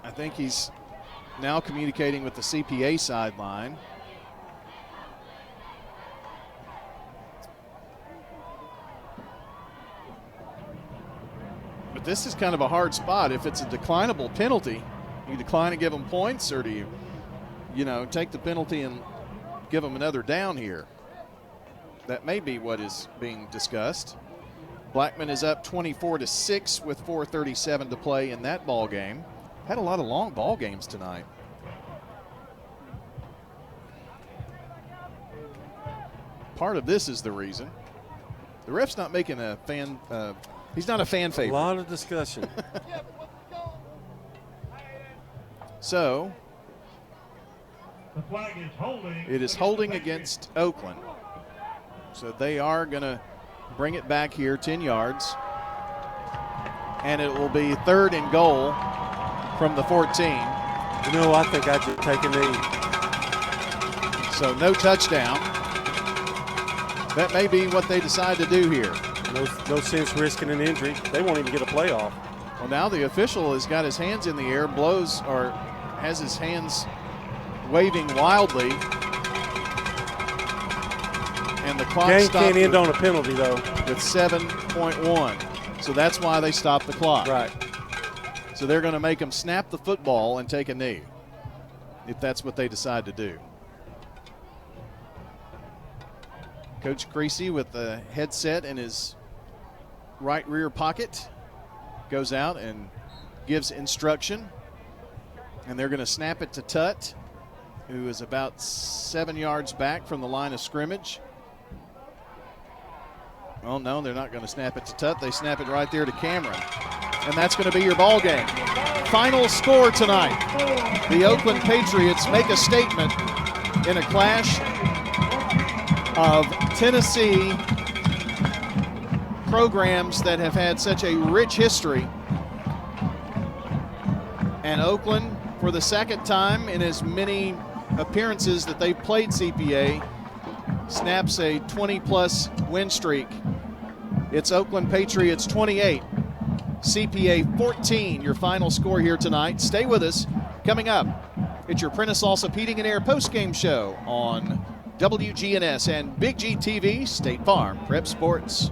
I think he's now communicating with the CPA sideline. But this is kind of a hard spot. If it's a declinable penalty, you decline and give them points, or do you take the penalty and give them another down here? That may be what is being discussed. Blackman is up 24-6 with 4:37 to play in that ball game. Had a lot of long ball games tonight. Part of this is the reason. The ref's not making a fan. He's not a fan favorite. A lot of discussion. So The flag is holding. it is holding against Oakland. So they are going to bring it back here 10 yards. And it will be 3rd and goal from the 14. I think I should take a knee. So no touchdown. That may be what they decide to do here. No sense risking an injury. They won't even get a playoff. Well, now the official has got his hands in the air, blows, or has his hands waving wildly. And the clock Game stopped can't end on a penalty, though. With 7.1. So that's why they stopped the clock. Right. So they're going to make them snap the football and take a knee, if that's what they decide to do. Coach Creasy with the headset in his right rear pocket goes out and gives instruction. And they're going to snap it to Tutt, who is about 7 yards back from the line of scrimmage. Oh, no, they're not going to snap it to Tutt. They snap it right there to Cameron. And that's going to be your ball game. Final score tonight. The Oakland Patriots make a statement in a clash of Tennessee programs that have had such a rich history. And Oakland, for the second time in as many appearances that they've played CPA, snaps a 20-plus win streak. It's Oakland Patriots 28, CPA 14, your final score here tonight. Stay with us. Coming up, it's your Prentice Allsup Heating and Air postgame show on WGNS and Big G TV, State Farm Prep Sports.